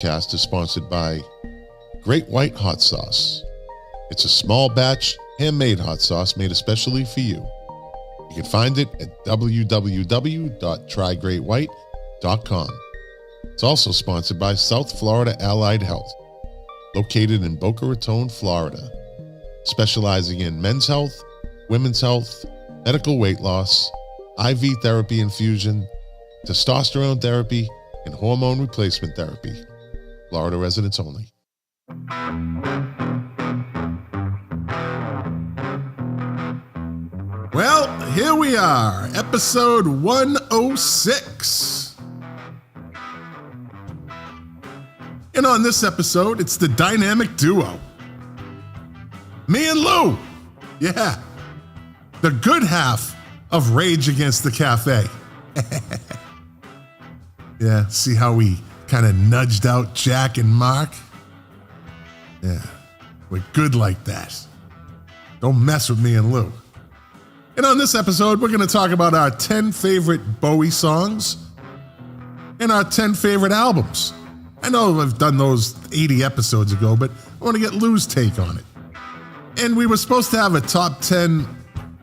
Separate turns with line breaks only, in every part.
Cast is sponsored by Great White Hot Sauce. It's a small batch, handmade hot sauce made especially for you. You can find it at www.trygreatwhite.com. It's also sponsored by South Florida Allied Health, located in Boca Raton, Florida, specializing in men's health, women's health, medical weight loss, IV therapy infusion, testosterone therapy, and hormone replacement therapy. Florida residents only.
Well, here we are, episode 106. And on this episode, it's the dynamic duo. Me and Lou. Yeah. The good half of Rage Against the Cafe. Yeah, see how we kind of nudged out Jack and Mark? Yeah, we're good like that. Don't mess with me and Lou. And on this episode, we're going to talk about our 10 favorite Bowie songs and our 10 favorite albums. I know I've done those 80 episodes ago, but I want to get Lou's take on it. And we were supposed to have a top 10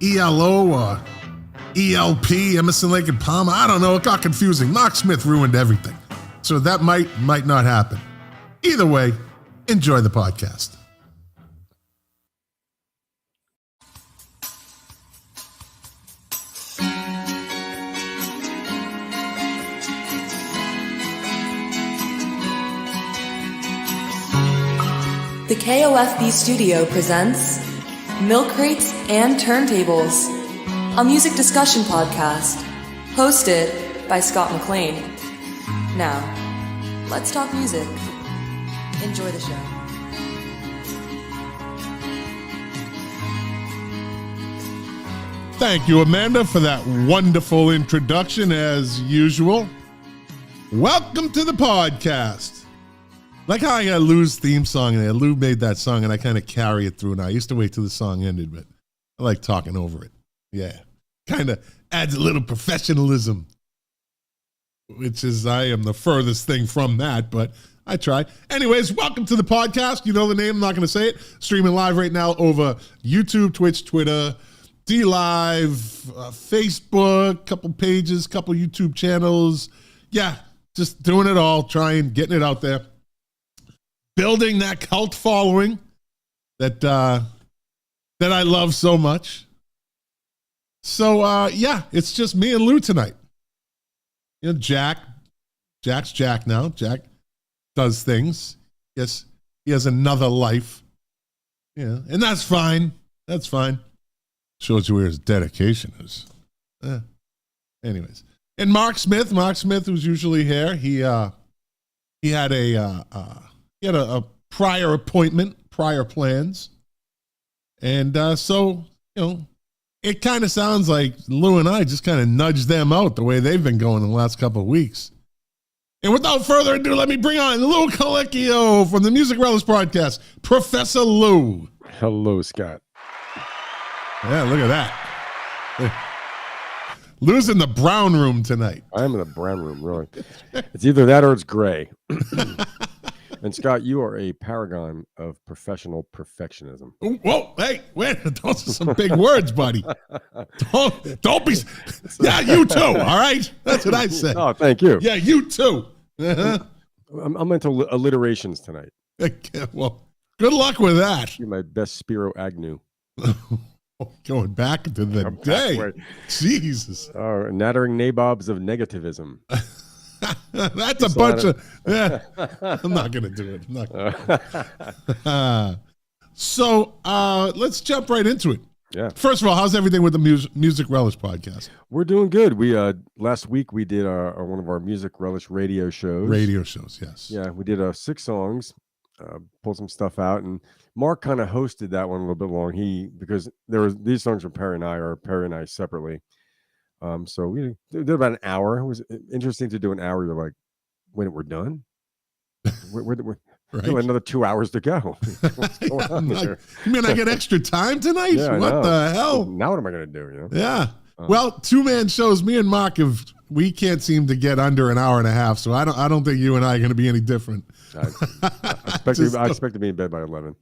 ELO or ELP, Emerson, Lake and Palmer. I don't know, it got confusing. Mark Smith ruined everything. So that might not happen. Either way, enjoy the podcast.
The KOFB studio presents Milk Crates and Turntables, a music discussion podcast hosted by Scott McLean. Now, let's talk music. Enjoy the show.
Think you, Amanda, for that wonderful introduction as usual. Welcome to the podcast. Like how I got Lou's theme song, and Lou made that song, and I kind of carry it through now. I used to wait till the song ended, but I like talking over it. Yeah, kind of adds a little professionalism, which is, I am the furthest thing from that, but I try. Anyways, welcome to the podcast. You know the name, I'm not going to say it. Streaming live right now over YouTube, Twitch, Twitter, D-Live, Facebook, couple pages, couple YouTube channels. Yeah, just doing it all, getting it out there. Building that cult following that I love so much. So, yeah, it's just me and Lou tonight. You know, Jack's Jack now. Jack does things. Yes, he has another life. Yeah, and that's fine. That's fine. Shows you where his dedication is. Anyways, and Mark Smith, who's usually here, he had a prior appointment, prior plans. And so, you know, it kind of sounds like Lou and I just kind of nudged them out the way they've been going in the last couple of weeks. And without further ado, let me bring on Lou Calicchio from the Music Relish podcast, Professor Lou.
Hello, Scott.
Yeah, look at that. Lou's in the brown room tonight.
I am in the brown room, really. It's either that or it's gray. And Scott, you are a paragon of professional perfectionism.
Whoa, hey, wait, those are some big words, buddy. Don't be. Yeah, you too. All right, that's what I said.
Oh, thank you.
Yeah, you too. Uh-huh.
I'm into alliterations tonight.
Well, good luck with that.
You're my best Spiro Agnew.
Going back into the day. Backward. Jesus.
Nattering nabobs of negativism.
That's a bunch of. Yeah, I'm not going to do it. So let's jump right into it.
Yeah.
First of all, how's everything with the Music Relish podcast?
We're doing good. We last week we did one of our Music Relish radio shows.
Radio shows, yes.
Yeah, we did 6 songs, pulled some stuff out, and Mark kind of hosted that one a little bit long. Because these songs from Perry and I separately. So we did about an hour. It was interesting to do an hour. You're like, when we're done, we're right. Another 2 hours to go. What's going on there?
You mean I get extra time tonight?
Yeah,
what the hell?
Now what am I going to do? You know?
Yeah. Well, 2-man shows. Me and Mark we can't seem to get under an hour and a half. So I don't think you and I are going to be any different.
I expect to be in bed by 11.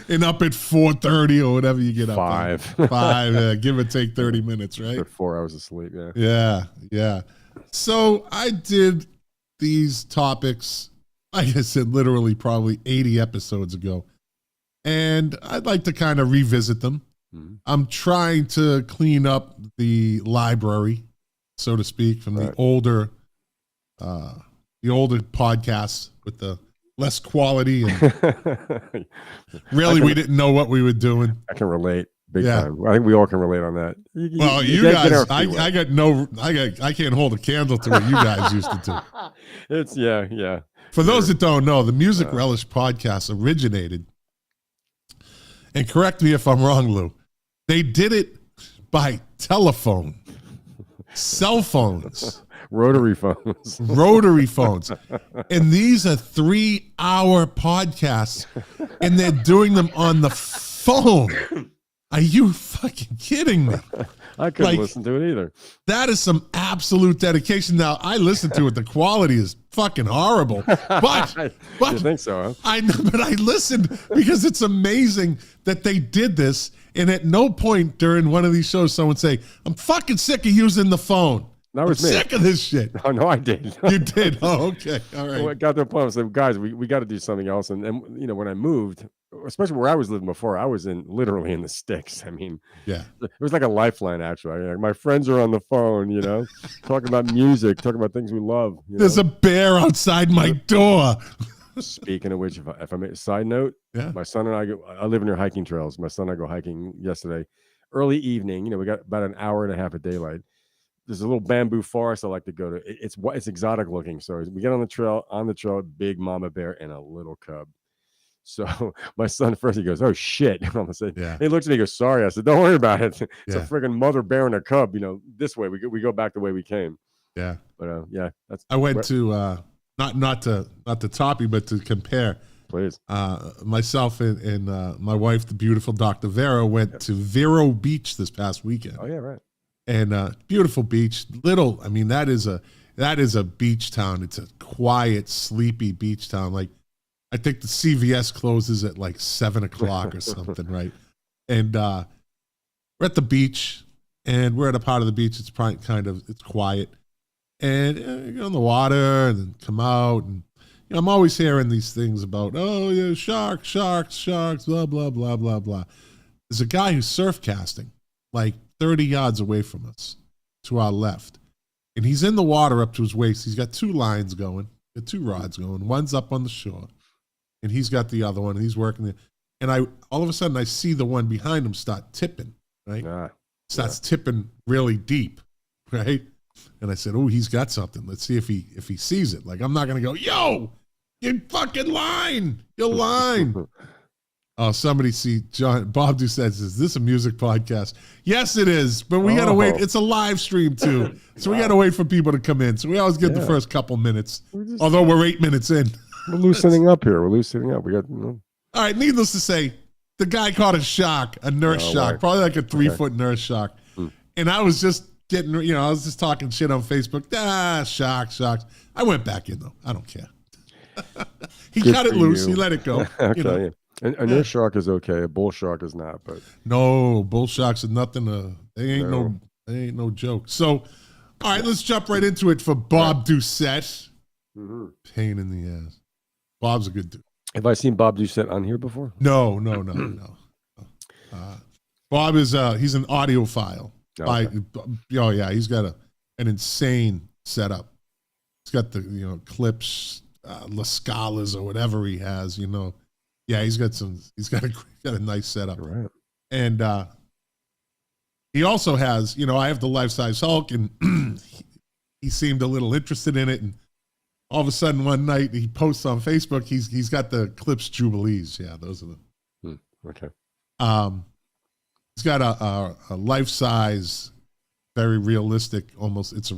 And up at 4:30 or whatever you get up.
5.
5, give or take 30 minutes, right?
4 hours of sleep, yeah.
Yeah. So I did these topics, like I said, literally probably 80 episodes ago. And I'd like to kind of revisit them. Mm-hmm. I'm trying to clean up the library, so to speak, from the older podcasts with the less quality. And really, we didn't know what we were doing.
I can relate big time. I think we all can relate on that.
You guys, I can't hold a candle to what you guys used to do.
It's yeah.
For those that don't know, the Music Relish podcast originated, and correct me if I'm wrong, Lou, they did it by telephone, cell phones.
Rotary phones.
And these are 3-hour podcasts, and they're doing them on the phone. Are you fucking kidding me?
I couldn't listen to it either.
That is some absolute dedication. Now, I listen to it. The quality is fucking horrible. But
you think so, huh?
But I listened because it's amazing that they did this. And at no point during one of these shows, someone say, I'm fucking sick of using the phone.
That was me.
Sick of this shit.
Oh, no, I did.
You did? Oh, okay. All right.
I got to the point. I said, guys, we got to do something else. And when I moved, especially where I was living before, I was literally in the sticks. I mean,
yeah,
it was like a lifeline, actually. My friends are on the phone, talking about music, talking about things we love.
There's a bear outside my door.
Speaking of which, if I make a side note, my son and I live near hiking trails. My son and I go hiking yesterday, early evening. We got about an hour and a half of daylight. There's a little bamboo forest I like to go to. It's exotic looking. So we get on the trail, big mama bear and a little cub. So my son first, he goes, "Oh shit!" And I said, He looks at me, he goes, "Sorry." I said, "Don't worry about it. It's a friggin' mother bear and a cub. This way we go back the way we came."
Yeah.
But
I went to not to top you, but to compare.
Please.
Myself and my wife, the beautiful Dr. Vero, went to Vero Beach this past weekend.
Oh yeah, right.
And beautiful beach. That is a beach town. It's a quiet, sleepy beach town. Like, I think the CVS closes at like 7:00 or something, right? And we're at the beach, and we're at a part of the beach. It's it's quiet, and you get on the water and then come out. And I'm always hearing these things about, sharks, blah blah blah blah blah. There's a guy who's surf casting, like 30 yards away from us, to our left, and he's in the water up to his waist. He's got 2 lines going, 2 rods going. One's up on the shore, and he's got the other one, and he's working there. And all of a sudden I see the one behind him start tipping, right? Starts tipping really deep, right? And I said, "Oh, he's got something. Let's see if he sees it." Like, I'm not gonna go, "Yo, you fucking line, your line." Oh, somebody see Bob Doucette says, "Is this a music podcast?" Yes, it is, but we gotta wait. It's a live stream too, so we gotta wait for people to come in. So we always get the first couple minutes, although we're 8 minutes in.
We're loosening up here. We got.
All right. Needless to say, the guy caught a nurse shark, probably like a 3-foot nurse shark, and I was just getting, I was just talking shit on Facebook. Sharks. I went back in though. I don't care. He cut it loose. He let it go.
Okay. A nurse shark is okay. A bull shark is not. But
no, bull sharks are nothing. They ain't no joke. So, all right, let's jump right into it for Bob Doucette. Mm-hmm. Pain in the ass. Bob's a good dude.
Have I seen Bob Doucette on here before?
No. Bob is he's an audiophile. Okay. He's got an insane setup. He's got the clips, La Scalas or whatever he has. Yeah, he's got a nice setup.
Right.
And he also has, I have the life-size Hulk, and he seemed a little interested in it, and all of a sudden one night he posts on Facebook, he's got the Clips Jubilees. Yeah, those are the
okay.
He's got a life-size, very realistic, almost, it's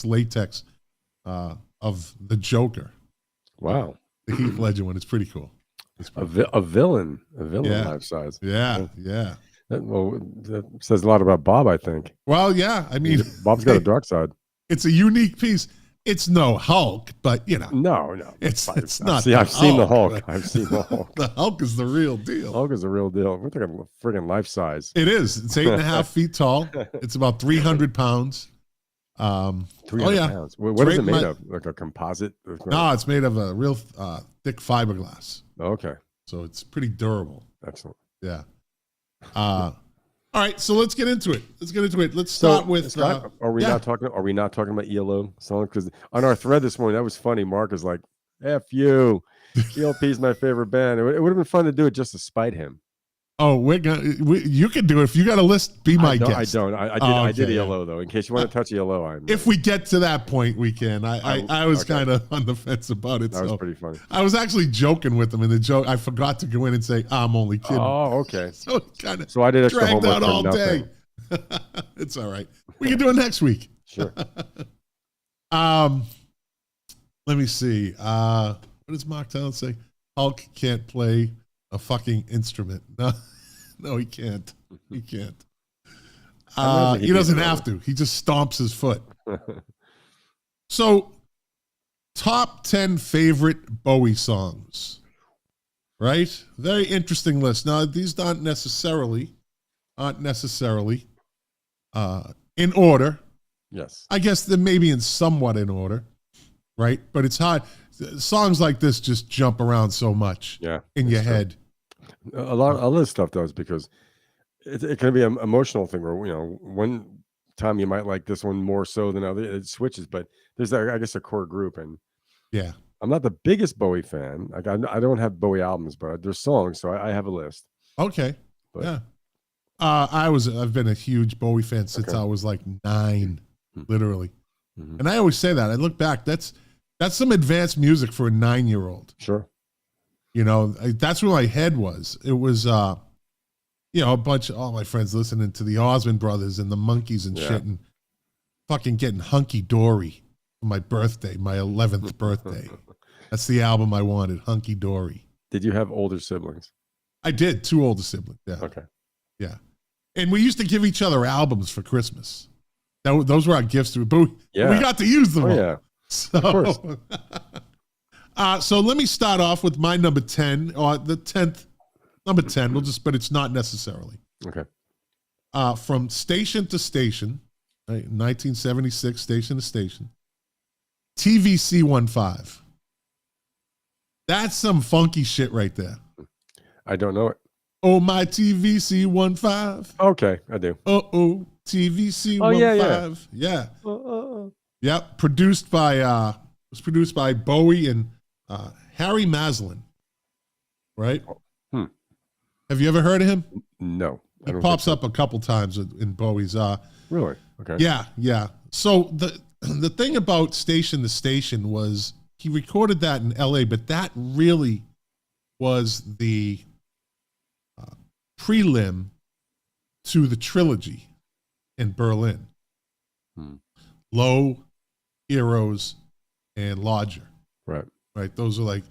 latex of the Joker.
Wow.
The Heath Ledger one. It's pretty cool.
A villain life size.
Yeah.
That says a lot about Bob, I think.
Well, yeah. I mean,
Bob's got a dark side.
It's a unique piece. it's no Hulk, but you know,
no,
it's not.
I've seen the Hulk.
but
I've seen the Hulk.
The Hulk is the real deal.
Hulk is the real deal. We're talking friggin' life size.
It is. It's 8.5 feet tall. It's about 300 pounds.
300 pounds. What is it made of? Like a composite?
No, it's made of a real thick fiberglass.
Okay.
So it's pretty durable.
Excellent.
Yeah. All right, so let's get into it. Let's start with.
Scott, are we not talking about ELO song? Because on our thread this morning, that was funny. Mark is like, "F you, ELP is my favorite band." It would have been fun to do it just to spite him.
Oh, you can do it if you got a list. Be my guest.
I don't. I did ELO though. In case you want to touch ELO,
if we get to that point, we can. I was kind of on the fence about it.
That was pretty funny.
I was actually joking with him, and the joke I forgot to go in and say I'm only kidding.
Oh, okay.
So it kind of
I did extra
dragged
homework
out all
for
day. It's all right. We can do it next week.
Sure.
Let me see. What does Mark Talon say? Hulk can't play a fucking instrument. No, he can't. He can't. He doesn't have to. He just stomps his foot. So, top 10 favorite Bowie songs. Right? Very interesting list. Now, these aren't necessarily in order.
Yes.
I guess they're maybe somewhat in order, right? But it's hard. Songs like this just jump around so much in your head.
A lot of this stuff does, because it can be an emotional thing where, you know, one time you might like this one more so than other. It switches, but there's I guess a core group, and
yeah,
I'm not the biggest Bowie fan. Like I don't have Bowie albums, but there's songs, so I have a list.
Okay,
but,
yeah. I've been a huge Bowie fan since I was like 9, literally. Mm-hmm. And I always say that. I look back, that's some advanced music for a 9-year-old.
Sure.
You know, that's where my head was. It was, you know, a bunch of all my friends listening to the Osmond Brothers and the Monkees and shit, and fucking getting Hunky Dory for my birthday, my 11th birthday. That's the album I wanted, Hunky Dory.
Did you have older siblings?
I did, 2 older siblings. Yeah.
Okay.
Yeah. And we used to give each other albums for Christmas. Those were our gifts to, but we got to use them all.
Yeah.
So,
of course.
So let me start off with my number 10, or the 10th, number 10. But it's not necessarily.
Okay.
From Station to Station, right, 1976, Station to Station, TVC15. That's some funky shit right there.
I don't know it.
Oh, my TVC15.
Okay, I do.
Oh, TVC15.
Oh, yeah.
Yep, produced by Bowie and Harry Maslin, right? Have you ever heard of him?
No.
He pops up a couple times in Bowie's.
Really? Okay.
Yeah. So the thing about Station to Station was he recorded that in L.A., but that really was the prelim to the trilogy in Berlin. Low, Heroes, and Lodger. Right. Those are like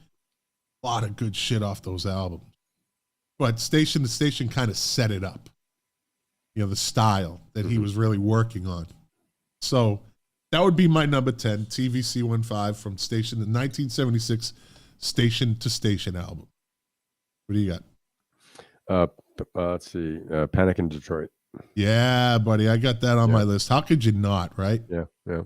a lot of good shit off those albums. But Station to Station kind of set it up. You know, the style that he was really working on. So that would be my number 10, TVC15 from Station, the 1976 Station to Station album. What do you got?
Let's see. Panic in Detroit.
Yeah, buddy. I got that on my list. How could you not, right?
Yeah. And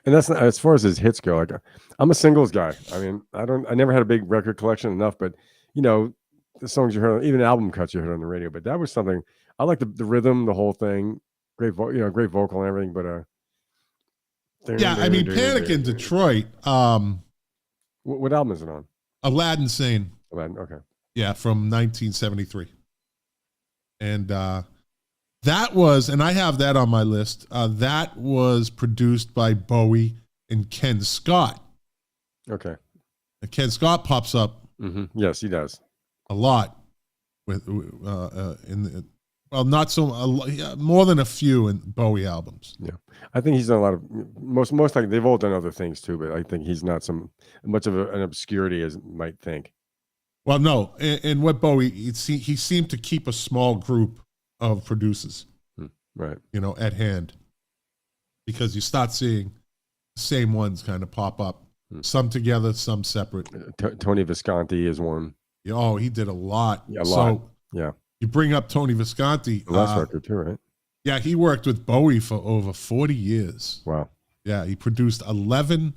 that's not, as far as his hits go. Like, I'm a singles guy. I mean, I never had a big record collection enough, but you know, the songs you heard, even album cuts you heard on the radio. But that was something I like, the rhythm, the whole thing, great vocal and everything. But
I mean, Panic in Detroit.
What album is it on?
Aladdin Sane.
Aladdin. Okay.
Yeah, from 1973. And that was, and I have that on my list. That was produced by Bowie and Ken Scott.
Okay.
And Ken Scott pops up.
Yes, he does
a lot with not so more than a few in Bowie albums.
Yeah, I think he's done a lot of most likely they've all done other things too, but I think he's not much of an obscurity as you might think.
Well, no, and what Bowie he seemed to keep a small group of producers,
right?
You know, at hand, because you start seeing same ones kind of pop up. Some together, some separate.
Tony Visconti is one.
Oh, he did a lot.
Yeah, a lot. Yeah.
You bring up Tony Visconti.
The last record too, right?
Yeah, he worked with Bowie for over 40 years.
Wow.
Yeah, he produced 11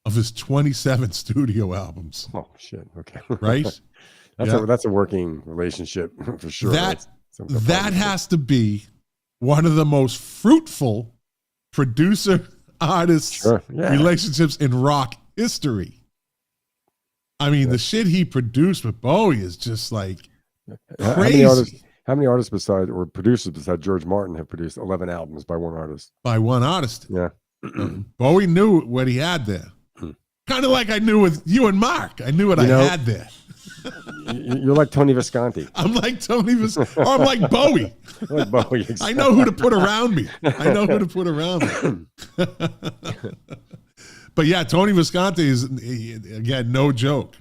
of his 27 studio albums.
Oh shit. Okay.
Right?
That's a working relationship for sure.
That has to be one of the most fruitful producer artist relationships in rock history. I mean, the shit he produced with Bowie is just like crazy.
How many artists besides, or producers besides George Martin have produced 11 albums by one artist?
By one artist.
Yeah.
Bowie knew what he had there. Kind of like I knew with you and Mark. I knew what I had there.
You're like Tony Visconti.
I'm like Tony Visconti. Or I'm like Bowie.
Like Bowie, exactly.
I know who to put around me. But yeah, Tony Visconti is, again, no joke.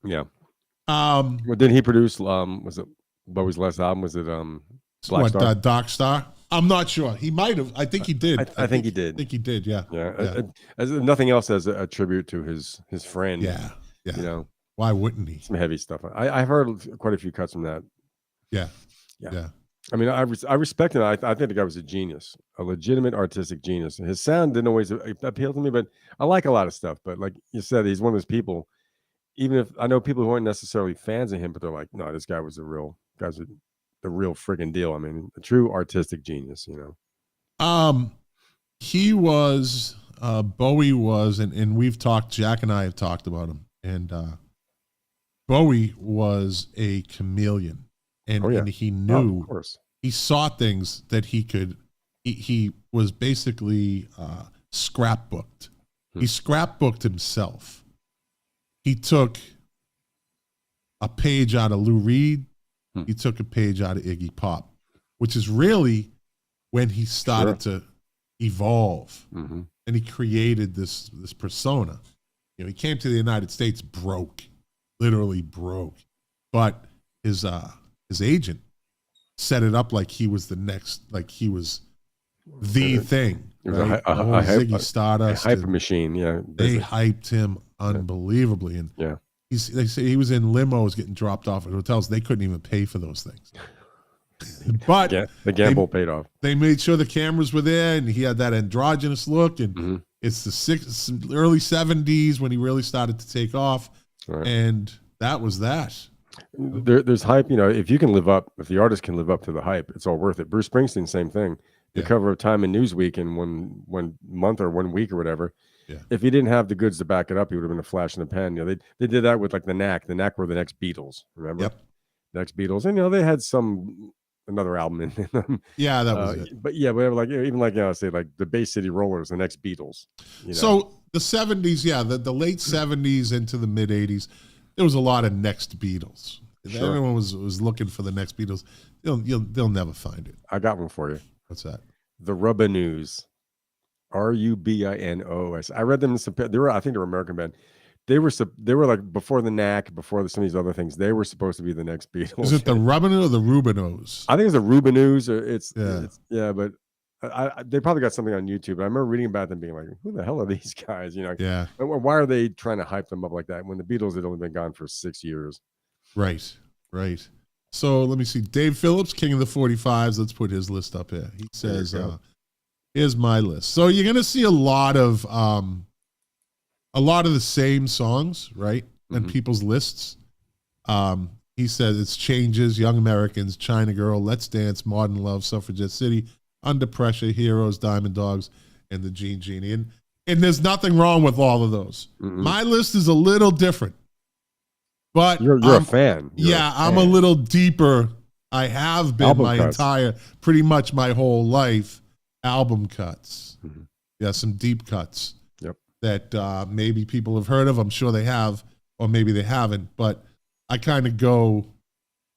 Yeah. Well, did he produce, was it Bowie's last album? Was it Black Star?
Dark Star? I'm not sure. He might have. I think he did.
I think he did.
I think he did, yeah.
As nothing else as a tribute to his friend.
Yeah.
You know.
Why wouldn't he?
Some heavy stuff. I've heard quite a few cuts from that.
Yeah.
I mean, I respect him. I think the guy was a genius, a legitimate artistic genius. His sound didn't always appeal to me, but I like a lot of stuff. But like you said, he's one of those people, even if I know people who aren't necessarily fans of him, but they're like, no, this guy was the real friggin' deal. I mean, a true artistic genius, you know?
He was, Bowie was, and we've talked, Jack and I have talked about him, and Bowie was a chameleon. And he knew,
of course.
He saw things that he could, he was basically scrapbooked. He scrapbooked himself. He took a page out of Lou Reed. He took a page out of Iggy Pop, which is really when he started to evolve. And he created this persona. You know, he came to the United States broke, literally broke. But his agent set it up like he was the next, like he was the thing.
It was
right?
a
Ziggy Stardust,
hype machine. Yeah,
they hyped him unbelievably, and they say he was in limos getting dropped off at hotels. They couldn't even pay for those things. But
the gamble paid off.
They made sure the cameras were there, and he had that androgynous look. And it's the early 70s when he really started to take off, and that was that.
There's hype, you know. If the artist can live up to the hype, it's all worth it. Bruce Springsteen, same thing. The cover of Time and Newsweek in one month or 1 week or whatever. Yeah. If he didn't have the goods to back it up, he would have been a flash in the pan. You know, they did that with like the Knack. The Knack were the next Beatles. Remember?
Yep.
The next Beatles, and you know they had another album in them.
Yeah, that was it.
But yeah, whatever. Like even like say like the Bay City Rollers, the next Beatles. You know?
So the 70s, the late 70s into the mid 80s, there was a lot of next Beatles. Sure. Everyone was looking for the next Beatles. They'll never find it.
I got one for you.
What's that?
The Rubinos, Rubinos. I read them. I think they were American band. They were like before the Knack, before some of these other things. They were supposed to be the next Beatles.
Is it the Rubino or the Rubinos?
I think it's the Rubinos. But they probably got something on YouTube. I remember reading about them being like, "Who the hell are these guys?" You know?
Yeah.
Why are they trying to hype them up like that when the Beatles had only been gone for 6 years?
Right. So let me see. Dave Phillips, King of the 45s. Let's put his list up here. He says, "Here's my list." So you're gonna see a lot of the same songs, right? And people's lists. He says it's Changes, Young Americans, China Girl, Let's Dance, Modern Love, Suffragette City, Under Pressure, Heroes, Diamond Dogs, and the Gene Genie. And there's nothing wrong with all of those. My list is a little different. But
you're a fan.
I'm a little deeper. I have been pretty much my whole life, album cuts. Yeah, some deep cuts.
Yep.
That maybe people have heard of. I'm sure they have, or maybe they haven't. But I kind of go,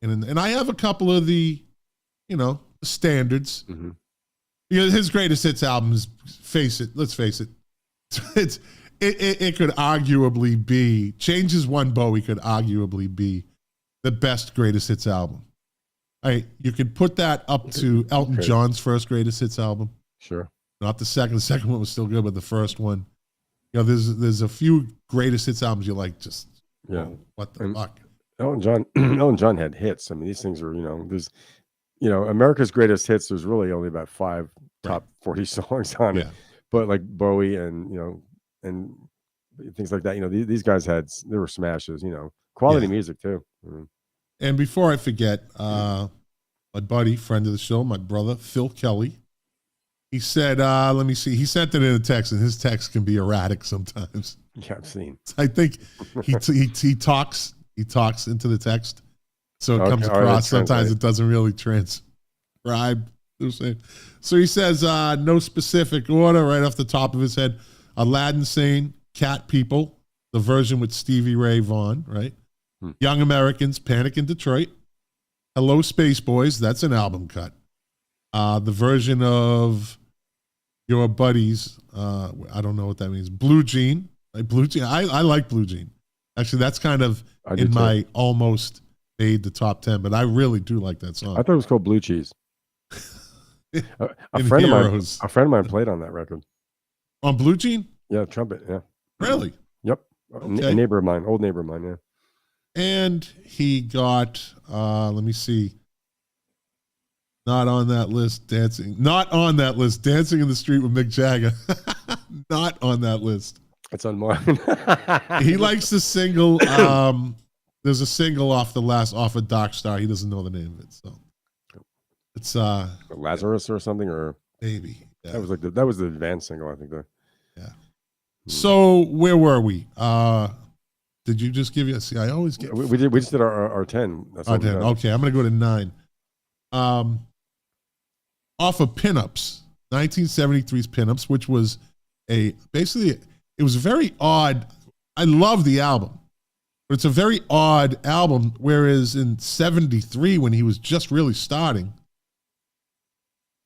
and I have a couple of the, standards. His greatest hits albums. Let's face it. It could arguably be ChangesOneBowie could arguably be the best greatest hits album. You could put that up to Elton John's first greatest hits album.
Sure.
Not the second. The second one was still good, but the first one, there's a few greatest hits albums you like. Just what the fuck?
Elton John had hits. I mean, these things are there's America's Greatest Hits. There's really only about 5 top 40 songs on it, but like Bowie and and things like that. These guys they were smashes. Quality music too. Mm-hmm.
And before I forget, my buddy, friend of the show, my brother Phil Kelly. He said, let me see. He sent it in a text, and his text can be erratic sometimes.
Yeah, I've seen.
I think he talks into the text, so it comes across. Sometimes it doesn't really transcribe. So he says, no specific order, right off the top of his head. Aladdin Sane, Cat People, the version with Stevie Ray Vaughan, right? Young Americans, Panic in Detroit. Hello, Space Boys, that's an album cut. The version of Your Buddies, I don't know what that means. Blue Jean, like Blue Jean. I like Blue Jean. Actually, that's kind of in my almost made the top 10, but I really do like that song.
I thought it was called Blue Cheese. A friend of mine played on that record.
On Blue Jean?
Yeah, trumpet. Yeah.
Really?
Yep. Okay. A neighbor of mine, old neighbor of mine. Yeah.
And he got, let me see. Not on that list, dancing. Not on that list, Dancing in the Street with Mick Jagger. Not on that list.
It's on mine.
He likes the single. There's a single off of Dark Star. He doesn't know the name of it, so it's
Lazarus or something, or
maybe
that was that was the advanced single, I think.
Yeah. So where were we? Did you just give you? See, I always get.
We just did our 10. That's
our 10. Okay, I'm gonna go to 9. Off of Pinups, 1973's Pinups, which was basically it was very odd. I love the album, but it's a very odd album. Whereas in 73, when he was just really starting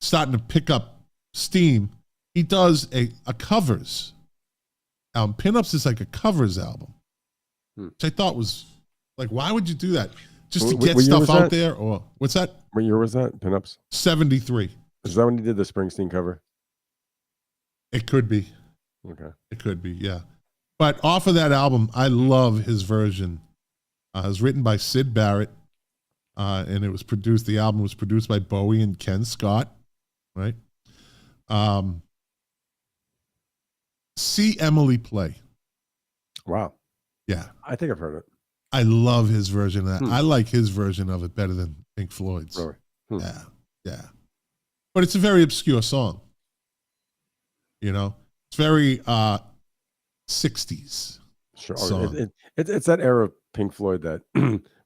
to pick up steam, he does a covers album. Pinups is like a covers album, which I thought was like, why would you do that? Just to get stuff out there? Or what's that?
What year was that? Pinups?
73.
Is that when he did the Springsteen cover?
It could be.
Okay.
It could be, yeah. But off of that album, I love his version. It was written by Syd Barrett, and it was produced. The album was produced by Bowie and Ken Scott, right? See Emily Play.
Wow.
Yeah.
I think I've heard it.
I love his version of that. I like his version of it better than Pink Floyd's.
Really?
Yeah. But it's a very obscure song. It's very 60s.
Sure. It's that era of Pink Floyd that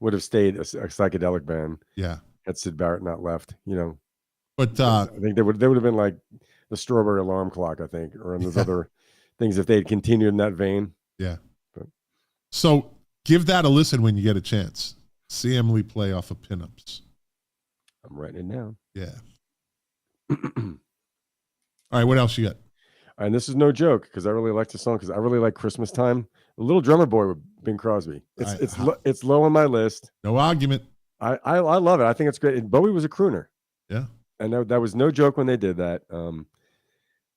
would have stayed a psychedelic band.
Yeah.
Had Syd Barrett not left,
But
I think they would have been like the Strawberry Alarm Clock, I think, or those other things if they had continued in that vein.
Yeah. So give that a listen when you get a chance. See Emily Play off of Pinups.
I'm writing it down.
Yeah. All right, what else you got?
And this is no joke because I really like the song because I really like Christmas Time. A Little Drummer Boy with Bing Crosby. It's low on my list.
No argument.
I love it. I think it's great. And Bowie was a crooner.
Yeah. And
that was no joke when they did that.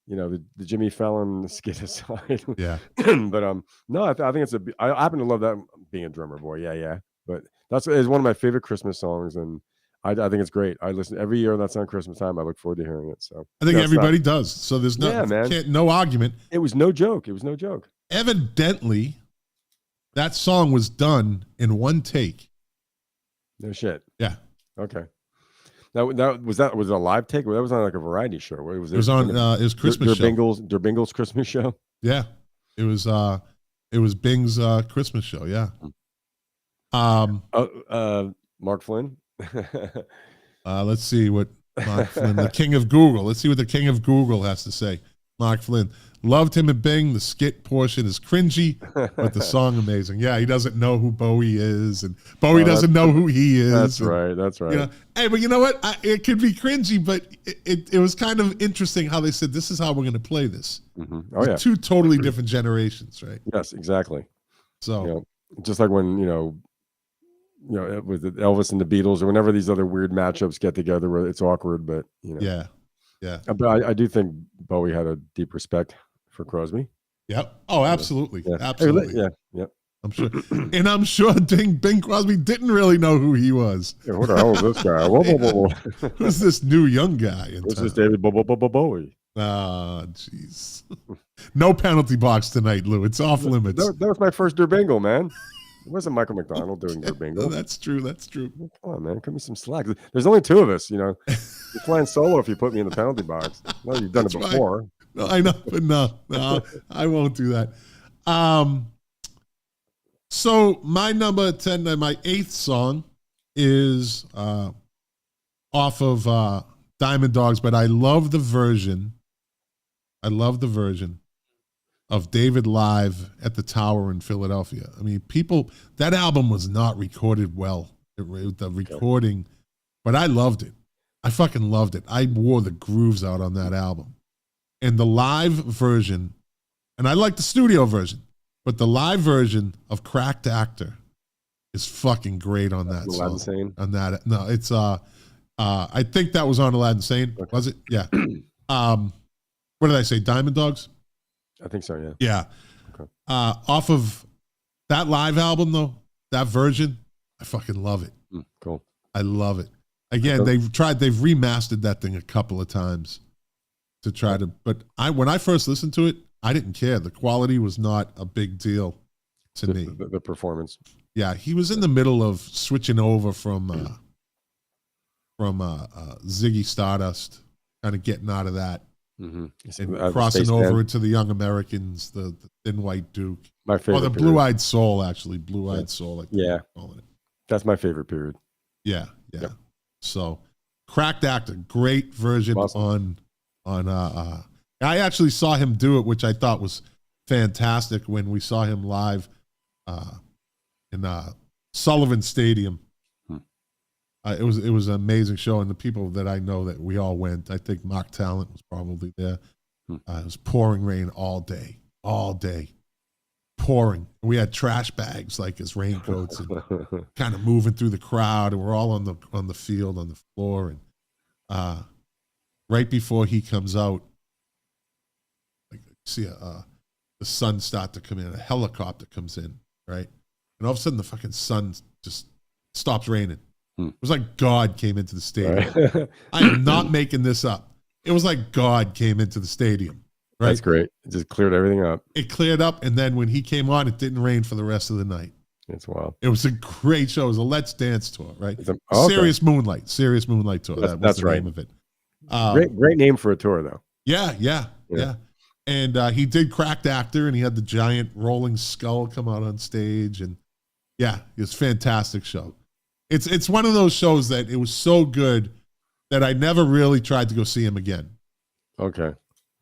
The Jimmy Fallon skit aside.
Yeah.
But no, I think I happen to love that being a drummer boy. Yeah. But it's one of my favorite Christmas songs, and I think it's great. I listen every year. That's on Christmas time. I look forward to hearing it. So
I think everybody does. So there's no argument.
It was no joke.
Evidently, that song was done in one take.
No shit.
Yeah.
Okay. Was it a live take? That was on like a variety show. It was
on his Christmas show.
Der Bingle's Christmas show.
Yeah. It was Bing's Christmas show. Yeah.
Mark Flynn.
Let's see what Mark Flynn, the king of Google. Let's see what the king of Google has to say. Mark Flynn loved him at Bing. The skit portion is cringy, but the song amazing. Yeah, he doesn't know who Bowie is, and Bowie doesn't know who he is.
That's right.
Hey, but you know what? It could be cringy, but it was kind of interesting how they said this is how we're going to play this.
Mm-hmm. Oh yeah,
2 totally different generations, right?
Yes, exactly.
So
just like when with Elvis and the Beatles, or whenever these other weird matchups get together where it's awkward, but
Yeah. Yeah.
But I do think Bowie had a deep respect for Crosby.
Yep. Oh, absolutely.
Yeah.
Absolutely.
Yeah. Yep.
I'm sure. And I'm sure Bing Crosby didn't really know who he was.
Yeah, who the hell is this guy? Whoa, whoa, whoa, whoa.
Who's this new young guy in
This
town?
is David Bowie.
Ah, jeez. No penalty box tonight, Lou. It's off limits.
That was my first Bingo, man. It wasn't Michael McDonald doing Bingo.
No, that's true. That's true.
Come on, man. Cut me some slack. There's only 2 of us, you know. You're flying solo if you put me in the penalty box. No, you've done it before.
Right. No, I know, but no, I won't do that. So my number 10, my 8th song is off of Diamond Dogs, but I love the version. I love the version of David live at the Tower in Philadelphia. I mean, that album was not recorded well, the recording, but I loved it. I fucking loved it. I wore the grooves out on that album. And the live version, and I like the studio version, but the live version of Cracked Actor is fucking great on that song.
Aladdin Sane?
On that, no, it's I think that was on Aladdin Sane. Okay. Was it? Yeah. What did I say? Diamond Dogs?
I think so, yeah.
Yeah.
Okay.
Off of that live album, though, that version, I fucking love it.
Cool.
I love it. Again, they've remastered that thing a couple of times to try to, but when I first listened to it, I didn't care. The quality was not a big deal to me.
The performance.
Yeah, he was in the middle of switching over from Ziggy Stardust, kind of getting out of that.
Mm-hmm.
And crossing over into the Young Americans, the Thin White Duke.
My favorite.
Oh, the Blue Eyed Soul, actually. Blue Eyed Soul. I think calling it.
That's my favorite period.
Yeah. Yep. So, Cracked Actor, great version on. I actually saw him do it, which I thought was fantastic when we saw him live in Sullivan Stadium. It was an amazing show, and the people that I know that we all went. I think Mark Talent was probably there. It was pouring rain all day, pouring. We had trash bags like as raincoats, and kind of moving through the crowd, and we're all on the field on the floor. And right before he comes out, like see the sun start to come in. A helicopter comes in, right, and all of a sudden the fucking sun just stops raining. It was like God came into the stadium. Right. I am not making this up. It was like God came into the stadium. Right?
That's great. It just cleared everything up.
It cleared up, and then when he came on, it didn't rain for the rest of the night.
It's wild.
It was a great show. It was a Let's Dance tour, right? Serious Moonlight tour. That's the name of it.
Great name for a tour, though.
Yeah. And he did Cracked Actor, and he had the giant rolling skull come out on stage, and it was a fantastic show. It's one of those shows that it was so good that I never really tried to go see him again. Okay.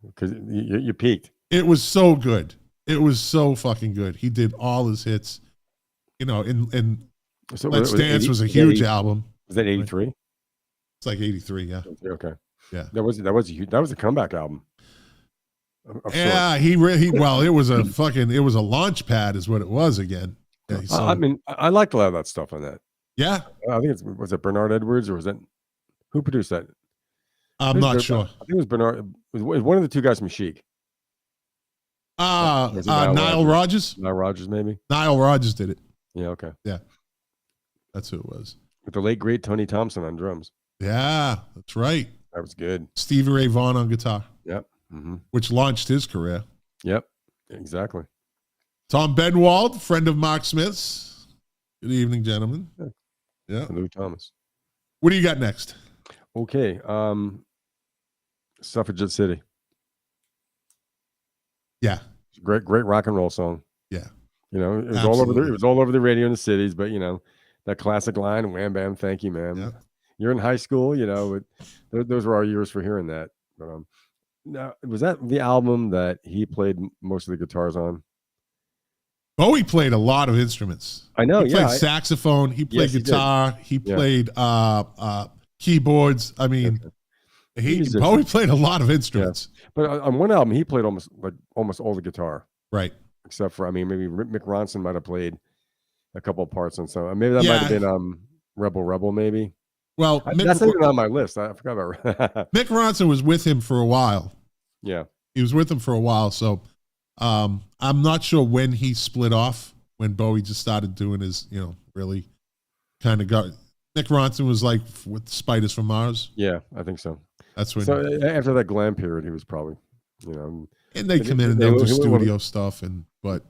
Because you peaked.
It was so good. It was so fucking good. He did all his hits. You know, and so Let's Dance was a huge album.
Was that 83?
It's like 83, yeah.
Okay.
Yeah.
That was a comeback album.
Yeah, it was a launch pad is what it was again. Yeah,
I mean, I liked a lot of that stuff on that.
Yeah.
I think was it Bernard Edwards, or was that who produced that?
I'm not sure.
I think it was Bernard. It was one of the two guys from Chic.
Nile Rodgers?
Nile Rodgers, maybe.
Nile Rodgers did it.
Yeah, okay.
Yeah. That's who it was.
With the late great Tony Thompson on drums.
Yeah, that's right.
That was good.
Stevie Ray Vaughan on guitar.
Yep. Mm-hmm.
Which launched his career.
Yep. Exactly.
Tom Benwald, friend of Mark Smith's. Good evening, gentlemen. Yeah.
Lou Thomas.
What do you got next?
Okay. Suffragette City.
Yeah.
Great rock and roll song.
Yeah.
You know, it was all over the radio in the cities, but you know, that classic line, wham bam, thank you, ma'am.
Yeah.
You're in high school, you know, those were our years for hearing that. But now, was that the album that he played most of the guitars on?
Bowie played a lot of instruments.
I know.
He played saxophone. He played guitar. He played keyboards. I mean, Bowie played a lot of instruments.
Yeah. But on one album, he played almost all the guitar.
Right.
Except for, maybe Mick Ronson might have played a couple of parts on some. Maybe that might have been Rebel, maybe.
Well,
That's not even on my list. I forgot about
Mick Ronson was with him for a while.
Yeah.
He was with him for a while. So I'm not sure when he split off, when Bowie just started doing his, really kind of got. Mick Ronson was like with Spiders from Mars.
Yeah, I think so.
That's when.
So after that glam period, he was probably,
And they come in and they'll do studio stuff. But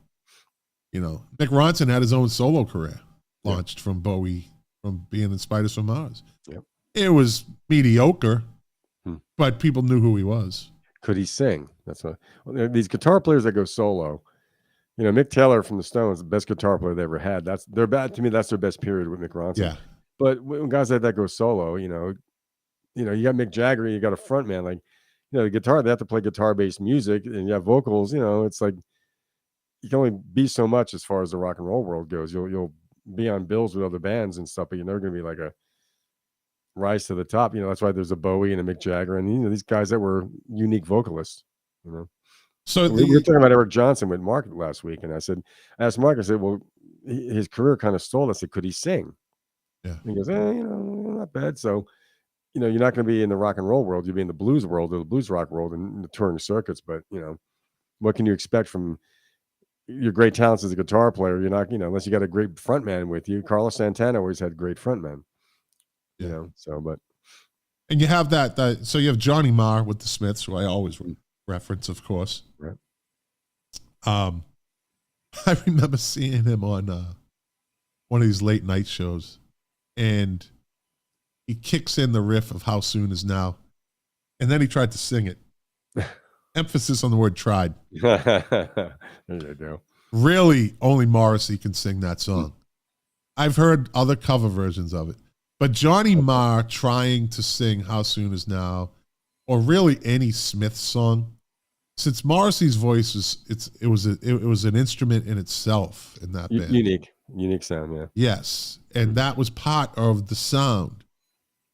Mick Ronson had his own solo career launched from Bowie, from being in Spiders from Mars.
Yep.
It was mediocre, but people knew who he was.
Could he sing? That's what these guitar players that go solo. Mick Taylor from the Stones, the best guitar player they ever had. That's their bad to me. That's their best period with Mick Ronson.
Yeah.
But when guys like that go solo, you got Mick Jagger, you got a front man, like, the guitar, they have to play guitar-based music, and you have vocals, it's like you can only be so much as far as the rock and roll world goes. You'll be on bills with other bands and stuff, but you're never going to be like a rise to the top. That's why there's a Bowie and a Mick Jagger, and these guys that were unique vocalists.
So
we were talking about Eric Johnson with Mark last week, and I asked Mark, I said, well, his career kind of stalled. I said, could he sing?
Yeah.
And he goes, not bad. So, you're not going to be in the rock and roll world. You'll be in the blues world or the blues rock world and the touring circuits. But, what can you expect from your great talents as a guitar player? You're not, unless you got a great front man with you. Carlos Santana always had great front men.
And you have that so you have Johnny Marr with the Smiths, who I always reference, of course.
Right.
I remember seeing him on one of these late night shows, and he kicks in the riff of How Soon Is Now, and then he tried to sing it. Emphasis on the word tried.
There you go.
Really, only Morrissey can sing that song. I've heard other cover versions of it, but Johnny Marr trying to sing How Soon Is Now, or really any Smith song, since Morrissey's voice it was an instrument in itself in that band.
Unique sound, yeah.
Yes, and that was part of the sound.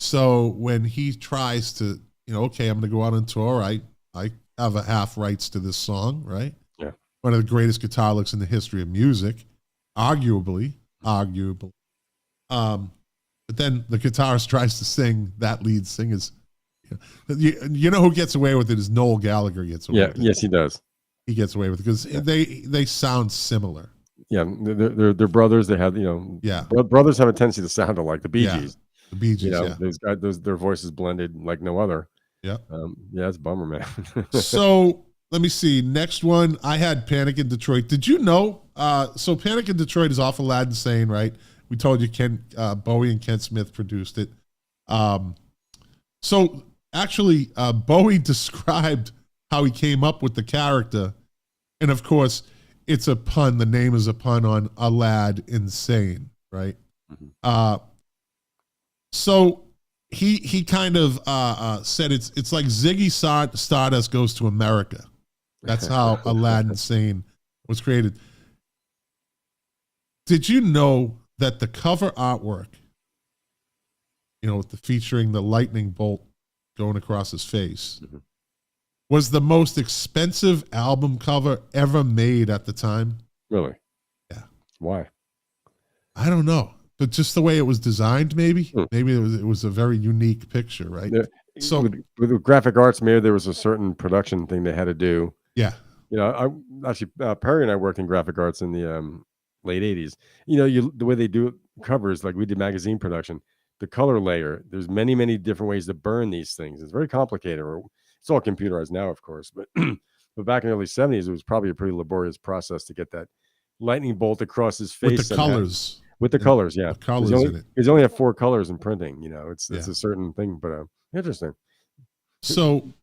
So when he tries to, okay, I'm going to go out on tour, I have a half rights to this song, right?
Yeah.
One of the greatest guitar licks in the history of music, arguably. But then the guitarist tries to sing that lead singer's. You know who gets away with it is Noel Gallagher gets away with it.
Yes, he does.
He gets away with it because they sound similar.
Yeah, they're brothers. They have, brothers have a tendency to sound alike. The Bee Gees.
The Bee Gees,
those guys, their voices blended like no other.
Yeah.
It's a bummer, man.
So let me see. Next one, I had Panic in Detroit. Did you know? So Panic in Detroit is off Aladdin Sane, right? We told you Bowie and Ken Smith produced it. So actually, Bowie described how he came up with the character. And of course, it's a pun. The name is a pun on Aladdin Sane, right? Mm-hmm. So he kind of said it's like Ziggy Stardust Goes to America. That's how Aladdin Sane was created. Did you know that the cover artwork, featuring the lightning bolt going across his face, was the most expensive album cover ever made at the time?
Really?
Yeah.
Why?
I don't know. But just the way it was designed, maybe. Maybe it was a very unique picture, right?
Yeah. So with graphic arts, maybe there was a certain production thing they had to do.
Yeah.
Perry and I worked in graphic arts in the late 80s. The way they do covers, like we did magazine production, the color layer, there's many, many different ways to burn these things. It's very complicated. It's all computerized now, of course, but back in the early 70s, it was probably a pretty laborious process to get that lightning bolt across his face.
With the colors.
With the colors, yeah.
The colors in it.
He's only have 4 colors in printing, it's a certain thing, but interesting.
So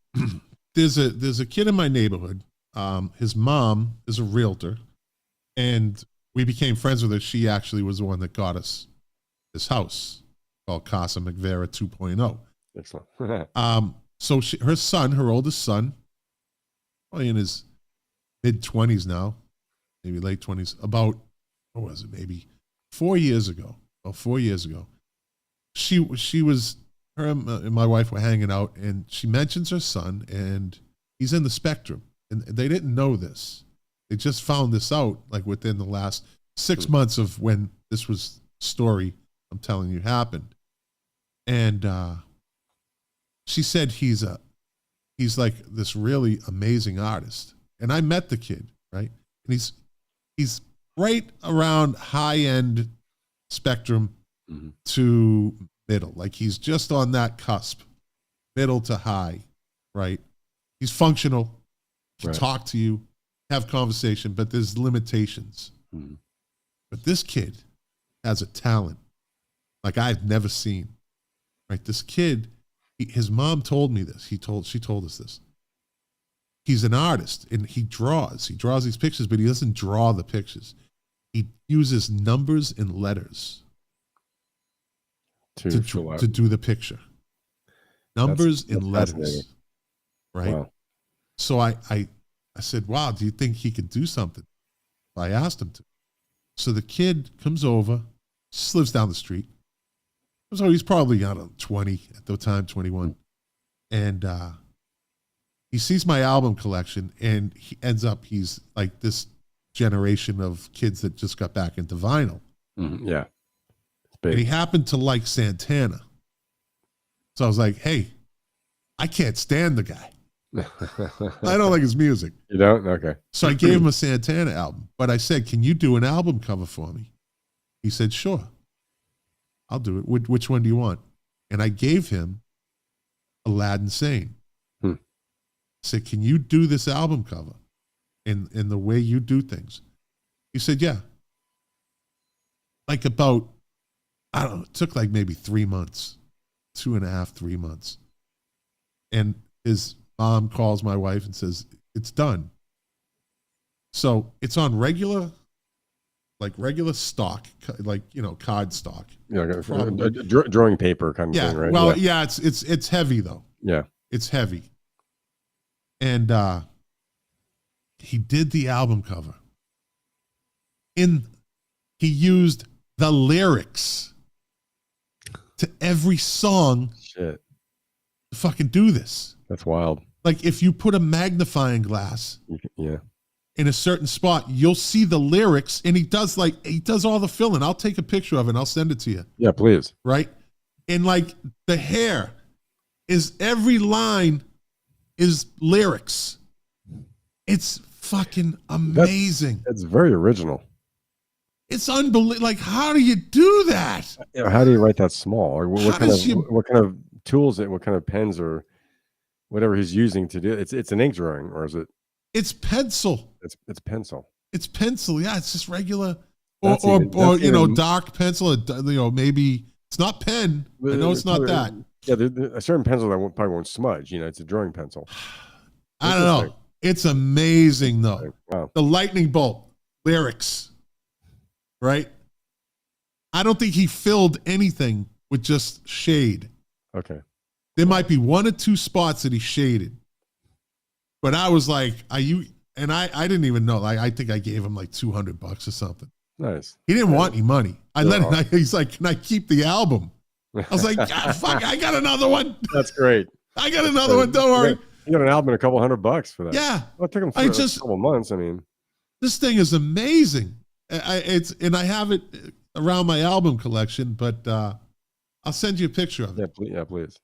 there's a kid in my neighborhood. His mom is a realtor, and we became friends with her. She actually was the one that got us this house called Casa McVera 2.0.
Excellent.
So her oldest son, probably in his mid-20s now, maybe late 20s, maybe 4 years ago. About 4 years ago, she was, her and my wife were hanging out, and she mentions her son, and he's in the spectrum. And they didn't know this. They just found this out like within the last 6 months of when this was story I'm telling you happened. And she said he's like this really amazing artist. And I met the kid, right? And he's right around high end spectrum to middle. Like he's just on that cusp, middle to high, right? He's functional, can talk to you, have conversation, but there's limitations. But this kid has a talent like I've never seen, right? This kid, his mom told me this. She told us this. He's an artist and he draws these pictures, but he doesn't draw the pictures. He uses numbers and letters to do the picture. Numbers and letters, right? Wow. So I said, wow, do you think he could do something? I asked him to. So the kid comes over, just lives down the street. So he's probably, 20 at the time, 21. And he sees my album collection and he's like this generation of kids that just got back into vinyl.
Yeah.
And he happened to like Santana. So I was like, hey, I can't stand the guy. I don't like his music.
You don't? Okay.
So I gave him a Santana album, but I said, can you do an album cover for me? He said, sure, I'll do it. Which one do you want? And I gave him Aladdin Sane. I said, can you do this album cover in the way you do things? He said, yeah. Like about, I don't know, it took like maybe 3 months, 2.5, 3 months. And his mom calls my wife and says, it's done. So it's on regular stock, like, card stock.
Yeah, drawing paper kind of thing, right?
Well, yeah, it's heavy though.
Yeah.
It's heavy. And he did the album cover. He used the lyrics to every song.
Shit.
To fucking do this.
That's wild.
Like if you put a magnifying glass in a certain spot, you'll see the lyrics, and he does all the filling. I'll take a picture of it and I'll send it to you.
Yeah, please.
Right? And like the hair is, every line is lyrics. It's fucking amazing.
That's very original.
It's unbelievable. Like, how do you do that?
How do you write that small? Or what kind of tools, what kind of pens or whatever he's using to do it? It's an ink drawing, or is it?
It's pencil.
It's pencil.
It's pencil. Yeah, it's just regular, or dark pencil. Maybe it's not pen. I know it's not that.
Yeah, a certain pencil that probably won't smudge. It's a drawing pencil.
I don't know. It's amazing though. Wow. The lightning bolt lyrics, right? I don't think he filled anything with just shade.
Okay.
There might be 1 or 2 spots that he shaded. But I was like, are you? And I didn't even know. Like, I think I gave him like $200 or something.
Nice.
He didn't want any money. He's like, can I keep the album? I was like, fuck, I got another one.
That's great.
I got another one. Don't worry.
You got an album and a couple $100 for that.
Yeah.
Well, it took him a couple months. I mean,
this thing is amazing. And I have it around my album collection, but I'll send you a picture of it.
Yeah, please.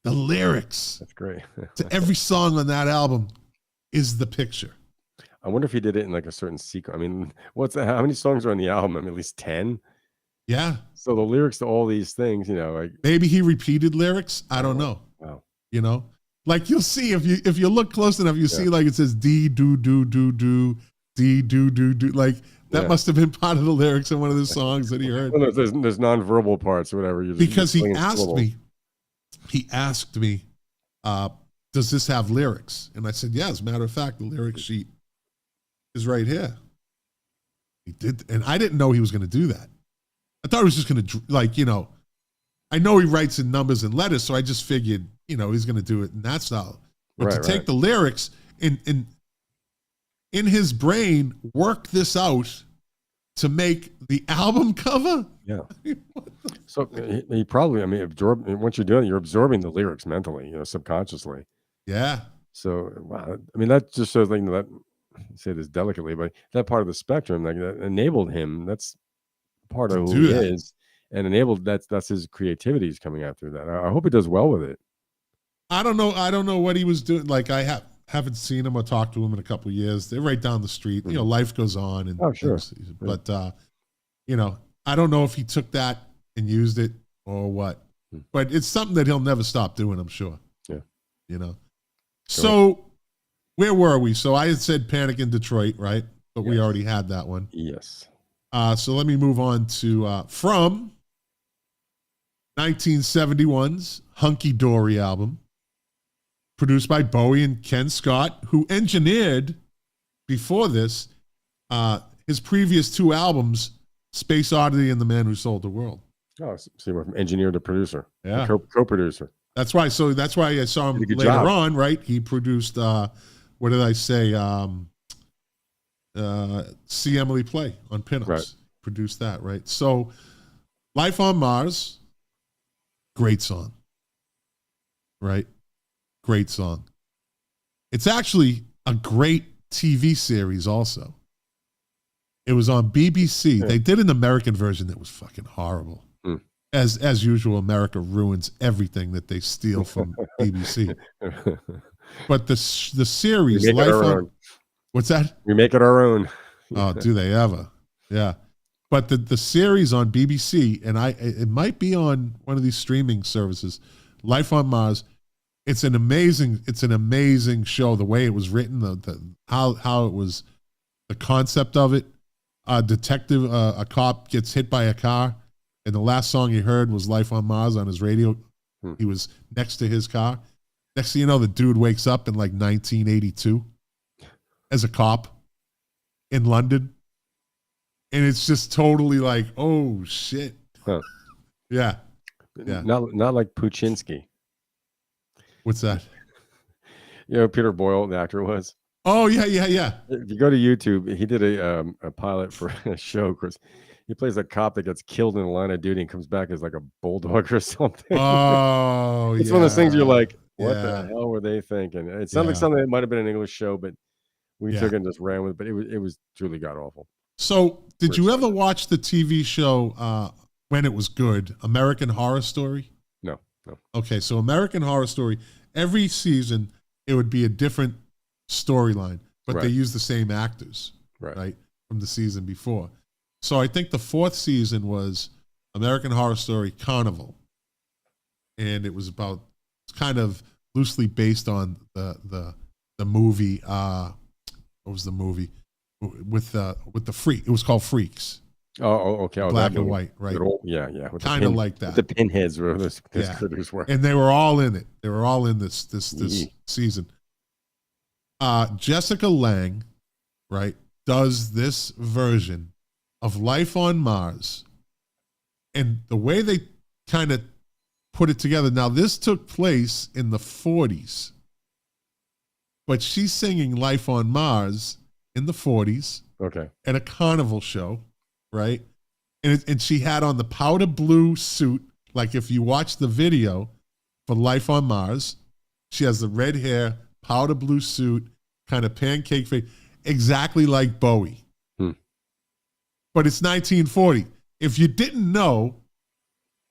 The lyrics.
That's great.
To every song on that album is the picture.
I wonder if he did it in like a certain sequence. I mean, how many songs are on the album? I mean, at least 10.
Yeah.
So the lyrics to all these things, like
maybe he repeated lyrics. I don't know.
Wow.
Like you'll see if you look close enough, you see like it says D do do do do D do do do. Like that must have been part of the lyrics in one of the songs that he heard.
Well, there's nonverbal parts or whatever.
Because he asked me, does this have lyrics? And I said, yeah, as a matter of fact, the lyric sheet is right here. He did, and I didn't know he was going to do that. I thought he was just going to, I know he writes in numbers and letters, so I just figured, he's going to do it in that style. But to take the lyrics and in his brain, work this out to make the album cover.
Yeah. So he probably, once you're doing it, you're absorbing the lyrics mentally, subconsciously.
Yeah.
So, wow. I mean, that just shows, that, I say this delicately, but that part of the spectrum, that enabled him, that's part of who he is. and enabled. That's his creativity is coming out through that. I hope he does well with it.
I don't know what he was doing. Like I haven't seen him or talked to him in a couple of years. They're right down the street. You know, life goes on. And
sure.
But you know, I don't know if he took that and used it or what. But it's something that he'll never stop doing, I'm sure.
Yeah.
You know. So where were we? So I had said Panic in Detroit, right? But we already had that one.
Yes.
So let me move on to from 1971's Hunky Dory album, produced by Bowie and Ken Scott, who engineered before this his previous two albums, Space Oddity and The Man Who Sold the World.
Oh, so he went from engineer to producer.
Yeah.
Co-producer.
That's why. So that's why I saw him later on, right? He produced, what did I say? See Emily Play on Pinups.
Right.
Produced that, right? So Life on Mars, great song. Right? Great song. It's actually a great TV series also. It was on BBC. They did an American version that was fucking horrible. As usual, America ruins everything that they steal from BBC. But the series, Life on... What's that?
We make it our own.
Oh, do they ever? Yeah. But the series on BBC, and it might be on one of these streaming services, Life on Mars. It's an amazing show. The way it was written, how it was, the concept of it. A cop gets hit by a car, and the last song he heard was Life on Mars on his radio. He was next to his car. Next thing you know, the dude wakes up in like 1982 as a cop in London. And it's just totally like, oh shit.
Huh.
Yeah.
Not like Puchinsky.
What's that?
You know, Peter Boyle, the actor, was.
Oh yeah.
If you go to YouTube, he did a pilot for a show. Of course, he plays a cop that gets killed in the line of duty and comes back as like a bulldog or something.
Oh,
it's one of those things you're like, what the hell were they thinking? It sounds like something that might have been an English show, but we took it and just ran with it. But it was truly god awful.
So, did you ever watch the TV show when it was good, American Horror Story?
No.
Okay, so American Horror Story, every season it would be a different storyline, but they use the same actors, right, from the season before. So I think the fourth season was American Horror Story Carnival, and it was about kind of loosely based on the movie. What was the movie with the freak? It was called Freaks.
Oh, okay.
Black and white, right?
Yeah.
Kind of like that.
The pinheads where those critters were,
and they were all in it. They were all in this season. Jessica Lange, right, does this version of Life on Mars. And the way they kind of put it together, now this took place in the 40s, but she's singing Life on Mars in the 40s.
Okay.
At a carnival show, right? And she had on the powder blue suit. Like if you watch the video for Life on Mars, she has the red hair, powder blue suit, kind of pancake face, exactly like Bowie. But it's 1940. If you didn't know,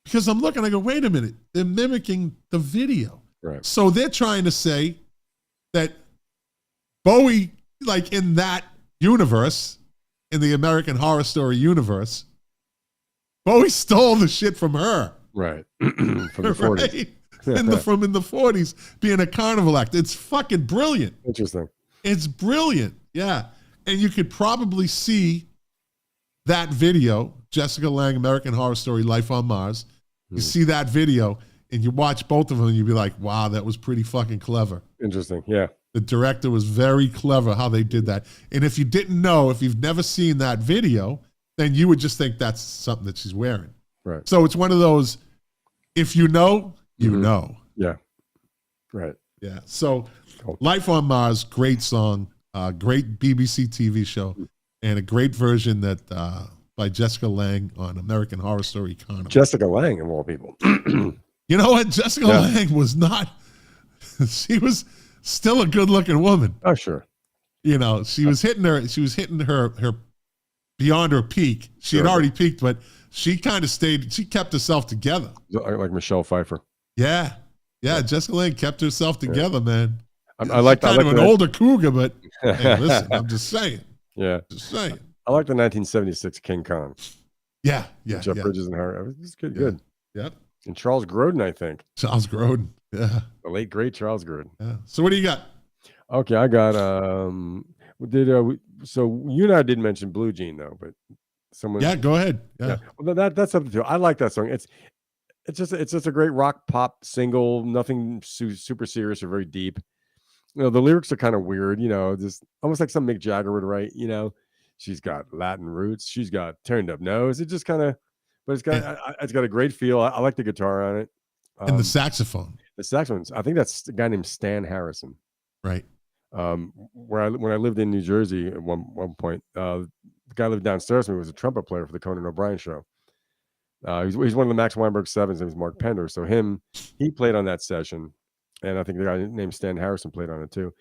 because I'm looking, I go, wait a minute, they're mimicking the video.
Right.
So they're trying to say that Bowie, like in that universe, in the American Horror Story universe, Bowie stole the shit from her.
Right. From the 40s.
Right? From in the 40s, being a carnival act. It's fucking brilliant.
Interesting.
It's brilliant. Yeah. And you could probably see that video, Jessica Lange, American Horror Story, Life on Mars. You see that video and you watch both of them and you'd be like, wow, that was pretty fucking clever.
Interesting. Yeah.
The director was very clever how they did that. And if you didn't know, if you've never seen that video, then you would just think that's something that she's wearing.
Right.
So it's one of those, if you know, you know.
Yeah. Right.
Yeah. So Life on Mars, great song, great BBC TV show, and a great version that by Jessica Lange on American Horror Story Carnival.
Jessica Lange, of all people.
You know what? Jessica Lange was not, she was still a good looking woman.
Oh, sure.
You know, she was hitting her beyond her peak. She had
Sure.
already peaked, but she kind of stayed. She kept herself together.
Like Michelle Pfeiffer.
Yeah. Jessica Lange kept herself together, man.
I like
kind of an
that.
older cougar, but hey, listen, I'm just saying.
Yeah.
Just saying.
I like the 1976 King Kong.
Yeah.
Jeff Bridges and her. It's good. Good.
Yep.
And Charles Grodin, I think.
Charles Grodin. Yeah.
The late great Charles Grodin.
Yeah. So what do you got?
Okay, I got so you and I did mention Blue Jean though, but someone.
Yeah, go ahead. Yeah.
Well, that's something too. I like that song. It's just a great rock pop single. Nothing super serious or very deep. The lyrics are kind of weird. Just almost like something Mick Jagger would write. She's got Latin roots. She's got turned up nose. It just kind of, but it's got a great feel. I like the guitar on it.
And the saxophone.
The saxophones. I think that's a guy named Stan Harrison.
Right.
When I lived in New Jersey at one point, the guy lived downstairs from me was a trumpet player for the Conan O'Brien show. He's one of the Max Weinberg Sevens. It was Mark Pender. So he played on that session, and I think the guy named Stan Harrison played on it too.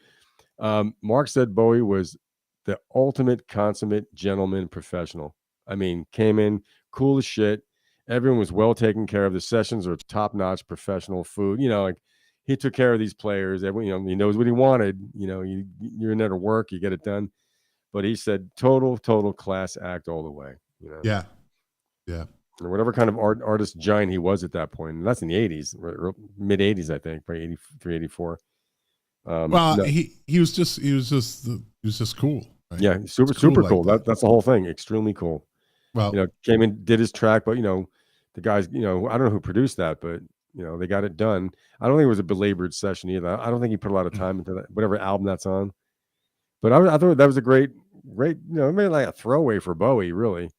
Mark said Bowie was the ultimate consummate gentleman professional. I mean, came in cool as shit. Everyone was well taken care of. The sessions are top notch professional food. Like he took care of these players. Everyone, he knows what he wanted. You're in there to work, you get it done. But he said total class act all the way.
Yeah.
Or whatever kind of artist giant he was at that point. And that's in the 80s, mid 80s, I think, probably 83, 84.
Well, no. he was just cool. Right?
Yeah, super cool. Like that's the whole thing. Extremely cool.
Well,
came in, did his track, but the guys, I don't know who produced that, but they got it done. I don't think it was a belabored session either. I don't think he put a lot of time into that, whatever album that's on. But I thought that was a great, maybe like a throwaway for Bowie, really.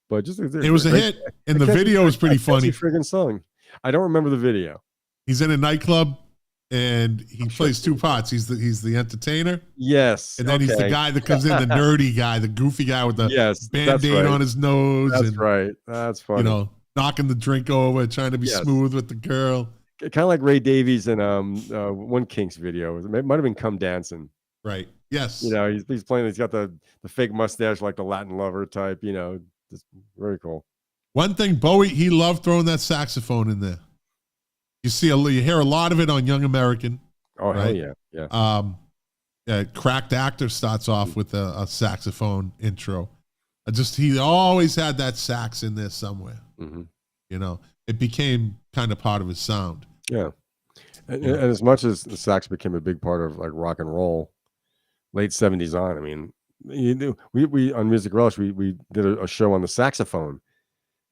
But just
it was a hit, and the video was pretty funny.
Friggin' song. I don't remember the video.
He's in a nightclub, and he plays two parts. He's the entertainer.
Yes,
and then he's the guy that comes in, the nerdy guy, the goofy guy with the Band-Aid on his nose.
That's right. That's funny.
Knocking the drink over, trying to be smooth with the girl.
Kind of like Ray Davies in one Kinks video. It might have been "Come Dancing."
Right. Yes.
He's playing. He's got the fake mustache, like the Latin Lover type. Just very cool.
One thing, Bowie, he loved throwing that saxophone in there. You hear a lot of it on Young American.
Oh, right? Hell yeah.
Yeah. Cracked Actor starts off with a saxophone intro. He always had that sax in there somewhere.
Mm-hmm.
It became kind of part of his sound.
Yeah. And as much as the sax became a big part of like rock and roll, late 70s on, I mean, we on Music Relish, we did a show on the saxophone,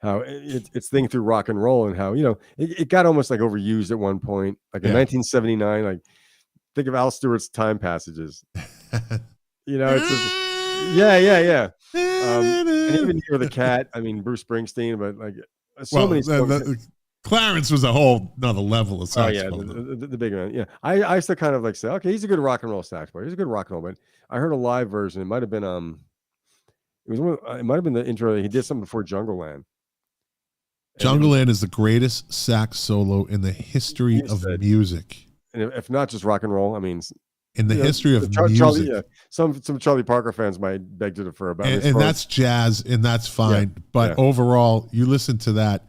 how it's thing through rock and roll, and how it got almost like overused at one point, like in 1979. Like think of Al Stewart's Time Passages. It's just, yeah. And even Hear the Cat. I mean, Bruce Springsteen, but like many songs.
Clarence was a whole another level of saxophone.
Oh yeah, the big man. Yeah, I used to kind of like say, okay, he's a good rock and roll sax player. He's a good rock and roll, but I heard a live version. It might have been it might have been the intro. He did something before Jungle Land.
Jungle Land is the greatest sax solo in the history of music,
and if not just rock and roll, I mean,
in the history of music.
Some Charlie Parker fans might beg to defer about it,
and that's jazz, and that's fine. But overall, you listen to that.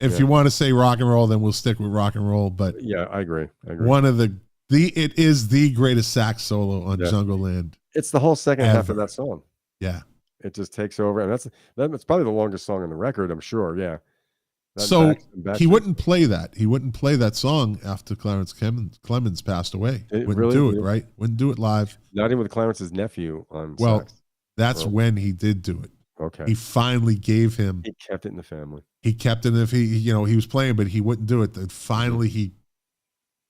If you want to say rock and roll, then we'll stick with rock and roll. But
yeah, I agree.
One of it is the greatest sax solo on Jungle Land.
It's the whole second half of that song.
Yeah,
it just takes over, and that's probably the longest song on the record, I'm sure. Yeah.
He wouldn't play that. He wouldn't play that song after Clarence Clemens passed away. Wouldn't do it, right? Wouldn't do it live.
Not even with Clarence's nephew on sax.
That's when he did do it.
Okay.
He finally gave him.
He kept it in the family.
He kept it. If he was playing, but he wouldn't do it. Then finally, he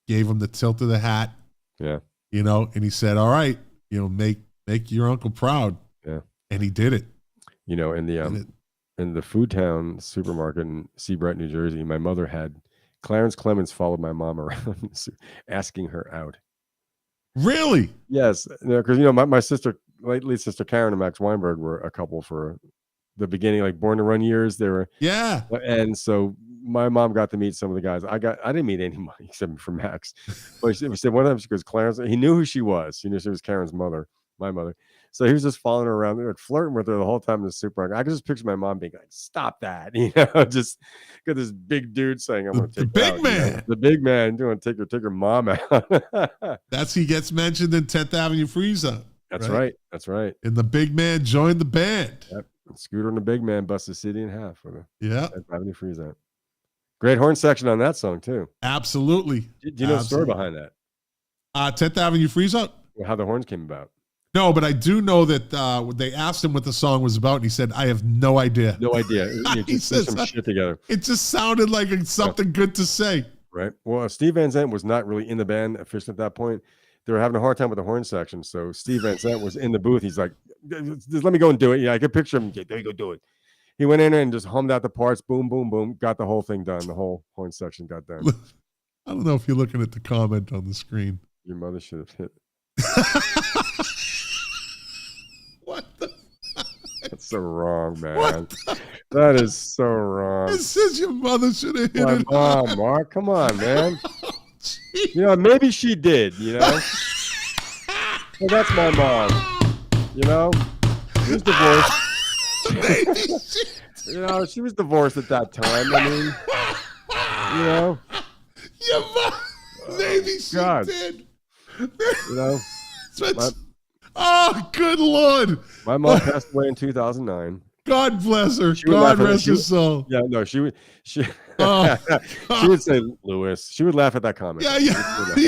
gave him the tilt of the hat.
Yeah.
And he said, "All right, make your uncle proud."
Yeah.
And he did it.
In the Food Town supermarket in Seabright, New Jersey, my mother had Clarence Clemens followed my mom around, asking her out.
Really?
Yes, because my sister, late sister Karen and Max Weinberg were a couple for the beginning, like Born to Run years. They were and so my mom got to meet some of the guys. I didn't meet anybody except for Max, but she said one time she goes, Clarence. He knew who she was. He knew she was Karen's mother, my mother. So he was just following her around, like, flirting with her the whole time in the supermarket. I could just picture my mom being like, "Stop that!" Just got this big dude saying, "I'm going to take
the big
out,
man,
the big man, doing take your mom out."
He gets mentioned in 10th Avenue Freeze Up.
That's right. That's right.
And the big man joined the band.
Yep. Scooter and the big man bust the city in half with a 10th Avenue Freeze Up. Great horn section on that song too.
Absolutely.
Do you know the story behind that?
10th Avenue Freeze Up.
How the horns came about?
No, but I do know that they asked him what the song was about, and he said, "I have no idea."
No idea. He said some shit together.
It just sounded like something good to say.
Right. Well, Steve Van Zandt was not really in the band officially at that point. They were having a hard time with the horn section, so Steve Van Zandt was in the booth. He's like, "Just let me go and do it." Yeah, I could picture him. There you go, do it. He went in there and just hummed out the parts. Boom, boom, boom. Got the whole thing done. The whole horn section got done.
I don't know if you're looking at the comment on the screen.
Your mother should have hit.
What the?
That's so wrong, man. That is so wrong.
It says your mother should have hit it.
Mom, Mark, come on, man. Maybe she did, Well, that's my mom. She was divorced. She was divorced at that time. I mean,
your mom, maybe she did. Oh, good Lord.
My mom passed away in 2009.
God bless her. God rest her soul.
Yeah, no, she would she would say Lewis. She would laugh at that comment.
Yeah.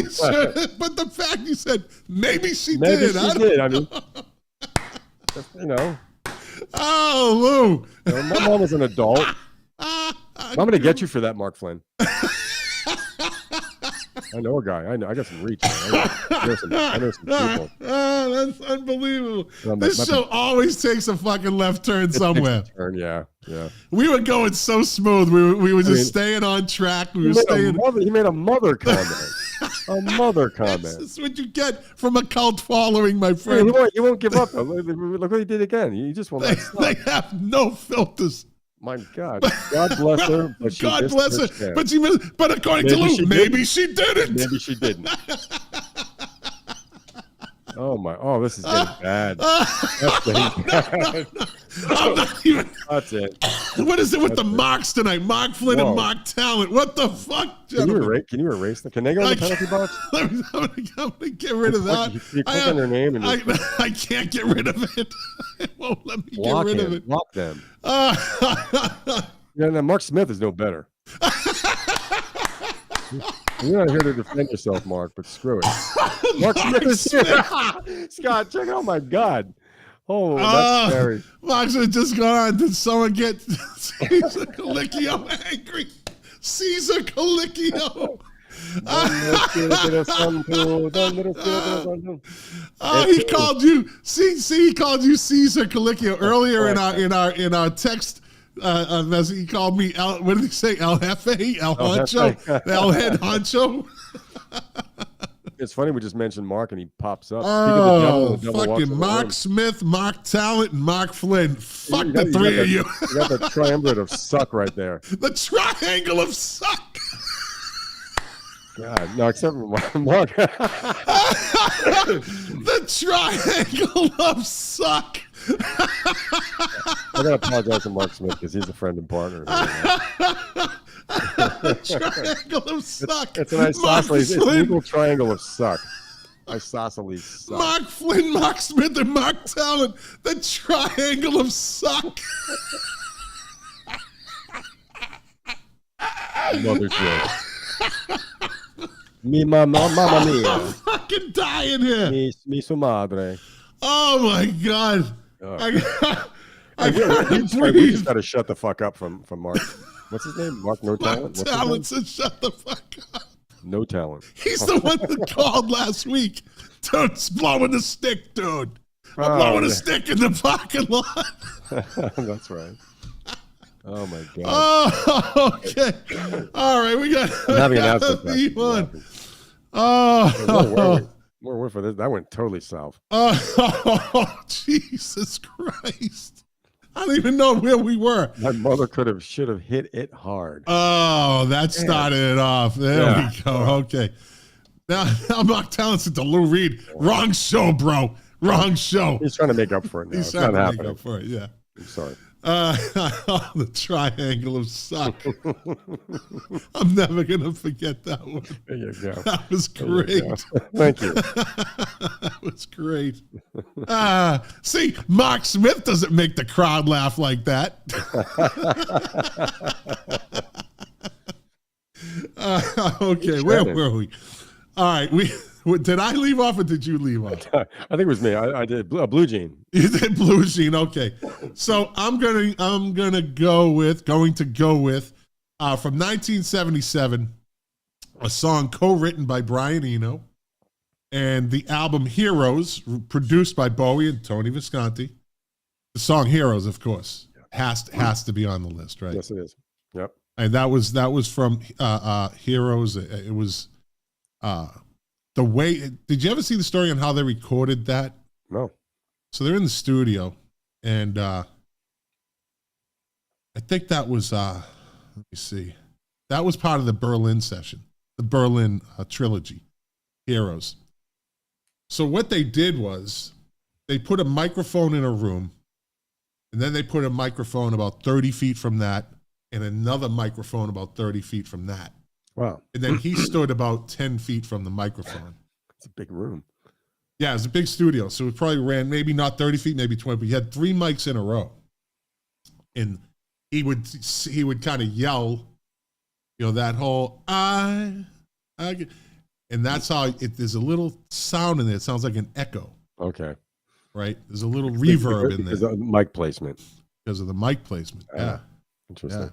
Sure. But the fact you said maybe she did.
Maybe she did. I mean,
Oh, Lou.
My mom was an adult. I'm going to get you for that, Mark Flynn. I know a guy. I got some reach. I know some people.
That's unbelievable. This show always takes a fucking left turn somewhere.
Yeah.
We were going so smooth. We were just staying on track. We were staying.
He made a mother comment. A mother comment.
That's what you get from a cult following, my friend.
He won't give up. Look what he did again. He just won't.
They have no filters.
My God. God bless her. But
God bless her. But according to Lou, maybe she didn't.
Maybe she didn't. Oh, this is getting bad. That's getting bad.
I'm not even.
That's it.
What is it with the Marks tonight? Mark Flynn and Mark Talent. What the fuck, gentlemen?
Can you erase them? Can they go in the penalty box?
I'm going to get rid of that.
You click on their name and
I can't get rid of it. It won't let me get rid of it.
Block them. Mark Smith is no better. You're not here to defend yourself, Mark, but screw it. Mark Smith is here. Scott, check it out. Oh, my God. Oh, that's scary.
Mark's just gone on. Did someone get Caesar Calicchio angry? Caesar Calicchio. He called you. He called you Caesar Calicchio earlier in our text message. He called me what did he say? El Jefe, El Honcho, El Head Honcho.
It's funny we just mentioned Mark and he pops up.
Fucking Mark Smith, Mark Talent, and Mark Flynn. Fuck the three of you.
You got the triumvirate of suck right there.
The triangle of suck.
God, no, except for Mark.
The triangle of suck.
I gotta apologize to Mark Smith because he's a friend and partner.
Triangle of suck.
It's an isosceles. It's an equal triangle of suck. Isosceles suck.
Mark Flynn, Mark Smith, and Mark Talent. The triangle of suck.
Mother's joke. Mamma mia.
I'm fucking dying here.
Mi sua madre.
Oh my God. I
we just got to shut the fuck up from Mark. What's his name? Mark No Talent?
Mark Talent said shut the fuck up.
No Talent.
He's the one that called last week. Dude's blowing the stick, dude. I'm blowing a stick in the parking lot.
That's right. Oh my God.
Oh, okay. All right, we got the one. Oh,
more for this. That went totally south.
Oh, Jesus Christ! I don't even know where we were.
My mother should have hit it hard.
Oh, that started it off. There we go. Okay. Now Mark Talent said to Lou Reed, wrong show, bro. Wrong show.
He's trying to make up for it now.
He's
It's
trying
not
to
happening.
make up for it. Yeah.
I'm sorry.
The triangle of suck. I'm never gonna forget that one.
There you go.
That was
There you
great.
go. Thank you.
That was great. See, Mark Smith doesn't make the crowd laugh like that. Okay, where were we? All right, did I leave off or did you leave off?
I think it was me. I did a Blue Jean.
You did Blue Jean. Okay, so I'm going to go with from 1977, a song co-written by Brian Eno, and the album Heroes, produced by Bowie and Tony Visconti. The song Heroes, of course, has to be on the list, right?
Yes, it is. Yep.
And that was from Heroes. It was the way. Did you ever see the story on how they recorded that?
No.
So they're in the studio, and I think that was let me see, that was part of the Berlin session, the Berlin Trilogy, Heroes. So what they did was they put a microphone in a room, and then they put a microphone about 30 feet from that, and another microphone about 30 feet from that.
Wow.
And then he stood about 10 feet from the microphone.
It's a big room.
Yeah, it was a big studio. So it probably ran maybe not 30 feet, maybe 20, but he had 3 mics in a row. And he would kind of yell, that whole, and that's how there's a little sound in there. It sounds like an echo.
Okay.
Right? There's a little reverb in there.
Because of mic placement.
Because of the mic placement. Yeah.
Interesting.
Yeah.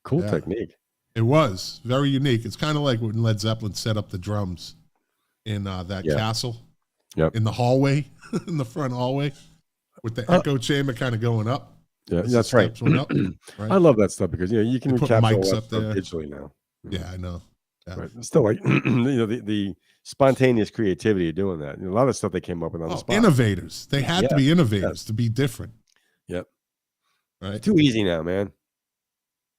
Cool
Yeah.
technique.
It was very unique. It's kind of like when Led Zeppelin set up the drums in that castle.
Yep.
In the hallway, in the front hallway, with the echo chamber kind of going up.
Yeah, that's right.
Up, right.
I love that stuff because you can
They put
recapture all
mics
that
up
stuff
there.
digitally now.
Yeah, I know. Yeah.
But it's still like the spontaneous creativity of doing that. A lot of stuff they came up with on the spot.
Innovators. They had to be innovators to be different.
Yep.
Right.
It's too easy now, man.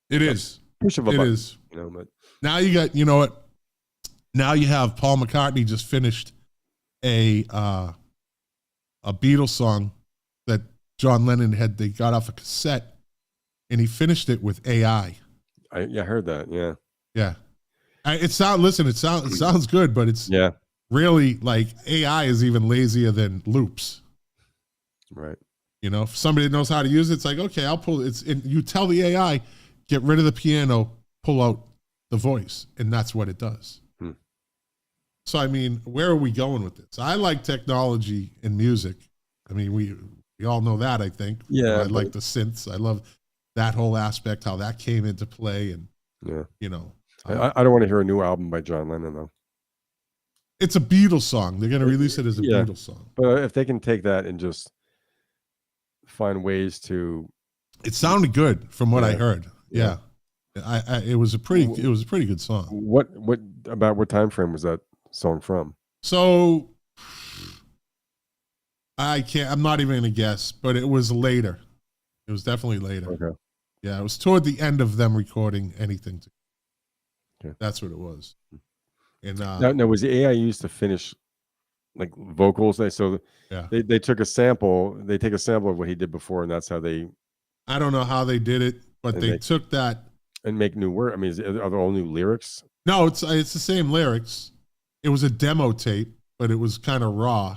It is.
Push of a
It
button,
is.
But
Now you got. You know what? Now you have Paul McCartney just finished a Beatles song that John Lennon they got off a cassette, and he finished it with AI.
I heard that. Yeah.
Yeah. It sounds good, but it's really like AI is even lazier than loops.
Right.
If somebody knows how to use it, it's like, okay, I'll pull it. You tell the AI, get rid of the piano, pull out the voice, and that's what it does. So, I mean, where are we going with this? I like technology in music. I mean, we all know that, I think.
Yeah.
I like the synths. I love that whole aspect, how that came into play. And,
I don't want to hear a new album by John Lennon, though.
It's a Beatles song. They're going to release it as a Beatles song.
But if they can take that and just find ways to...
It sounded good from what I heard. Yeah. It was a pretty good song.
What time frame was that song from?
So I'm not even gonna guess, but it was later. It was definitely later.
Okay.
Yeah, it was toward the end of them recording anything.
Okay.
That's what it was. And
now was the AI used to finish like vocals? They took a sample. They take a sample of what he did before, and that's how they.
I don't know how they did it, but they took that
and make new words. I mean, are there all new lyrics?
No, it's the same lyrics. It was a demo tape, but it was kind of raw.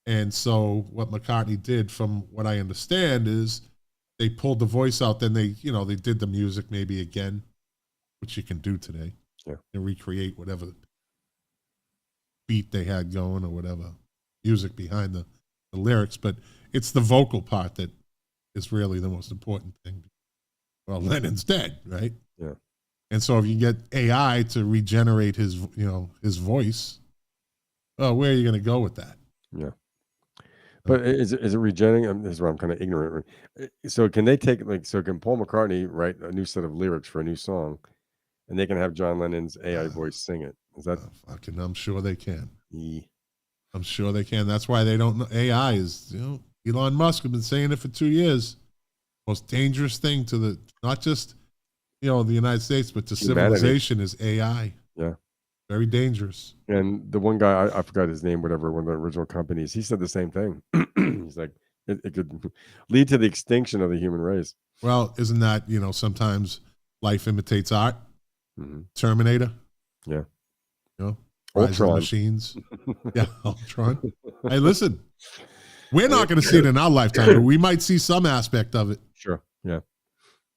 And so what McCartney did, from what I understand, is they pulled the voice out. Then they did the music maybe again, which you can do today.
Yeah.
And recreate whatever beat they had going or whatever music behind the lyrics. But it's the vocal part that is really the most important thing. Well, Lennon's dead, right?
Yeah. And
so if you get AI to regenerate his voice, well, where are you going to go with that?
Yeah. But is it regenerating? This is where I'm kind of ignorant. So can they take can Paul McCartney write a new set of lyrics for a new song, and they can have John Lennon's AI voice sing it? Is that
I'm sure they can.
Yeah.
I'm sure they can. That's why they don't know. AI is, Elon Musk has been saying it for 2 years. Most dangerous thing to not just, the United States, but to civilization is AI.
Yeah.
Very dangerous.
And the one guy, I forgot his name, whatever, one of the original companies, he said the same thing. He's like, it could lead to the extinction of the human race.
Well, isn't that, sometimes life imitates art?
Mm-hmm.
Terminator.
Yeah.
Rise of the Machines. Yeah, Ultron. Hey, listen, we're not going to see it in our lifetime, but we might see some aspect of it.
Sure. Yeah.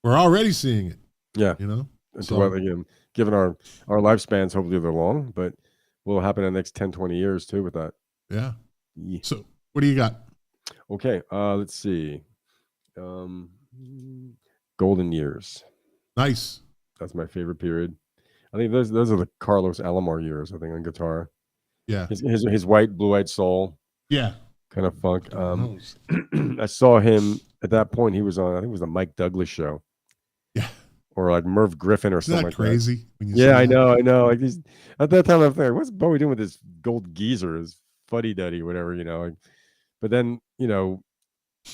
We're already seeing it.
Yeah.
So,
well, again, given our lifespans, hopefully they're long, but what will happen in the next 10, 20 years too with that?
Yeah. So what do you got?
Okay. Let's see. Golden years.
Nice.
That's my favorite period. I think those are the Carlos Alomar years, I think, on guitar.
Yeah.
His white, blue-eyed soul.
Yeah.
Kind of funk. I saw him at that point. He was on, I think it was the Mike Douglas show.
Yeah.
Or like Merv Griffin or
Isn't
something
that
like
crazy?
that. Yeah, I know. Like at that time, I'm thinking, what's Bowie doing with this gold geezer, his fuddy-duddy, whatever, But then, it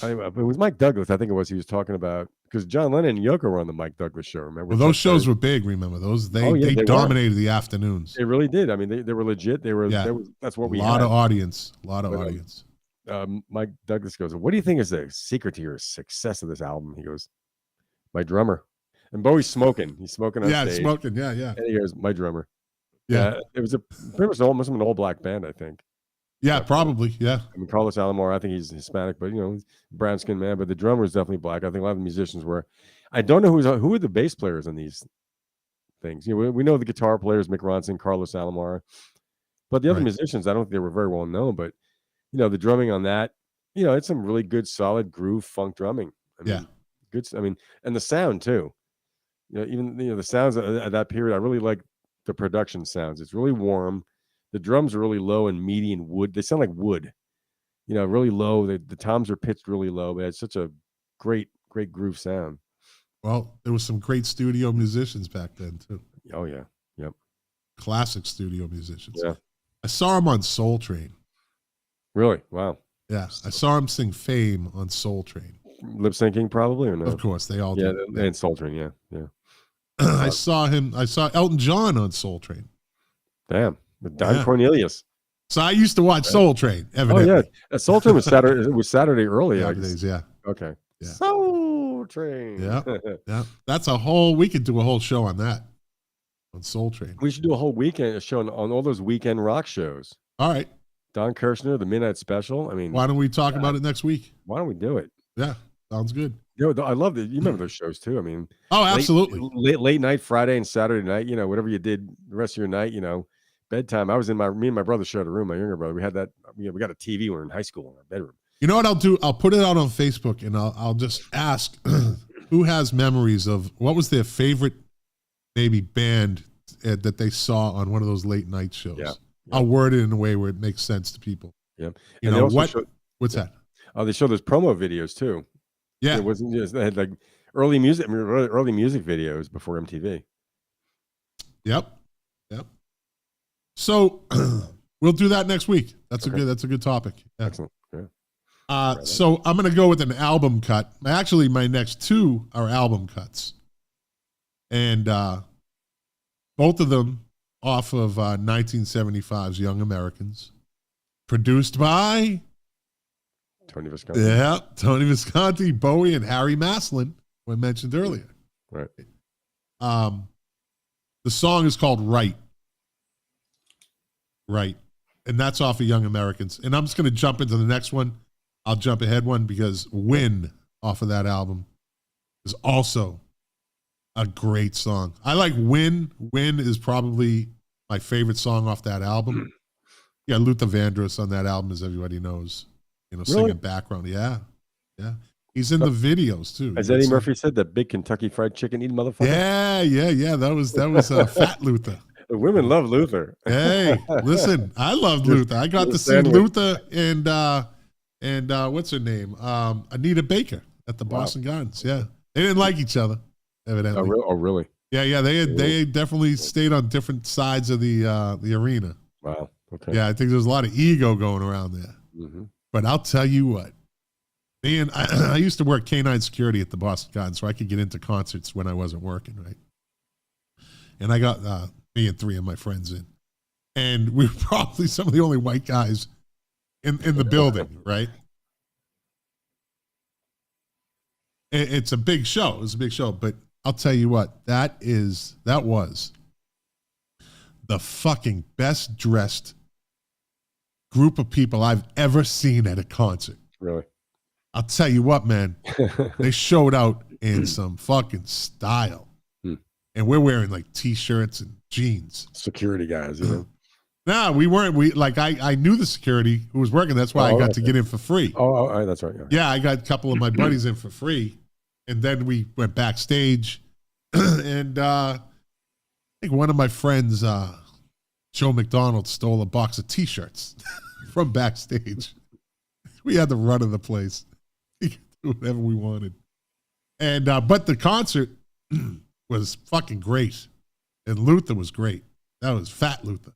was Mike Douglas, I think it was, he was talking about, because John Lennon and Yoko were on the Mike Douglas show, remember?
Well, those shows were big, remember? They dominated the afternoons.
They really did. I mean, they were legit. That's what we had.
A lot of audience.
Mike Douglas goes, what do you think is the secret to your success of this album? He goes, my drummer. And Bowie's smoking. He's smoking on stage.
Smoking. Yeah.
And he goes, my drummer.
Yeah.
It was pretty much almost an all-black band, I think.
Yeah, probably. Yeah.
I mean, Carlos Alomar, I think he's Hispanic, but brown skinned man. But the drummer is definitely black. I think a lot of the musicians were. I don't know who are the bass players on these things. We know the guitar players, Mick Ronson, Carlos Alomar, but the other musicians, I don't think they were very well known. But the drumming on that, it's some really good, solid groove funk drumming. Good. I mean, and the sound too. Even the sounds at that period, I really like the production sounds. It's really warm. The drums are really low and meaty and wood. They sound like wood, really low. The toms are pitched really low, but it's such a great groove sound.
Well, there was some great studio musicians back then too.
Oh yeah, yep.
Classic studio musicians.
Yeah,
I saw him on Soul Train.
Really? Wow.
Yeah, I saw him sing "Fame" on Soul Train.
Lip syncing, probably, or no?
Of course, they all
did.
did.
Yeah, and Soul Train. Yeah.
I saw Elton John on Soul Train.
Damn. With Don Cornelius.
So I used to watch Soul Train. Evidently.
Oh yeah, Soul Train was Saturday. It was Saturday early.
Saturdays, yeah.
Okay.
Yeah.
Soul Train.
Yeah. That's we could do a whole show on that. On Soul Train.
We should do a whole weekend show on all those weekend rock shows.
All right.
Don Kirshner, the Midnight Special. I mean,
why don't we talk about it next week?
Why don't we do it?
Yeah, sounds good.
I love it. You remember those shows too? I mean,
absolutely.
Late night Friday and Saturday night. Whatever you did the rest of your night. Bedtime. I was me and my brother shared a room. My younger brother. We had that. We got a TV when we were in high school in our bedroom.
You know what I'll do? I'll put it out on Facebook and I'll just ask who has memories of what was their favorite maybe band that they saw on one of those late night shows.
Yeah.
I'll word it in a way where it makes sense to people.
Yeah.
What's that?
Oh, they show those promo videos too.
Yeah.
It wasn't just, they had like early music videos before MTV.
Yep. So we'll do that next week. That's a good topic. Yeah.
Excellent. Yeah.
So I'm going to go with an album cut. Actually, my next two are album cuts. And both of them off of 1975's Young Americans. Produced by
Tony Visconti.
Yeah, Tony Visconti, Bowie, and Harry Maslin, who I mentioned earlier.
Right.
The song is called Right. Right. And that's off of Young Americans. And I'm just going to jump into the next one. I'll jump ahead one because Win off of that album is also a great song. I like Win. Win is probably my favorite song off that album. Yeah, Luther Vandross on that album, as everybody knows. Singing background. Yeah. He's in the videos too.
As Eddie Murphy said, that big Kentucky Fried Chicken eating motherfucker.
Yeah. That was Fat Luther.
The women love Luther.
Hey, listen, I loved Luther. I got to see Luther and what's her name? Anita Baker at the Boston Gardens. Yeah, they didn't like each other, evidently.
Oh, really?
Yeah. They definitely stayed on different sides of the arena.
Wow. Okay.
Yeah, I think there's a lot of ego going around there.
Mm-hmm.
But I'll tell you what, man, I used to work K9 security at the Boston Gardens, so I could get into concerts when I wasn't working, right? And I got me and three of my friends in. and we were probably some of the only white guys in the building, right? It's a big show. It was a big show, but I'll tell you what, that was the fucking best dressed group of people I've ever seen at a concert.
Really?
I'll tell you what, man, they showed out in some fucking style. And we're wearing like t-shirts and jeans.
Security guys, you know?
Nah, we weren't. I knew the security who was working. That's why I got to get in for free.
Oh, that's right.
Yeah, I got a couple of my buddies in for free. And then we went backstage. And I think one of my friends, Joe McDonald, stole a box of t-shirts from backstage. We had the run of the place. We could do whatever we wanted. And but the concert was fucking great. And Luther was great. That was Fat Luther.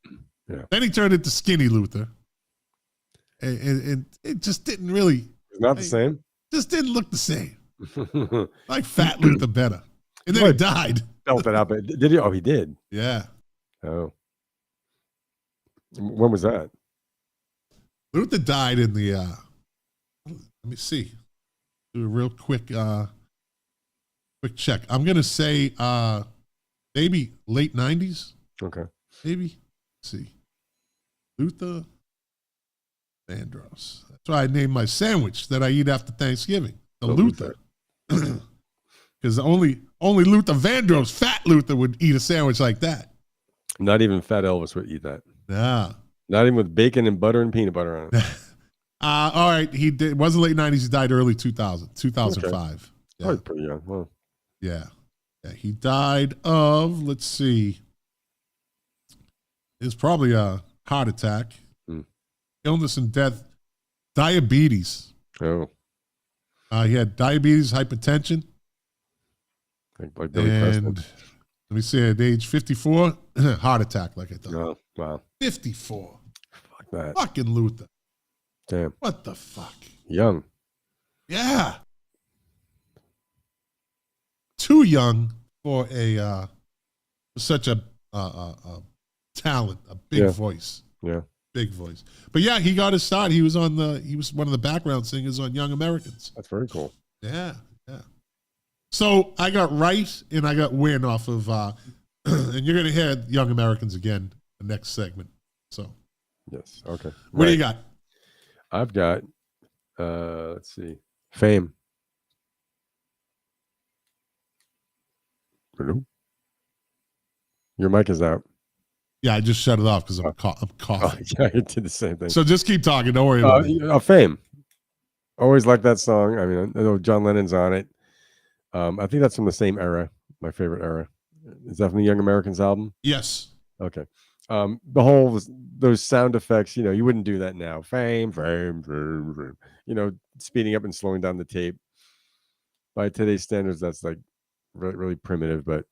Yeah.
Then he turned into Skinny Luther. And it just didn't really.
It's not the same?
Just didn't look the same. Like Fat Luther better. And then he died.
Felt it out. Did he? Oh, he did?
Yeah.
Oh. When was that?
Luther died in the, let me see. Do a real quick check. I'm going to say maybe late 90s.
Okay.
Maybe. Let's see. Luther Vandross. That's why I named my sandwich that I eat after Thanksgiving. The Luther. Because only Luther Vandross, Fat Luther, would eat a sandwich like that.
Not even Fat Elvis would eat that.
Nah.
Not even with bacon and butter and peanut butter on it.
All right. He did. It wasn't late 90s. He died early 2005.
Okay.
Yeah.
Oh, pretty young. Well,
Yeah. He died of, let's see. It's probably a heart attack, illness and death, diabetes.
Oh.
He had diabetes, hypertension.
Like Billy Preston.
Let me see, at age 54, heart attack, like I thought.
Oh, wow.
54.
Fuck that.
Fucking Luther.
Damn.
What the fuck?
Young.
Yeah. Too young for such a talent, a big voice.
Yeah.
Big voice. But yeah, he got his start. He was one of the background singers on Young Americans.
That's very cool.
Yeah. So I got right and I got win off of and you're gonna hear Young Americans again the next segment. So
yes. Okay.
What do you got?
I've got let's see. Fame. Hello? Your mic is out.
Yeah, I just shut it off because I'm coughing.
Oh, yeah, you did the same thing.
So just keep talking. Don't worry about it.
Fame. Always like that song. I mean, I know John Lennon's on it. I think that's from the same era. My favorite era. Is that from the Young Americans album?
Yes.
Okay. Those sound effects, you wouldn't do that now. Fame, speeding up and slowing down the tape. By today's standards, that's like really, really primitive, but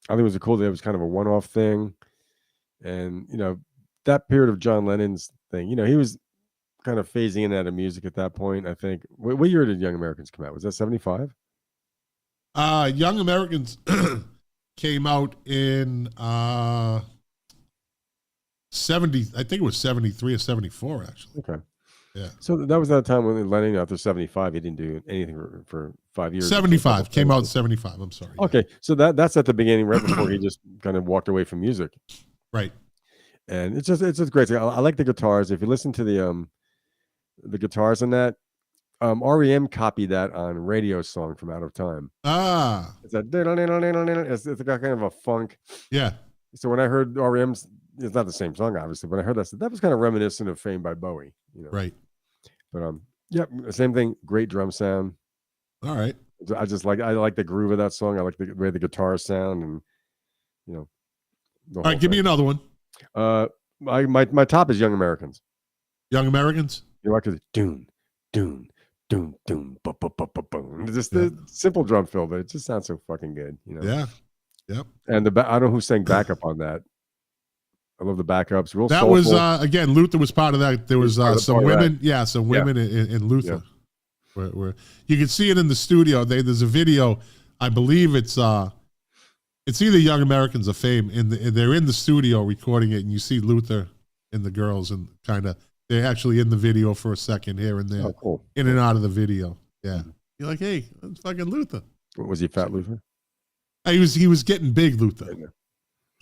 I think it was a cool day. It was kind of a one-off thing. And, that period of John Lennon's thing, he was kind of phasing in out of music at that point, I think. What year did Young Americans come out? Was that 75?
Young Americans came out in 70, I think it was 73 or 74, actually.
Okay.
Yeah.
So that was that time when Lennon, after 75, he didn't do anything for 5 years.
75. Came out in 75. I'm sorry.
Okay. So that's at the beginning, right before he just kind of walked away from music.
Right.
And it's just great. I like the guitars. If you listen to the guitars in that, REM copied that on Radio Song from Out of Time.
Ah.
It's that it's got kind of a funk.
Yeah.
So when I heard REM's, it's not the same song, obviously, but I heard that was kind of reminiscent of Fame by Bowie.
Right.
But same thing. Great drum sound.
All right.
I like the groove of that song. I like the way the guitars sound, and
all right, give me another one.
My top is Young Americans.
Young Americans.
You like it? Doon, doon, doon, doon, boom, boom, boom, boom, boom. Just the simple drum fill, but it just sounds so fucking good.
Yeah. Yep.
And I don't know who sang backup on that. I love the backups. Real
that
soulful.
Was again, Luther was part of that. There was some women, some women in Luther. Where you can see it in the studio. There's a video. I believe it's It's either Young Americans of Fame, and they're in the studio recording it, and you see Luther and the girls, and kind of they're actually in the video for a second here and there,
cool.
in and out of the video. Yeah, you're like, hey, that's fucking Luther.
Was he fat, Luther?
He was getting big, Luther.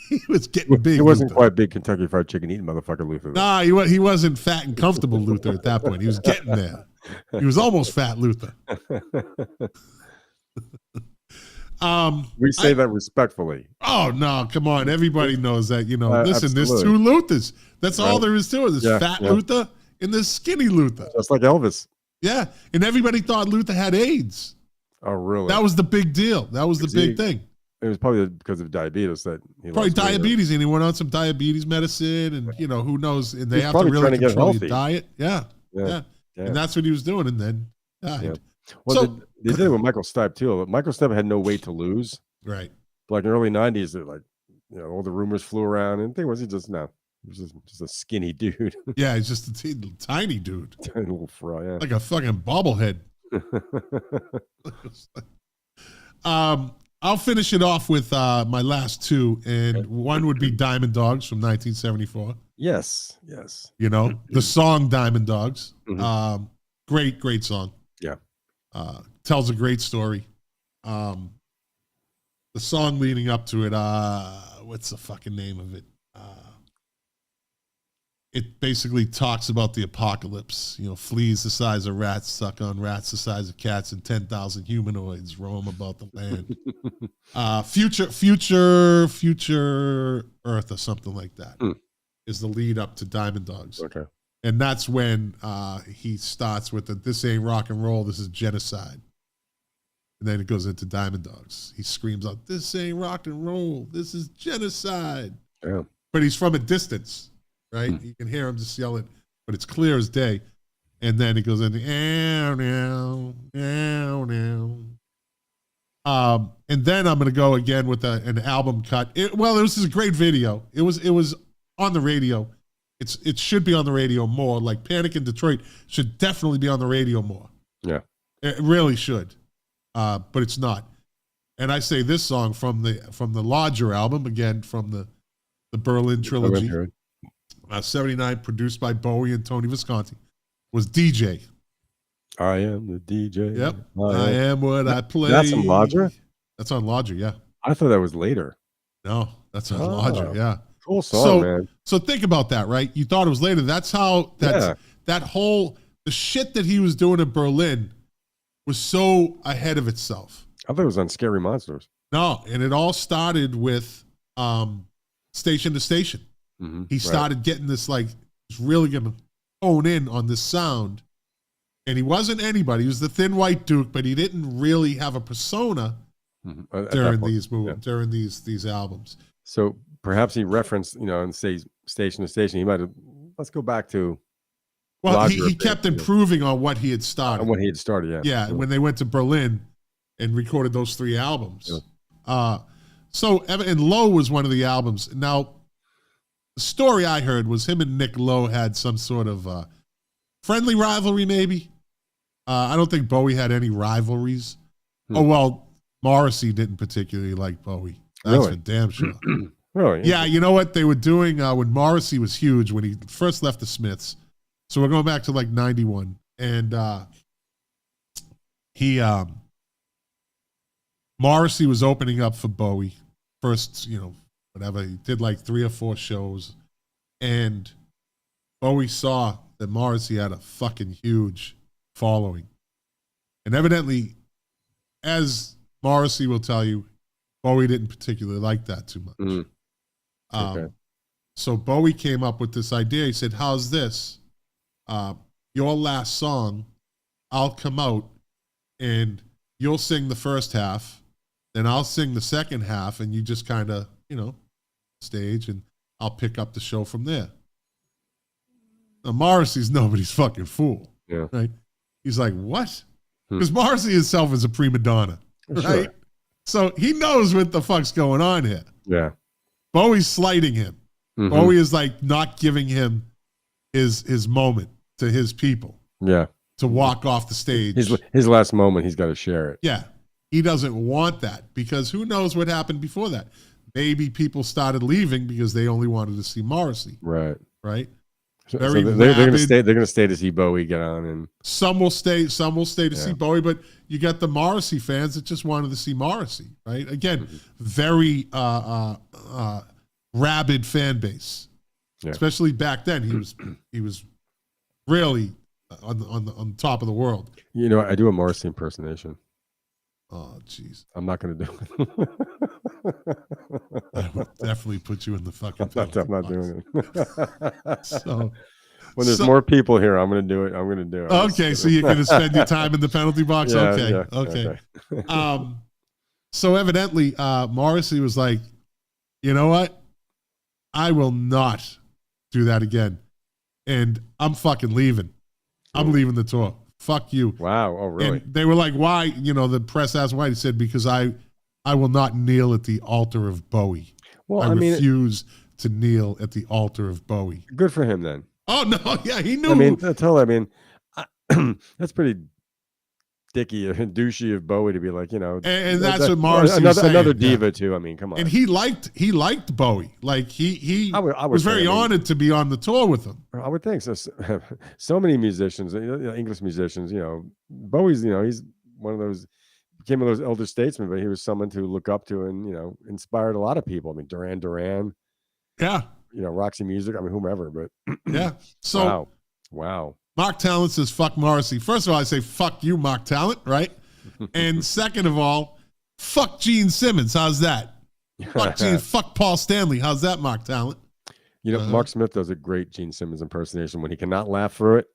He was getting big.
He wasn't
Luther.
quite big Kentucky Fried Chicken eating motherfucker, Luther.
Nah, he wasn't fat and comfortable, Luther. At that point, he was getting there. He was almost fat, Luther.
We say that respectfully.
Oh no, come on! Everybody knows that. Listen, there's
absolutely.
two Luthers. That's all there is to it. There's fat Luther and there's skinny Luther.
Just like Elvis.
Yeah, and everybody thought Luther had AIDS.
Oh, really?
That was the big deal. That was the big thing.
It was probably because of diabetes that he
Probably
lost weight.
diabetes, and he went on some diabetes medicine, and who knows? And they
He's
have to
probably
really
trying to get
control your
healthy.
diet. Yeah.
Yeah.
And that's what he was doing, and then died.
Yeah. Well, they did it with Michael Stipe too. Michael Stipe had no weight to lose.
Right.
Like in the early '90s, they're like, all the rumors flew around, and the thing was, he was just a skinny dude.
Yeah, he's just a tiny dude,
Tiny little fry, yeah.
like a fucking bobblehead. I'll finish it off with my last two, and one would be Diamond Dogs from 1974.
Yes.
The song Diamond Dogs.
Mm-hmm.
Great song.
Yeah.
Tells a great story. The song leading up to it, what's the fucking name of it? It basically talks about the apocalypse. Fleas the size of rats suck on rats the size of cats, and 10,000 humanoids roam about the land. Future Earth or something like that is the lead up to Diamond Dogs.
Okay.
And that's when he starts with this ain't rock and roll, this is genocide. And then it goes into Diamond Dogs. He screams out, this ain't rock and roll, this is genocide.
Yeah.
But he's from a distance, right? You can hear him just yelling, but it's clear as day. And then it goes into, ow, and then I'm going to go again with an album cut. This is a great video. It was on the radio. It should be on the radio more. Like Panic in Detroit should definitely be on the radio more.
Yeah.
It really should. But it's not. And I say this song from the larger album, again from the Berlin Trilogy, 79, produced by Bowie and Tony Visconti, was DJ.
I am the DJ.
Yep. I am what I play.
That's on Lodger?
That's on Lodger, yeah.
I thought that was later.
No, that's on Lodger, yeah.
Cool song, man.
So think about that, right? You thought it was later. That's how that whole the shit that he was doing in Berlin was so ahead of itself.
I thought it was on Scary Monsters.
No, and it all started with Station to Station.
Mm-hmm,
he started getting this, like, he's really going to hone in on this sound. And he wasn't anybody. He was the Thin White Duke, but he didn't really have a persona during these movies, during these albums.
So perhaps he referenced, and say Station to Station. He might have. Let's go back to.
Well, he kept improving on what he had started.
On what he had started, yeah.
Yeah, when they went to Berlin and recorded those 3 albums. Yeah. And Low was one of the albums. Now, the story I heard was him and Nick Lowe had some sort of friendly rivalry, maybe. I don't think Bowie had any rivalries. Oh, well, Morrissey didn't particularly like Bowie. That's for damn sure.
Really?
Yeah, you know what they were doing when Morrissey was huge, when he first left the Smiths. So we're going back to like 91. And Morrissey was opening up for Bowie. First, whatever. He did like 3 or 4 shows. And Bowie saw that Morrissey had a fucking huge following. And evidently, as Morrissey will tell you, Bowie didn't particularly like that too much. Okay. So Bowie came up with this idea. He said, how's this? Your last song, I'll come out and you'll sing the first half, then I'll sing the second half, and you just kind of, stage, and I'll pick up the show from there. Now, Morrissey's nobody's fucking fool.
Yeah.
Right? He's like, what? Because Morrissey himself is a prima donna. Right? Sure. So he knows what the fuck's going on here.
Yeah.
Bowie's slighting him. Mm-hmm. Bowie is like not giving him his moment to his people.
Yeah.
To walk off the stage.
His last moment, he's got to share it.
Yeah. he doesn't want that because who knows what happened before that? Maybe people started leaving because they only wanted to see Morrissey.
Right. So
Very
they're going to stay. They're going to stay to see Bowie get on, and
some will stay. Some will stay to see Bowie. But you got the Morrissey fans that just wanted to see Morrissey. Right? Again, very rabid fan base. Yeah. Especially back then, he was really on top of the world.
You know, I do a Morrissey impersonation.
Oh, jeez.
I'm not going to do it.
I would definitely put you in the fucking
I'm not doing it.
So,
when there's more people here, I'm going to do it. I'm going to do it.
Okay, so you're going to spend your time in the penalty box?
Yeah,
okay. So evidently, Morrissey was like, you know what? I will not do that again. And I'm fucking leaving. I'm leaving the tour. Fuck you.
Wow. Oh, really?
And they were like, why? You know, the press asked why. He said, because I will not kneel at the altar of Bowie. Well, I refuse to kneel at the altar of Bowie.
Good for him then.
Oh, no. Yeah, he knew.
I mean, that's pretty dicky and douchey of Bowie to be like, you know.
And that's what Morrissey was saying.
Another diva, too. I mean, come on.
And he liked Bowie. Like, he was very honored to be on the tour with him.
I would think so. So many musicians, English musicians, you know, Bowie's, you know, he's one of those, became one of those elder statesmen, but he was someone to look up to and, you know, inspired a lot of people. I mean, Duran Duran.
Yeah.
You know, Roxy Music. I mean, whomever, but.
Yeah. So.
Wow.
Mark Talent says, fuck Morrissey. First of all, I say, fuck you, Mark Talent, right? And second of all, fuck Gene Simmons. How's that? Fuck Paul Stanley. How's that, Mark Talent?
You know, Mark Smith does a great Gene Simmons impersonation. When he cannot laugh through it,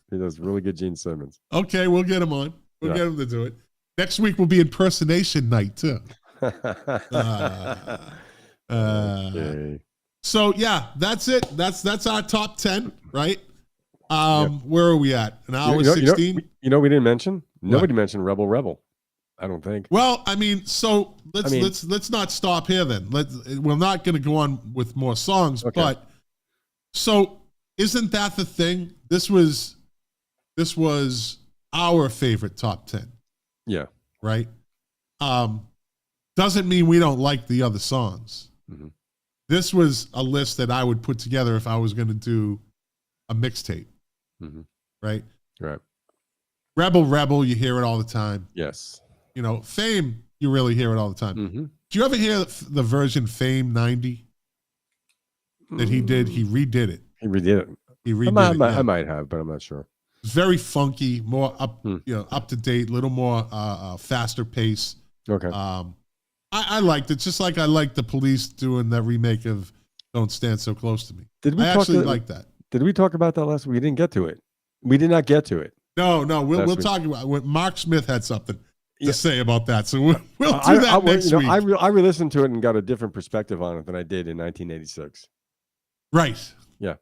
he does really good Gene Simmons.
Okay, we'll get him on. We'll get him to do it. Next week will be impersonation night, too. Okay. So, yeah, that's it. That's our top 10, right? Where are we at? An hour 16?
You know we didn't mention? Nobody mentioned Rebel Rebel, I don't think.
Well, I mean, so let's not stop here then. We're not going to go on with more songs, but so isn't that the thing? This was our favorite top 10.
Yeah.
Right? Doesn't mean we don't like the other songs. Mm-hmm. This was a list that I would put together if I was going to do a mixtape. Mm-hmm. Right. Rebel Rebel, you hear it all the time.
Yes.
You know, Fame, you really hear it all the time. Mm-hmm. Do you ever hear the version Fame 90 that he did? He redid it.
He redid it. I might have, but I'm not sure.
It's very funky, more up to date, little more faster pace.
Okay.
I liked it, just like I liked the Police doing that remake of "Don't Stand So Close to Me."
I
actually like that.
Did we talk about that last week? We didn't get to it. We did not get to it.
No, we'll talk about it. Mark Smith had something to say about that, so we'll do that next week.
I re-listened to it and got a different perspective on it than I did in 1986.
Right.
Yeah.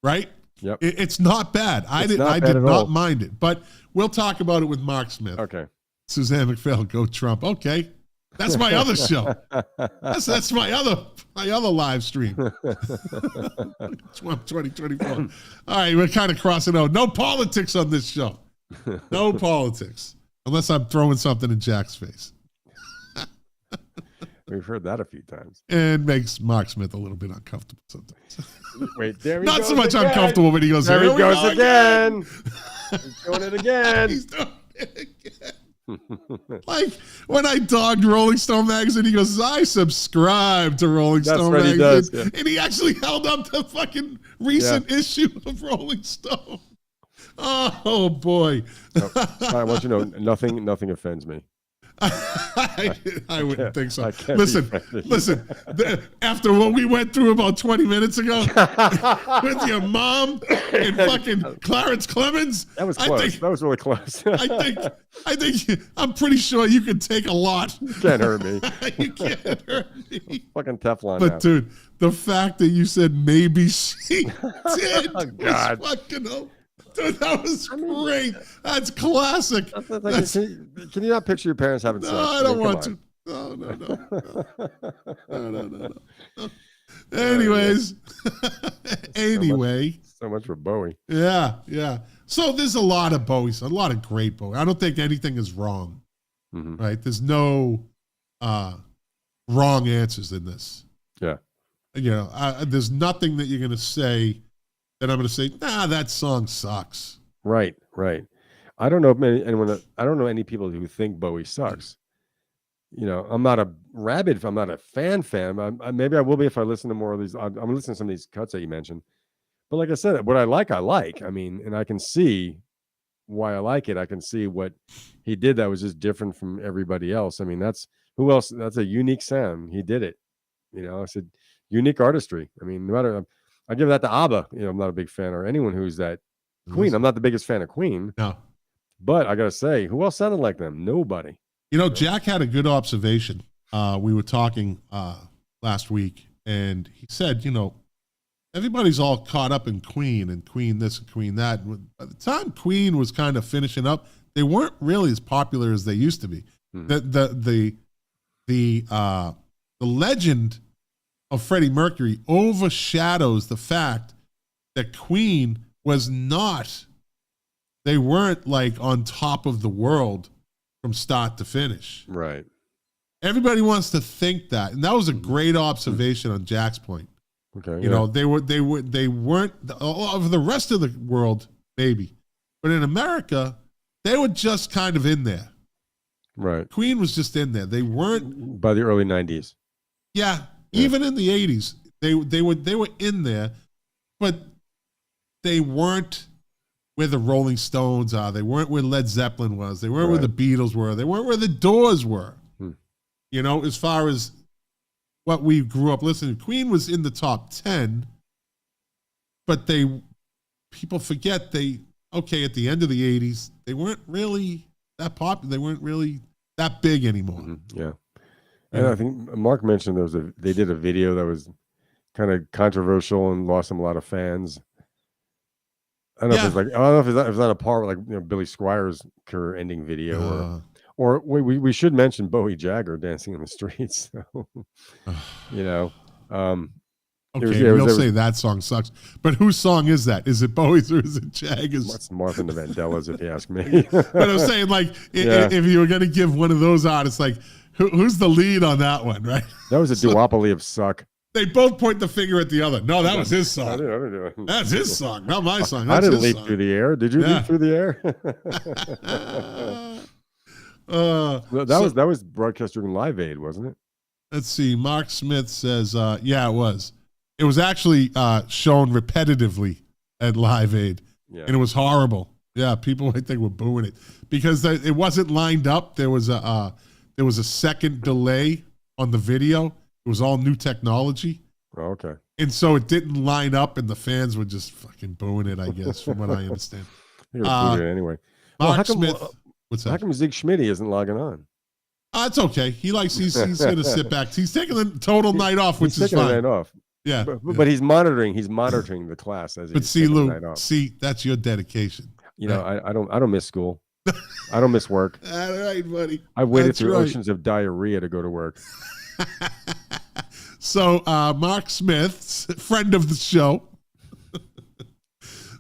Right.
Yep.
It's not bad. I did not mind it, but we'll talk about it with Mark Smith.
Okay.
Suzanne McPhail, go Trump. Okay. That's my other show. That's my other live stream. Trump 2024. All right, we're kind of crossing out. No politics on this show. No politics. Unless I'm throwing something in Jack's face.
We've heard that a few times.
And makes Mark Smith a little bit uncomfortable sometimes.
Wait, there he
Not
goes
so much
again.
Uncomfortable, but he goes,
there he goes again. He's doing it again.
He's doing it again. Like when I dogged Rolling Stone magazine, he goes, I subscribe to Rolling Stone magazine. He does, yeah. And he actually held up the fucking recent issue of Rolling Stone. Oh boy.
I want you to know nothing offends me.
I wouldn't think so. Listen. After what we went through about 20 minutes ago with your mom and fucking Clarence Clemens,
that was close. That was really close.
I think I'm pretty sure you can take a lot.
You can't hurt me.
You can't hurt me.
Fucking Teflon.
But
now.
Dude, the fact that you said maybe she did was fucking up. Dude, that was great. That's classic.
Can you not picture your parents having sex?
No, I don't want to. No. Anyways.
So much for Bowie.
Yeah. So there's a lot of Bowie, a lot of great Bowie. I don't think anything is wrong. right? There's no wrong answers in this.
Yeah.
You know, there's nothing that you're going to say that I'm going to say, nah, that song sucks.
Right. I don't know I don't know any people who think Bowie sucks. You know, I'm not a rabid. I'm not a fan. Maybe I will be if I listen to more of these. I'm listening to some of these cuts that you mentioned. But like I said, what I like. I mean, and I can see why I like it. I can see what he did that was just different from everybody else. I mean, that's who else? That's a unique sound. He did it. You know, I said unique artistry. I mean, no matter. I give that to ABBA. You know, I'm not a big fan, or anyone who's that. Queen. I'm not the biggest fan of Queen.
No.
But I gotta say, who else sounded like them? Nobody.
You know, Jack had a good observation. We were talking last week, and he said, you know, everybody's all caught up in Queen and Queen this and Queen that. By the time Queen was kind of finishing up, they weren't really as popular as they used to be. The legend of Freddie Mercury overshadows the fact that Queen was not. They weren't like on top of the world from start to finish.
Right.
Everybody wants to think that. And that was a great observation on Jack's point.
Okay.
You know, they weren't of the rest of the world, maybe. But in America, they were just kind of in there.
Right.
Queen was just in there. They weren't
by the early 90s.
Yeah. Even in the 80s, they were in there, but they weren't where the Rolling Stones are. They weren't where Led Zeppelin was. They weren't where the Beatles were. They weren't where the Doors were. You know, as far as what we grew up listening to. Queen was in the top 10, but people forget at the end of the 80s, they weren't really that popular. They weren't really that big anymore.
Yeah. And I think Mark mentioned they did a video that was kind of controversial and lost them a lot of fans. I don't know if it's not a part with like Billy Squires' career ending video or we should mention Bowie Jagger dancing in the streets. So, you know,
we'll say that song sucks. But whose song is that? Is it Bowie's or is it Jagger's?
It's Martha and the Vandellas, if you ask me.
But I'm saying, like, if you were going to give one of those artists, like, who's the lead on that one, right?
That was a duopoly of suck.
They both point the finger at the other. No, that was his song.
I didn't do it.
That's his song, not my song. That's
I didn't leap through the air. Did you leap through the air? That was broadcast during Live Aid, wasn't it?
Let's see. Mark Smith says, yeah, it was. It was actually shown repetitively at Live Aid, and it was horrible. Yeah, people I think were booing it because it wasn't lined up. There was a second delay on the video. It was all new technology.
Oh, okay.
And so it didn't line up, and the fans were just fucking booing it, I guess, from what I understand.
Anyway.
Mark Smith. What's that?
How come Zig Schmidt isn't logging on?
It's okay. He's going to sit back. He's taking the total night off, which is fine.
Night off.
Yeah.
But he's monitoring the class as
But see, Lou, that's your dedication.
You know, I don't miss school. I don't miss work.
All right, buddy.
I waited through oceans of diarrhea to go to work.
So Mark Smith, friend of the show,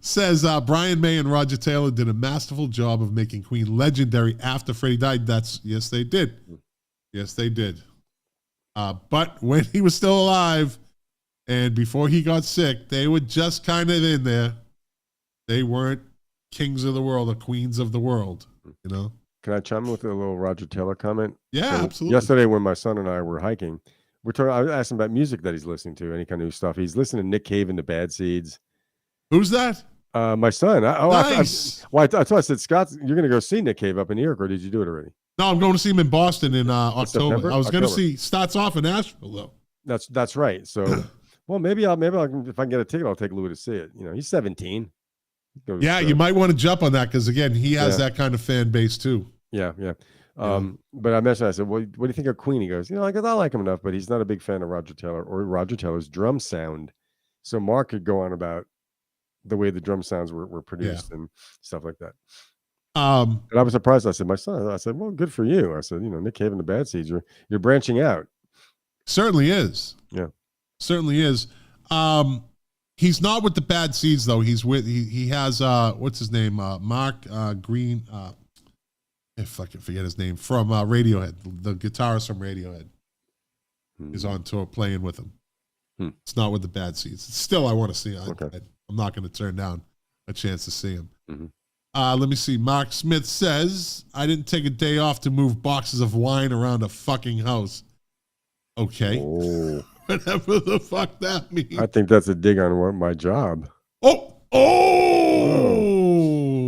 says Brian May and Roger Taylor did a masterful job of making Queen legendary after Freddie died. Yes, they did. Yes, they did. But when he was still alive and before he got sick, they were just kind of in there. They weren't kings of the world or queens of the world, you know?
Can I chime in with a little Roger Taylor comment?
Yeah,
so
absolutely.
Yesterday when my son and I were hiking, I asked him about music that he's listening to, any kind of new stuff. He's listening to Nick Cave and the Bad Seeds.
Who's that?
My son.
Nice.
I thought I said, Scott, you're going to go see Nick Cave up in New York, or did you do it already?
No, I'm going to see him in Boston in October.
September?
I was going to see, starts off in Asheville, though.
That's right. So, well, maybe if I can get a ticket, I'll take Louis to see it. You know, he's 17.
Yeah, you might want to jump on that because, again, he has that kind of fan base, too.
Yeah. But I mentioned, I said, well, what do you think of Queen? He goes, I like him enough, but he's not a big fan of Roger Taylor or Roger Taylor's drum sound. So Mark could go on about the way the drum sounds were produced and stuff like that. And I was surprised. I said, my son, well, good for you. I said, Nick Cave and the Bad Seeds, you're branching out.
Certainly is.
Yeah.
Certainly is. He's not with the Bad Seeds, though. He's with, he has, what's his name? Mark Green. if I can forget his name, from Radiohead, the guitarist from Radiohead, is on tour playing with him. It's not with the Bad Seeds. Still, I want to see him.
Okay.
I'm not going to turn down a chance to see him. Let me see. Mark Smith says, I didn't take a day off to move boxes of wine around a fucking house. Okay.
Oh.
Whatever the fuck that means.
I think that's a dig on my job.
Oh.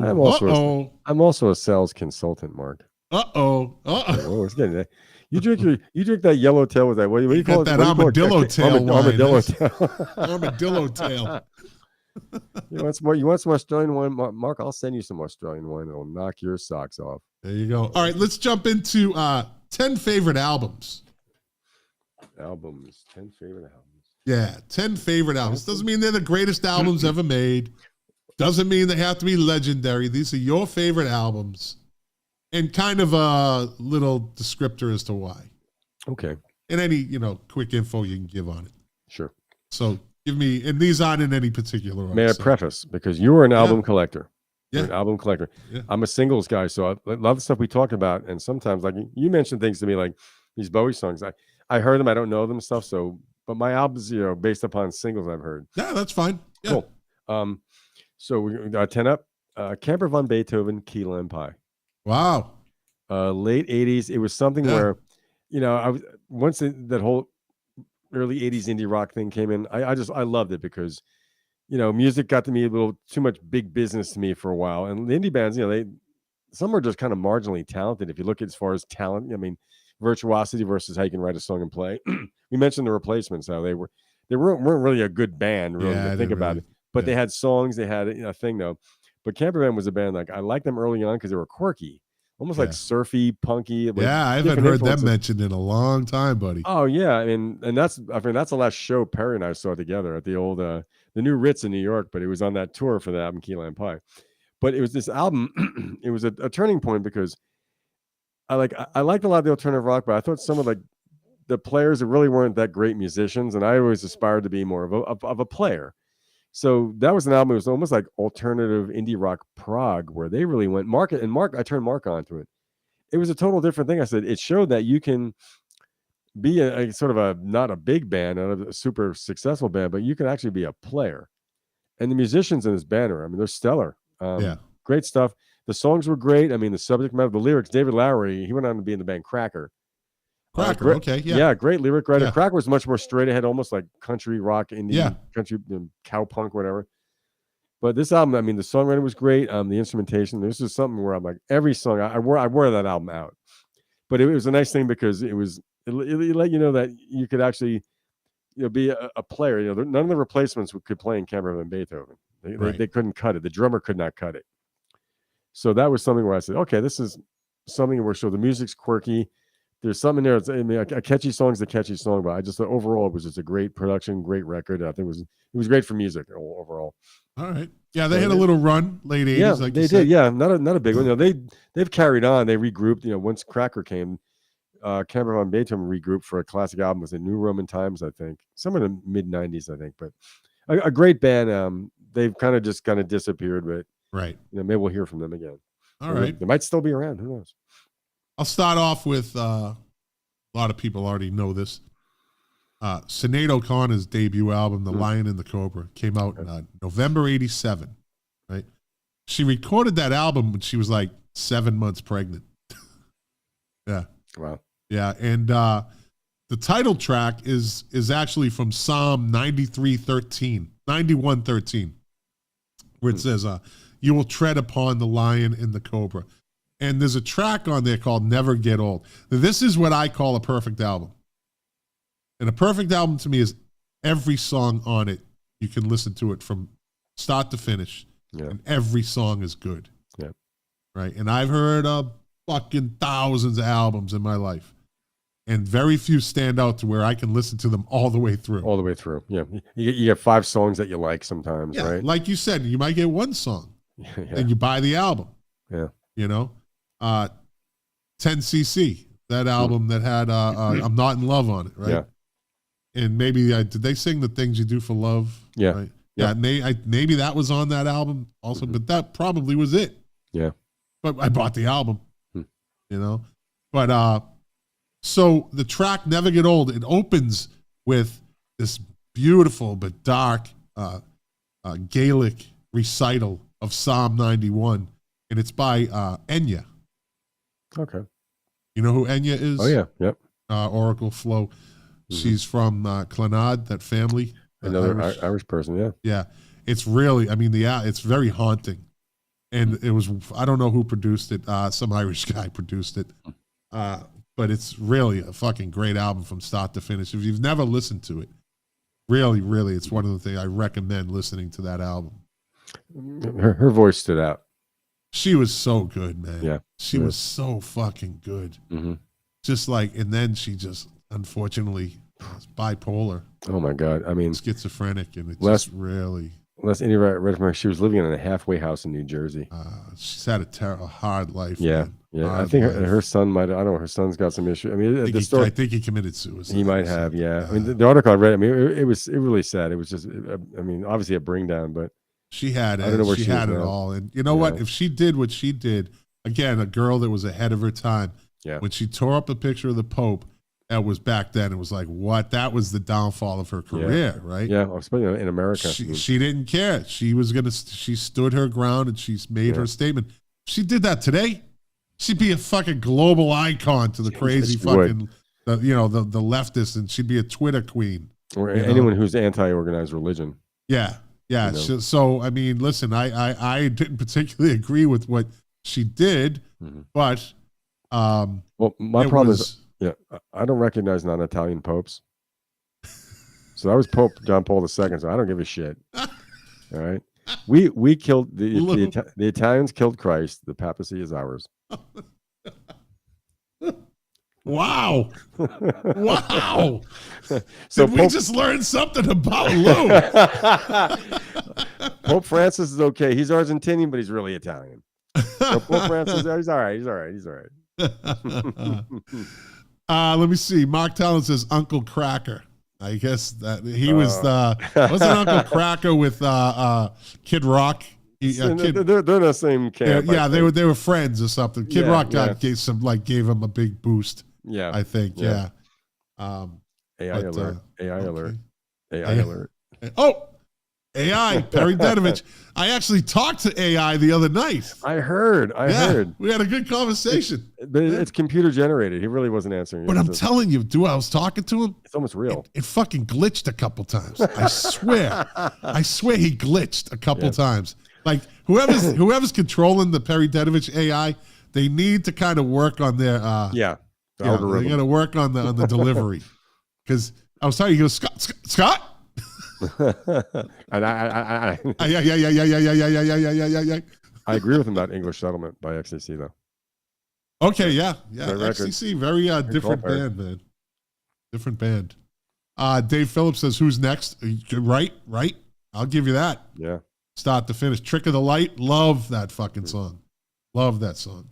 I'm also a sales consultant, Mark.
Oh,
it's getting there. You drink that yellow tail with that. What do you call it?
That armadillo tail wine.
Armadillo tail. You want some Australian wine, Mark? I'll send you some Australian wine. It'll knock your socks off.
There you go. All right, let's jump into 10 favorite albums.
10 favorite albums.
Yeah, 10 favorite albums. Doesn't mean they're the greatest albums ever made. Doesn't mean they have to be legendary. These are your favorite albums. And kind of a little descriptor as to why.
Okay.
And any, quick info you can give on it.
Sure.
So give me, and these aren't in any particular order.
May I preface, because you were an album collector.
Yeah.
You're an album collector.
Yeah.
I'm a singles guy, so I love the stuff we talked about. And sometimes, like you mentioned things to me, like these Bowie songs. I heard them, I don't know them stuff. So, but my albums, based upon singles I've heard.
Yeah, that's fine. Yeah.
Cool. So we got 10 up. Camper von Beethoven, Key Lime Pie.
Wow.
Late 80s. It was something where, I was once that whole early 80s indie rock thing came in, I loved it because, music got to me a little too much big business to me for a while. And the indie bands, some are just kind of marginally talented. If you look at as far as talent, virtuosity versus how you can write a song and play. We mentioned the Replacements, how they weren't really a good band, really, to think about it. But they had songs, they had a thing though. But Campervan was a band, like I liked them early on because they were quirky, almost like surfy, punky.
I haven't heard them mentioned in a long time, buddy.
Oh yeah, and that's the last show Perry and I saw together at the old the new Ritz in New York. But it was on that tour for the album Key Lime Pie. But it was this album. It was a turning point because I liked a lot of the alternative rock, but I thought some of the players that really weren't that great musicians, and I always aspired to be more of a player. So that was an album. It was almost like alternative indie rock prog, where they really went. I turned Mark onto it. It was a total different thing. I said it showed that you can be a sort of a not a big band, not a super successful band, but you can actually be a player. And the musicians in this band they're stellar. Great stuff. The songs were great. The subject matter, the lyrics. David Lowery, he went on to be in the band Cracker. Great lyric writer. Cracker was much more straight ahead, almost like country rock, indie, country, cow punk, whatever. But this album, the songwriting was great. The instrumentation. This is something where I'm like, every song I wore that album out. But it was a nice thing because it let you know that you could actually, be a player. None of the Replacements could play in Camper von Beethoven. They couldn't cut it. The drummer could not cut it. So that was something where I said, okay, this is something where the music's quirky. There's something there. A catchy song is a catchy song, but I just thought overall it was just a great production, great record. I think it was great for music overall.
All right. Yeah, they had a little run, late 80s.
Yeah,
like
they did. Yeah, not a big one. They've carried on. They regrouped. Once Cracker came, Camper von Beethoven regrouped for a classic album. Was in New Roman Times, I think, somewhere in the mid '90s, I think. But a great band. They've kind of disappeared, but
right.
Maybe we'll hear from them again.
All right.
They might still be around. Who knows?
I'll start off with a lot of people already know this. Sinead O'Connor's debut album, The Lion and the Cobra, came out in November '87. Right, she recorded that album when she was like 7 months pregnant. Yeah.
Wow.
Yeah, and the title track is actually from Psalm 91:13, where it says, "You will tread upon the lion and the cobra." And there's a track on there called Never Get Old. This is what I call a perfect album. And a perfect album to me is every song on it, you can listen to it from start to finish. Yeah. And every song is good.
Yeah.
Right. And I've heard fucking thousands of albums in my life. And very few stand out to where I can listen to them all the way through.
All the way through. Yeah. You get 5 songs that you like sometimes, right?
Like you said, you might get one song and you buy the album.
Yeah.
10cc, that album that had I'm Not in Love on it, right?
Yeah.
And maybe did they sing The Things You Do for Love?
Yeah.
Right? Yeah. Maybe that was on that album also, but that probably was it.
Yeah.
But I bought the album. you know. But so the track Never Get Old, it opens with this beautiful but dark Gaelic recital of Psalm 91, and it's by Enya.
Okay.
You know who Enya is?
Oh yeah, yep.
Oracle Flow. Mm-hmm. She's from Clonard, that family.
Another Irish person, yeah.
Yeah. It's really, I mean, it's very haunting. And it was, I don't know who produced it. Some Irish guy produced it. But it's really a fucking great album from start to finish. If you've never listened to it, really, really, it's one of the things I recommend listening to that album.
Her voice stood out.
She was so good, man.
Yeah.
She was so fucking good. Mm-hmm. Just like, and then she just, unfortunately, was bipolar.
Oh my God. I mean,
schizophrenic, and it just really.
Unless any read from her, she was living in a halfway house in New Jersey.
She's had a hard life.
Yeah.
Man.
Yeah.
Hard
I think
life.
her son might, I don't know, her son's got some issue. I mean,
I think he committed suicide.
He might have, yeah. I mean, the article I read, I mean, it was really sad. It was just, I mean, obviously a bring down, but.
She had it.
I don't know where
she
she
had
is
it
now.
all. And you know what? If she did what she did, again, a girl that was ahead of her time.
Yeah.
When she tore up a picture of the Pope, that was back then. It was like, what? That was the downfall of her career, right?
Yeah, especially in America.
She didn't care. She stood her ground, and she's made her statement. If she did that today, she'd be a fucking global icon to the crazy fucking, the leftists, and she'd be a Twitter queen.
Or anyone who's anti-organized religion.
Yeah. Yeah, so I mean, listen, I didn't particularly agree with what she did, but
well, my problem is, I don't recognize non-Italian popes. So that was Pope John Paul II. So I don't give a shit. All right, we killed the Italians killed Christ. The papacy is ours.
Wow. Wow.
So
we just learned something about Lou.
Pope Francis is okay. He's Argentinian, but he's really Italian. So Pope Francis, he's all right. He's all right. He's all right.
Let me see. Mark Talon says Uncle Cracker. I guess that he was wasn't Uncle Cracker with Kid Rock?
They're in the same camp.
Yeah, they were friends or something. Kid Rock gave him a big boost.
Yeah,
I think. Yeah.
AI alert. AI alert. AI alert.
Oh, AI. Perry Denovich. I actually talked to AI the other night.
I heard.
We had a good conversation.
But it's computer generated. He really wasn't answering.
But I'm telling you, dude, I was talking to him.
It's almost real.
It fucking glitched a couple times. I swear. He glitched a couple times. Like whoever's controlling the Perry Denovich AI, they need to kind of work on their they got to work on the delivery. Because I was telling you, he goes, Scott.
And
yeah.
I agree with him about English Settlement by XTC though.
Okay, yeah. XTC, very different band, man. Different band. Dave Phillips says, "Who's next?" Right. I'll give you that.
Yeah.
Start to finish. Trick of the Light. Love that fucking song. Love that song.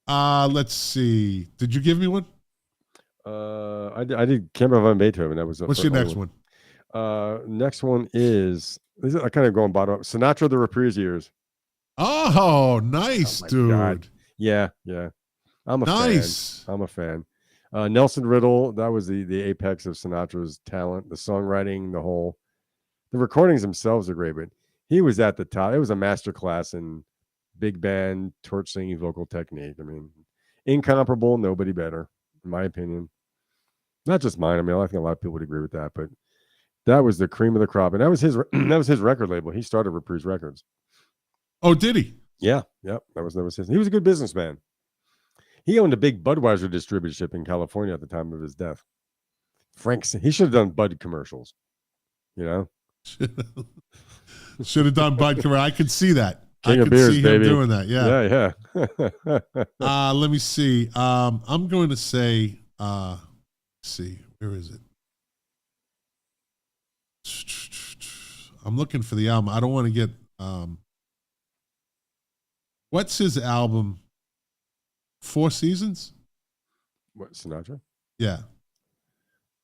Let's see. Did you give me one?
I did Camera von Beethoven. That was
what's your next one?
Next one is I kind of going bottom up. Sinatra the Reprise years.
Oh, nice, dude. God.
Yeah. I'm a fan. Nelson Riddle, that was the apex of Sinatra's talent, the songwriting, the recordings themselves are great, but he was at the top. It was a masterclass in big band, torch singing vocal technique. I mean, incomparable, nobody better, in my opinion. Not just mine. I mean, I think a lot of people would agree with that, but that was the cream of the crop. And that was his record label. He started Reprise Records.
Oh, did he?
Yeah. Yep. That was his. He was a good businessman. He owned a big Budweiser distributorship in California at the time of his death. He should have done Bud commercials. You know?
Should have done Bud commercials. I could see that.
King
I
of beers,
see him
baby.
doing that. Yeah.
Yeah.
Let me see. I'm going to say, see, where is it? I'm looking for the album. I don't want to get, what's his album? Four Seasons?
What, Sinatra?
Yeah.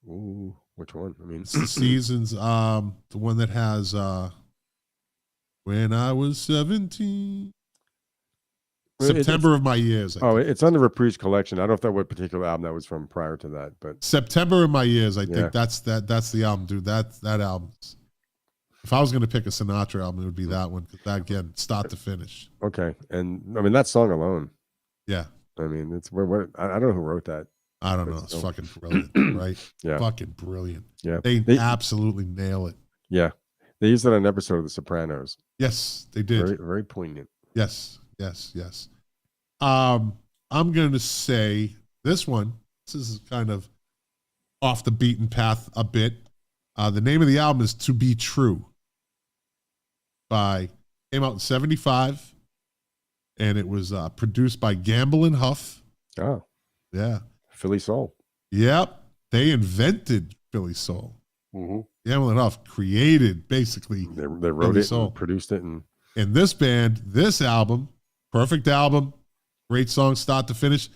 Ooh, which one? I mean,
it's the Seasons, the one that has, When I Was 17. September of My Years. I think.
It's on the Reprise collection. I don't know if that what particular album that was from prior to that, but
September of My Years. I think that's the album, dude. That album. If I was going to pick a Sinatra album, it would be that one. That again, start to finish.
Okay, and I mean that song alone.
Yeah,
I mean it's what I don't know who wrote that.
I don't know. It's fucking brilliant, right?
Yeah,
fucking brilliant.
Yeah,
they absolutely nail it.
Yeah, they used it on an episode of The Sopranos.
Yes, they did.
Very, very poignant.
Yes. I'm going to say this one. This is kind of off the beaten path a bit. The name of the album is To Be True. Came out in 1975, and it was produced by Gamble and Huff.
Oh,
yeah,
Philly Soul.
Yep, they invented Philly Soul.
Mm-hmm.
Gamble and Huff created basically.
They wrote
Philly
it,
Soul.
And produced it, and
this band, this album, perfect album, great song, start to finish.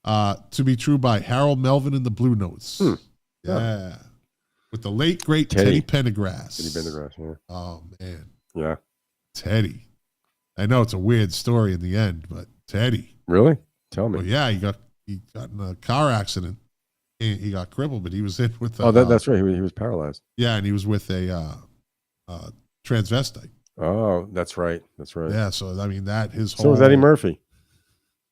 To Be True by Harold Melvin and the Blue Notes. Yeah. With the late, great Teddy Pendergrass.
Yeah.
Oh, man.
Yeah.
Teddy. I know it's a weird story in the end, but Teddy.
Really? Tell me.
Well, yeah, he got in a car accident. He got crippled, but he was in with
that's right. He was paralyzed.
Yeah, and he was with a transvestite.
Oh, that's right. That's right.
Yeah, so I mean
So was Eddie Murphy.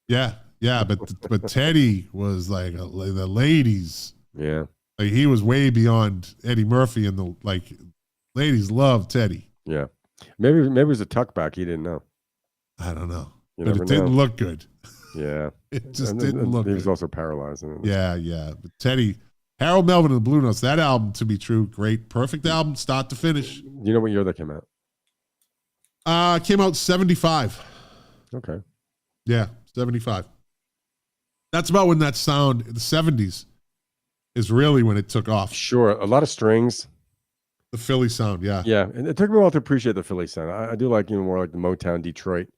Yeah, but Teddy was like the ladies.
Yeah.
Like he was way beyond Eddie Murphy, and the ladies loved Teddy.
Yeah. Maybe it was a tuck back. He didn't know.
I don't know.
You
but it didn't look good.
Yeah.
It just didn't look good.
He was also paralyzed.
Yeah. But Teddy, Harold Melvin and the Blue Notes, that album, To Be True, great. Perfect album, start to finish.
You know what year that came out?
Came out 1975.
Okay.
Yeah, 1975. That's about when that sound, the 1970s, is really when it took off.
Sure. A lot of strings.
The Philly sound, yeah.
Yeah. And it took me a while to appreciate the Philly sound. I do like more like the Motown Detroit.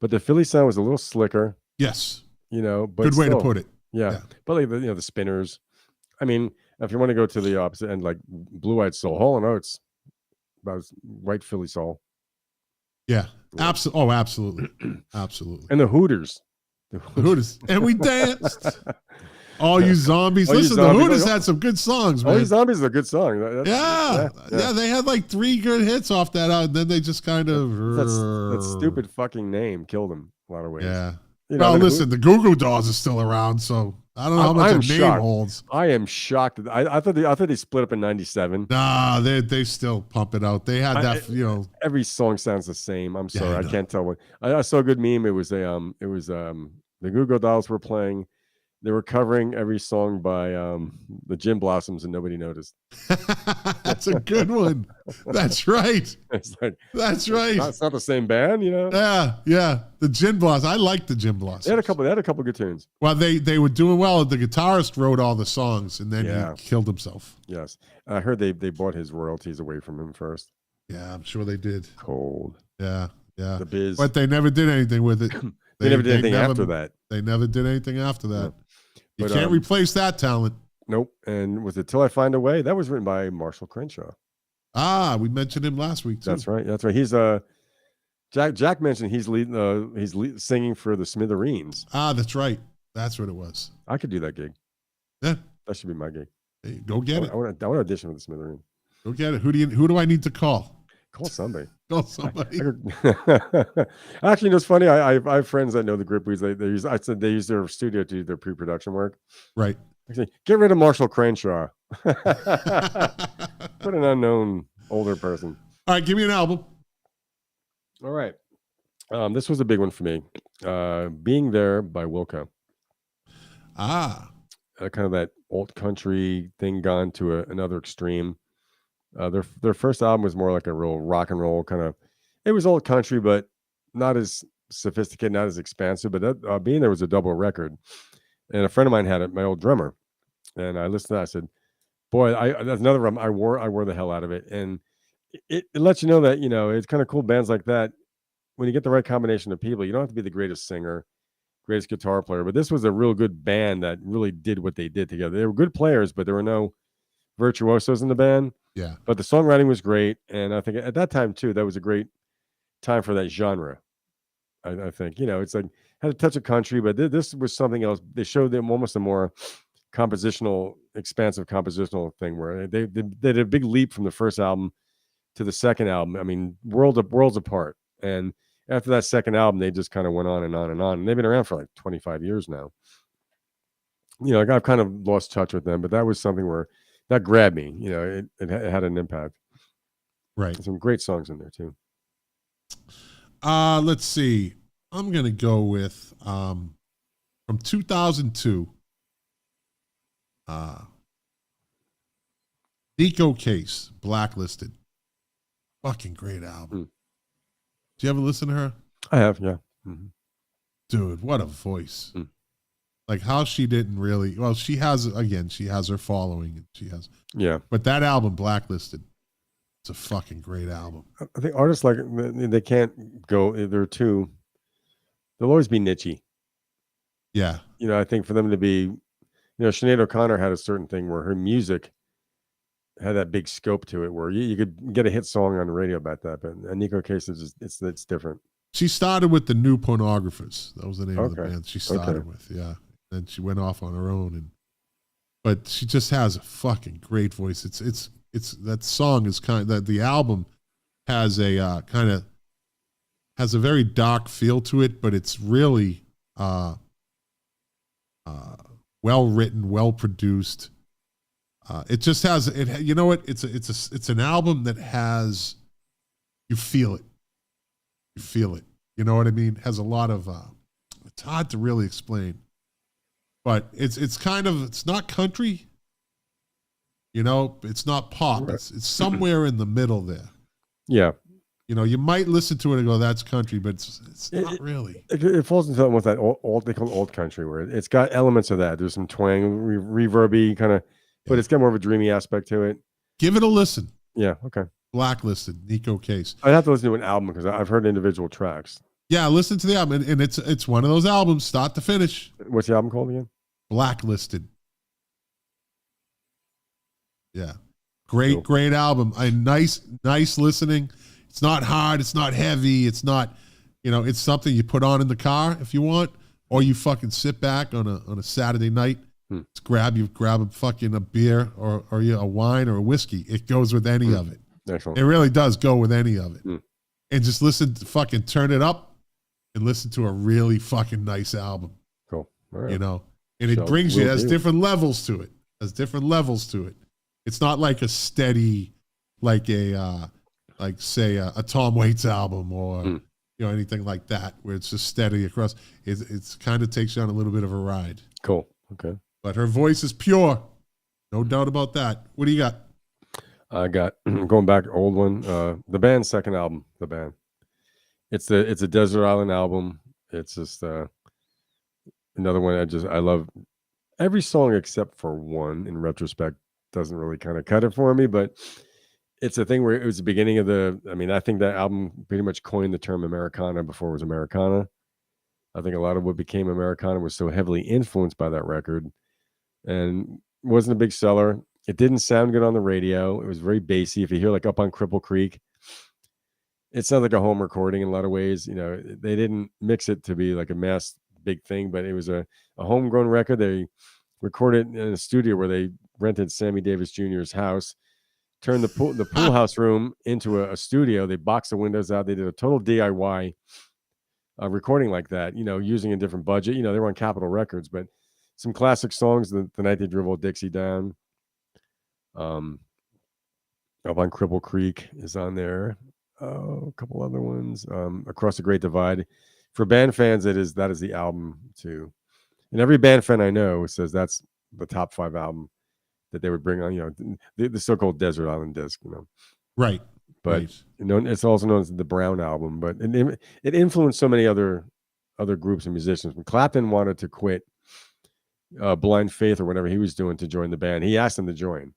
But the Philly sound was a little slicker.
Yes.
But
good way to put it.
Yeah. But like the spinners. I mean, if you want to go to the opposite end, like Blue Eyed Soul, Hall & Oates, about right Philly soul.
Yeah. Absolutely. Absolutely.
And the Hooters.
And we danced. All You Zombies. Listen, the Hooters had some good songs, man.
All You Zombies is a good song.
Yeah. They had like 3 good hits off that out, and then they just kind of
that stupid fucking name killed them a lot of ways.
Yeah. Listen, the Goo Goo Dolls are still around, so I don't know how much a name holds.
I am shocked. I thought they split up in '97.
Nah, they still pump it out. They had that,
Every song sounds the same. I'm sorry, I can't tell what. I saw a good meme. It was the Goo Goo Dolls were playing. They were covering every song by the Gin Blossoms, and nobody noticed.
That's a good one. That's right. That's right.
It's not the same band,
Yeah. The Gin Blossoms. I like the Gin Blossoms.
They had a couple good tunes.
Well, they were doing well. The guitarist wrote all the songs, and then he killed himself.
Yes, I heard they bought his royalties away from him first.
Yeah, I'm sure they did.
Cold.
Yeah.
The Biz.
But they never did anything with it.
They never did anything after that.
They never did anything after that.
No.
You can't replace that talent.
Nope. And was it Till I Find a Way? That was written by Marshall Crenshaw.
We mentioned him last week too.
That's right. He's Jack mentioned he's singing for the Smithereens.
That's right. That's what it was.
I could do that gig.
Yeah.
That should be my gig.
Hey, go get it.
I want to audition with the Smithereens.
Go get it. Who do I need to call?
Call somebody.
Actually,
it's funny. I have friends that know the Gripweeds. They use their studio to do their pre-production work.
Right.
Actually, get rid of Marshall Crenshaw. Put an unknown older person.
All right, give me an album.
All right. This was a big one for me. Being There by Wilco. Kind of that old country thing gone to another extreme. Their first album was more like a real rock and roll kind of. It was old country, but not as sophisticated, not as expansive. But that Being There was a double record, and a friend of mine had it, my old drummer, and I listened to that. I said, "Boy, that's another one I wore the hell out of it." And it lets you know that it's kind of cool bands like that. When you get the right combination of people, you don't have to be the greatest singer, greatest guitar player, but this was a real good band that really did what they did together. They were good players, but there were no virtuosos in the band.
Yeah.
But the songwriting was great. And I think at that time too, that was a great time for that genre. I think, it's like had a touch of country, but this was something else. They showed them almost a more compositional, expansive compositional thing where they did a big leap from the first album to the second album. I mean, worlds apart. And after that second album, they just kind of went on and on and on. And they've been around for like 25 years now. You know, I've kind of lost touch with them, but that was something where that grabbed me. You know, it had an impact.
Right.
Some great songs in there too.
Let's see. I'm gonna go with from 2002. Nico Case, Blacklisted. Fucking great album. Do you ever listen to her?
I have, yeah. Mm-hmm.
Dude, what a voice. Like how she didn't really, well, she has her following. She has.
Yeah.
But that album, Blacklisted, it's a fucking great album.
I think artists like, they can't go, they'll always be niche-y.
Yeah.
You know, I think for them to be, you know, Sinead O'Connor had a certain thing where her music had that big scope to it where you could get a hit song on the radio about that, but Nico Case is just, it's different.
She started with the New Pornographers. That was the name of the band she started with. Yeah. Then she went off on her own, but she just has a fucking great voice. It's that song is the album has a has a very dark feel to it, but it's really well written, well produced. It just has it. You know what? It's an album that has, you feel it. You feel it. You know what I mean? It has a lot of. It's hard to really explain, but it's not country. You know, it's not pop.
Right.
It's somewhere in the middle there.
Yeah.
You know, you might listen to it and go, "That's country," but it's not really.
It falls into with that old they call it old country, where it's got elements of that. There's some twang, reverby kind of, but it's got more of a dreamy aspect to it.
Give it a listen.
Yeah. Okay.
Blacklisted, Nico Case.
I'd have to listen to an album because I've heard individual tracks.
Yeah, listen to the album, and it's one of those albums, start to finish.
What's the album called again?
Blacklisted. Yeah, great album. A nice listening. It's not hard. It's not heavy. It's not, you know, it's something you put on in the car if you want, or you fucking sit back on a Saturday night. Grab a fucking a beer or a wine or a whiskey. It goes with any of it.
Excellent.
It really does go with any of it. And just listen to fucking turn it up and listen to a really fucking nice album.
Cool. All right.
You know, and it brings you, has different levels to it. It's not like a steady, like say a Tom Waits album or, you know, anything like that, where it's just steady across. It's kind of takes you on a little bit of a ride.
Cool. Okay.
But her voice is pure. No doubt about that. What do you got?
I got going back old one. The band's second album. The band. It's a Desert Island album. It's just another one. I love every song except for one. In retrospect, doesn't really kind of cut it for me, but it's a thing where it was the beginning of I think that album pretty much coined the term Americana before it was Americana. I think a lot of what became Americana was so heavily influenced by that record, and wasn't a big seller. It didn't sound good on the radio. It was very bassy. If you hear like Up on Cripple Creek, it sounds like a home recording in a lot of ways. You know, they didn't mix it to be like a mass big thing, but it was a homegrown record. They recorded in a studio where they rented Sammy Davis Jr.'s house, turned the pool house room into a studio. They boxed the windows out. They did a total DIY recording like that, you know, using a different budget. You know, they were on Capitol Records, but some classic songs, the night they drove Old Dixie down. Up on Cripple Creek is on there. A couple other ones. Across the Great Divide. For band fans, that is the album too. And every band fan I know says that's the top 5 album that they would bring on. You know, the so-called Desert Island disc. You know,
right.
But you know, it's also known as the Brown album. But it influenced so many other groups and musicians. When Clapton wanted to quit Blind Faith or whatever he was doing to join the band, he asked them to join.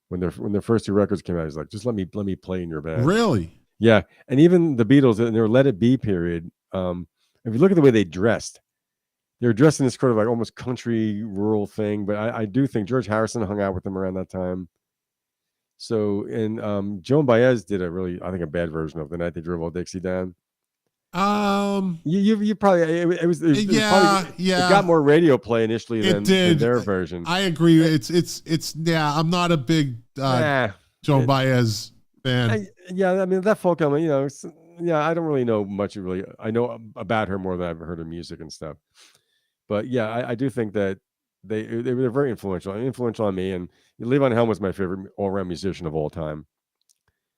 When their first 2 records came out, he's like, just let me play in your band.
Really?
Yeah. And even the Beatles in their Let It Be period, if you look at the way they dressed, they were dressed in this sort of like almost country rural thing. But I do think George Harrison hung out with them around that time. So, and Joan Baez did a bad version of The Night They Drove Old Dixie Down. You probably it was probably,
yeah.
It got more radio play initially than their version.
I agree. It's I'm not a big Joan Baez fan.
I mean that folk element, I don't really know much. I know about her more than I've heard her music and stuff. But yeah, I do think that they were very influential on me. And Levon Helm was my favorite all-around musician of all time.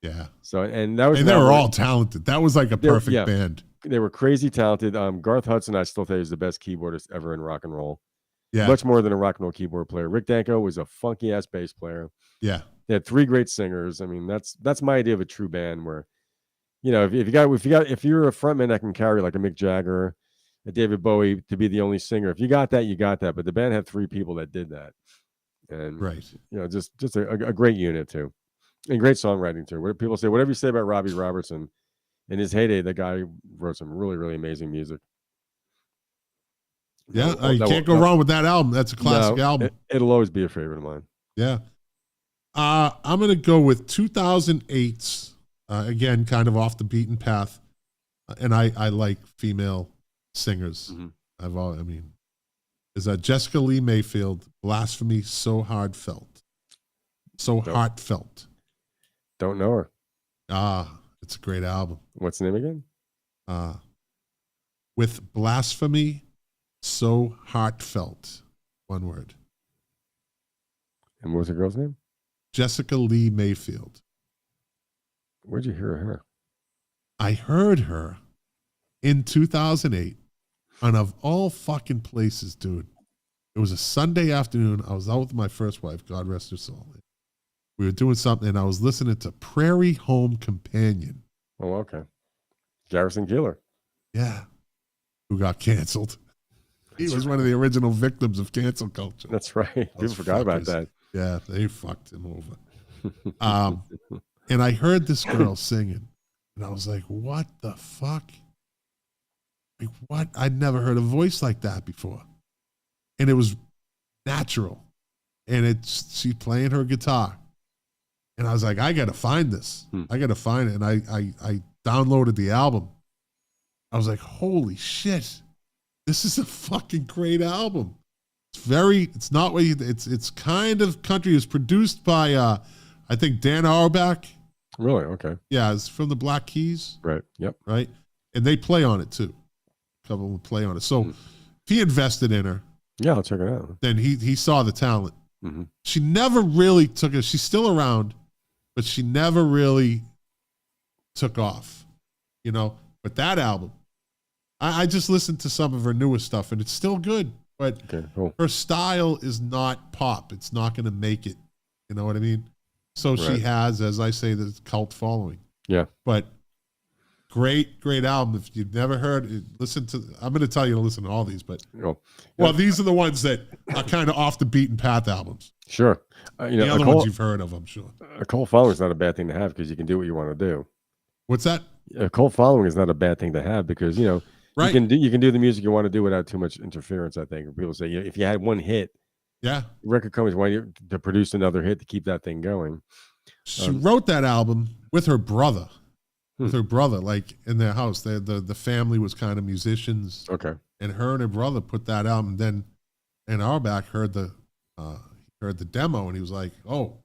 Yeah.
So and that was
they were all talented. That was like a perfect band.
They were crazy talented. Garth Hudson, I still think, is the best keyboardist ever in rock and roll.
Yeah.
Much more than a rock and roll keyboard player. Rick Danko was a funky ass bass player.
Yeah.
They had 3 great singers. I mean, that's my idea of a true band where, if you're a frontman that can carry like a Mick Jagger, a David Bowie to be the only singer, if you got that, you got that. But the band had 3 people that did that. And
right.
Just a great unit too. And great songwriting too. What people say, whatever you say about Robbie Robertson, in his heyday, the guy wrote some really, really amazing music.
Yeah, you can't go wrong with that album. That's a classic album.
It'll always be a favorite of mine.
Yeah. I'm going to go with 2008's, again, kind of off the beaten path. And I like female singers.
Mm-hmm.
Is that Jessica Lee Mayfield, Blasphemy, So Heartfelt. Heartfelt.
Don't know her.
It's a great album.
What's the name again?
With Blasphemy, So Heartfelt. One word.
And what was the girl's name?
Jessica Lee Mayfield.
Where'd you hear her?
I heard her in 2008, and of all fucking places, dude. It was a Sunday afternoon. I was out with my first wife, God rest her soul. We were doing something, and I was listening to Prairie Home Companion.
Oh, okay. Garrison Keillor.
Yeah. Who got canceled. He was one of the original victims of cancel culture.
That's right. People forgot about that.
Yeah, they fucked him over. And I heard this girl singing, and I was like, what the fuck? Like, what? I'd never heard a voice like that before. And it was natural. And she's playing her guitar. And I was like, I got to find this. I got to find it. And I downloaded the album. I was like, holy shit. This is a fucking great album. It's not what it's kind of country. It's produced by, I think, Dan Auerbach.
Really? Okay.
Yeah, it's from the Black Keys.
Right. Yep.
Right. And they play on it too. A couple will play on it. So if he invested in her.
Yeah, I'll check it out.
Then he saw the talent.
Mm-hmm.
She never really took it. She's still around, but she never really took off, But that album, I just listened to some of her newest stuff, and it's still good. But her style is not pop. It's not going to make it. You know what I mean? So she has, as I say, the cult following.
Yeah.
But great album. If you've never heard it, I'm going to tell you to listen to all these. But these are the ones that are kind of off the beaten path albums.
Sure.
The other ones you've heard of, I'm sure.
A cult following is not a bad thing to have because you can do what you want to do.
What's that?
A cult following is not a bad thing to have because,
right.
you can do the music you want to do without too much interference, I think. People say, if you had one hit, record companies want you to produce another hit to keep that thing going.
She wrote that album with her brother. Like in their house. The family was kind of musicians.
Okay.
And her and her brother put that album. Then Dan Auerbach heard the demo, and he was like, whoa.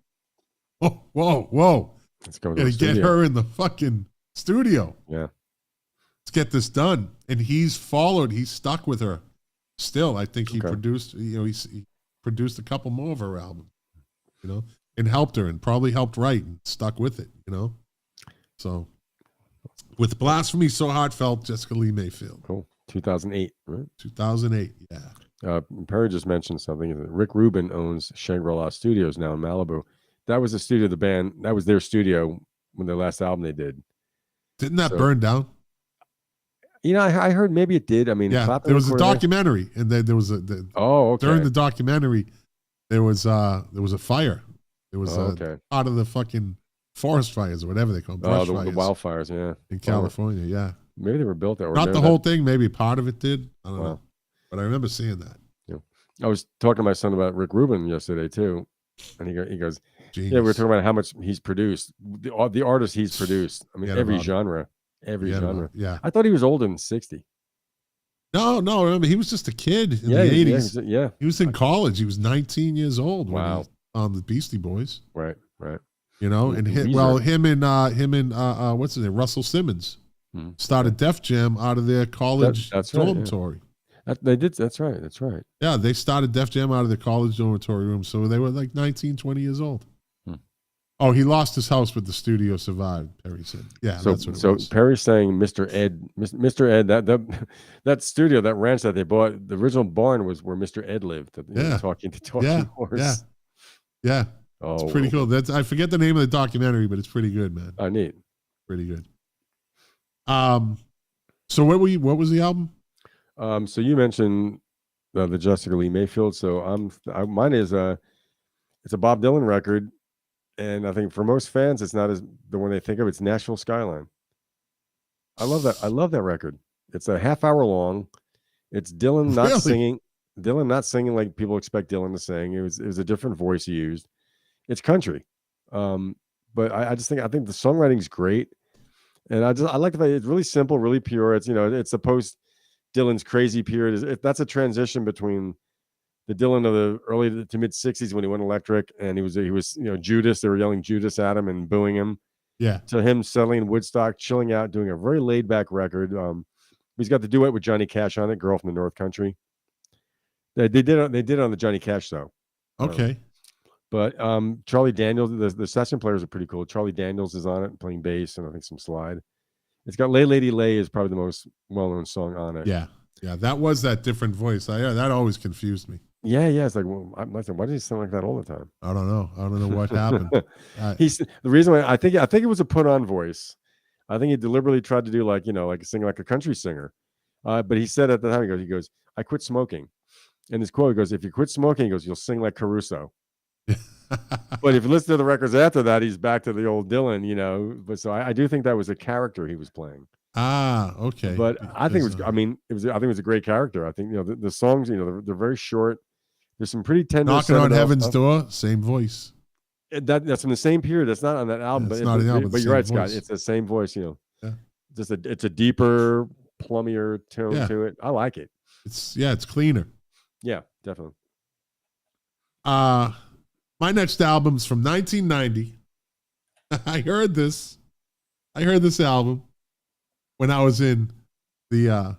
Let's go
to get her in the fucking studio.
Yeah.
Let's get this done. And he's stuck with her still. I think he produced, he produced a couple more of her albums, and helped her and probably helped write and stuck with it, So with Blasphemy, So Heartfelt, Jessica Lee Mayfield.
Cool. 2008, right?
2008, yeah.
Perry just mentioned something. Rick Rubin owns Shangri-La Studios now in Malibu. That was the studio of the band. That was their studio when their last album they did.
Didn't that burn down?
I heard maybe it did. I mean,
there was a documentary, and then there was during the documentary, there was a fire. There was out of the fucking forest fires or whatever they call them.
The wildfires, yeah,
in California, yeah.
Maybe they were built there.
Not the whole thing. Maybe part of it did. I don't know, but I remember seeing that.
Yeah, I was talking to my son about Rick Rubin yesterday too, and he goes,
Genius.
"Yeah, we were talking about how much he's produced, the artists he's produced. I mean, every genre." Every
Forget about
genre.
it. Yeah.
I thought he was older than 60.
No, remember, he was just a kid in
Yeah,
the
he-
80s.
yeah.
He was in college. He was 19 years old when
Wow.
he on the Beastie Boys.
Right.
You know, and
Weezer.
him and what's his name? Russell Simmons
Mhm.
started Def Jam out of their college
That's right, yeah.
dormitory.
They did. That's right.
Yeah, they started Def Jam out of their college dormitory room. So they were like 19, 20 years old.
Hmm.
Oh, he lost his house, but the studio survived, Perry said. Yeah,
So,
that's what it was.
Perry's saying Mr. Ed, that studio, that ranch that they bought, the original barn was where Mr. Ed lived. Talking horse.
Yeah.
Oh,
It's pretty cool. I forget the name of the documentary, but it's pretty good, man.
Oh, neat.
Pretty good. So what was the album?
So you mentioned the Jessica Lee Mayfield. So mine is it's a Bob Dylan record, and I think for most fans, it's not as the one they think of. It's Nashville Skyline. I love that. I love that record. It's a half hour long. It's Dylan not
Really?
singing. Dylan not singing like people expect Dylan to sing. It was a different voice he used. It's country, but I think the songwriting is great, and I like the fact it's really simple, really pure. It's it's the post Dylan's crazy period. That's a transition between the Dylan of the early to mid 60s when he went electric and he was Judas. They were yelling Judas at him and booing him.
Yeah.
To him settling in Woodstock, chilling out, doing a very laid back record. He's got the duet with Johnny Cash on it, "Girl from the North Country." They did it on the Johnny Cash though.
Okay.
But Charlie Daniels, the session players are pretty cool. Charlie Daniels is on it playing bass and I think some slide. It's got "Lay Lady Lay" is probably the most well-known song on it.
Yeah. That was that different voice. That always confused me.
Yeah. It's like, well, why does he sound like that all the time?
I don't know what happened.
The reason why I think it was a put-on voice. I think he deliberately tried to do like sing like a country singer. But he said at the time, he goes, "I quit smoking." And his quote goes, "If you quit smoking," he goes, "you'll sing like Caruso." But if you listen to the records after that, he's back to the old Dylan, But so I do think that was a character he was playing.
Okay.
But I think it was a great character. I think the songs, they're very short. There's some pretty tender.
"Knocking on Heaven's Door," same voice.
That's from the same period. That's not on that album.
It's
but
not an album,
but you're right,
same
Scott.
voice.
It's the same voice.
Yeah.
It's a deeper, plummier tone to it. I like it.
It's cleaner.
Yeah, definitely.
My next album's from 1990. I heard this album when I was in the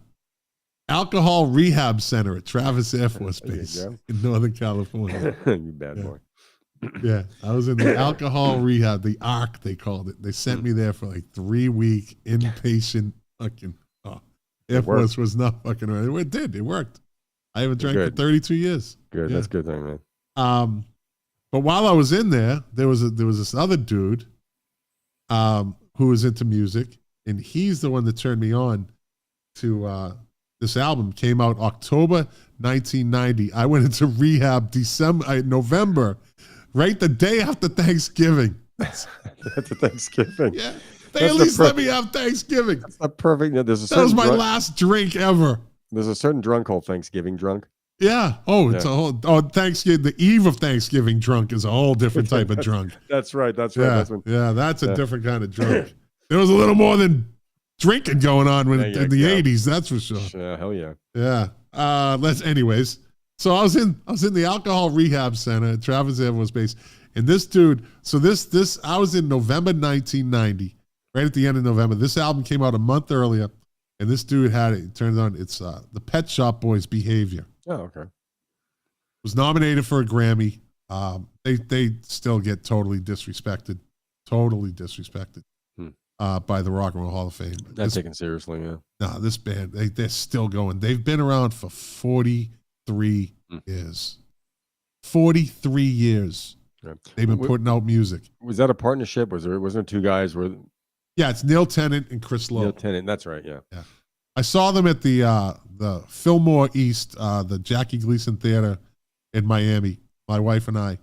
alcohol rehab center at Travis Air Force Base in Northern California.
You bad boy.
Yeah, I was in the alcohol rehab, the ARC they called it. They sent me there for like 3-week inpatient fucking. Air Force was not fucking right. It did. It worked. I haven't drank for 32 years.
Good. Yeah. That's a good thing, man.
But while I was in there was this other dude who was into music, and he's the one that turned me on to this album. Came out October 1990. I went into rehab November, right the day after Thanksgiving.
That's a Thanksgiving.
Yeah. They at least let me have Thanksgiving.
That's not perfect. That
was my last drink ever.
There's a certain drunk called Thanksgiving drunk.
Yeah. Oh, it's a whole Thanksgiving. The eve of Thanksgiving drunk is a whole different type of drunk.
That's right. That's
right. That's a different kind of drunk. There was a little more than drinking going on in the 80s. That's for sure.
Yeah. Hell yeah.
Yeah. Anyways. So I was in the alcohol rehab center at Travis Air Force Base, and this dude. So I was in November 1990. Right at the end of November. This album came out a month earlier, and this dude had it. It turns on it's the Pet Shop Boys' "Behavior."
Oh, okay.
Was nominated for a Grammy. They still get totally disrespected by the Rock and Roll Hall of Fame.
Not taken seriously, yeah.
No, this band they're still going. They've been around for 43 years. 43 years. Yeah. They've been putting out music.
Was that a partnership? Wasn't there two guys?
Yeah, it's Neil Tennant and Chris Lowe.
Neil Tennant, that's right. Yeah.
I saw them at the Fillmore East, the Jackie Gleason Theater in Miami. My wife and I,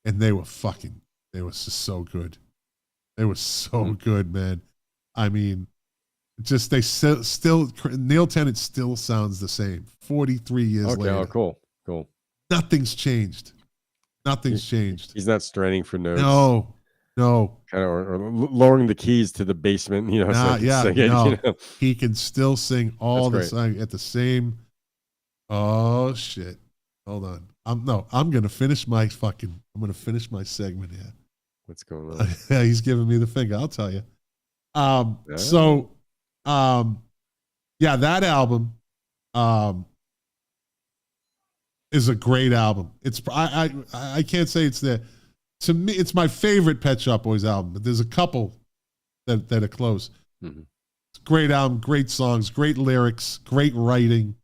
and they were just so good. They were so good, man. I mean, just they still Neil Tennant still sounds the same 43 years later.
Oh, cool.
Nothing's changed. He's
not straining for notes.
No. No.
Kind of, or lowering the keys to the basement, you know.
Nah,
so
yeah,
sing it,
no.
you know?
He can still sing all the
That's
songs at the same. Oh shit! Hold on. I'm gonna finish my segment here.
What's going on?
Yeah, he's giving me the finger. I'll tell you. Yeah, that album, is a great album. It's I can't say it's there. To me, it's my favorite Pet Shop Boys album, but there's a couple that are close.
Mm-hmm.
It's a great album, great songs, great lyrics, great writing,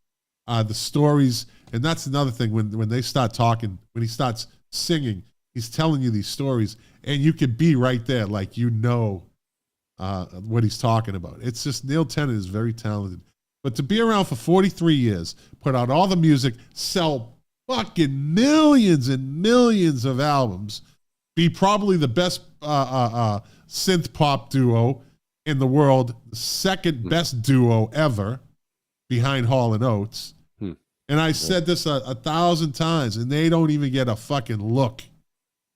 the stories, and that's another thing when they start talking, when he starts singing, he's telling you these stories, and you could be right there, like what he's talking about. It's just Neil Tennant is very talented, but to be around for 43 years, put out all the music, sell fucking millions and millions of albums, be probably the best synth pop duo in the world, second best duo ever behind Hall & Oates. And I said this 1,000 times, and they don't even get a fucking look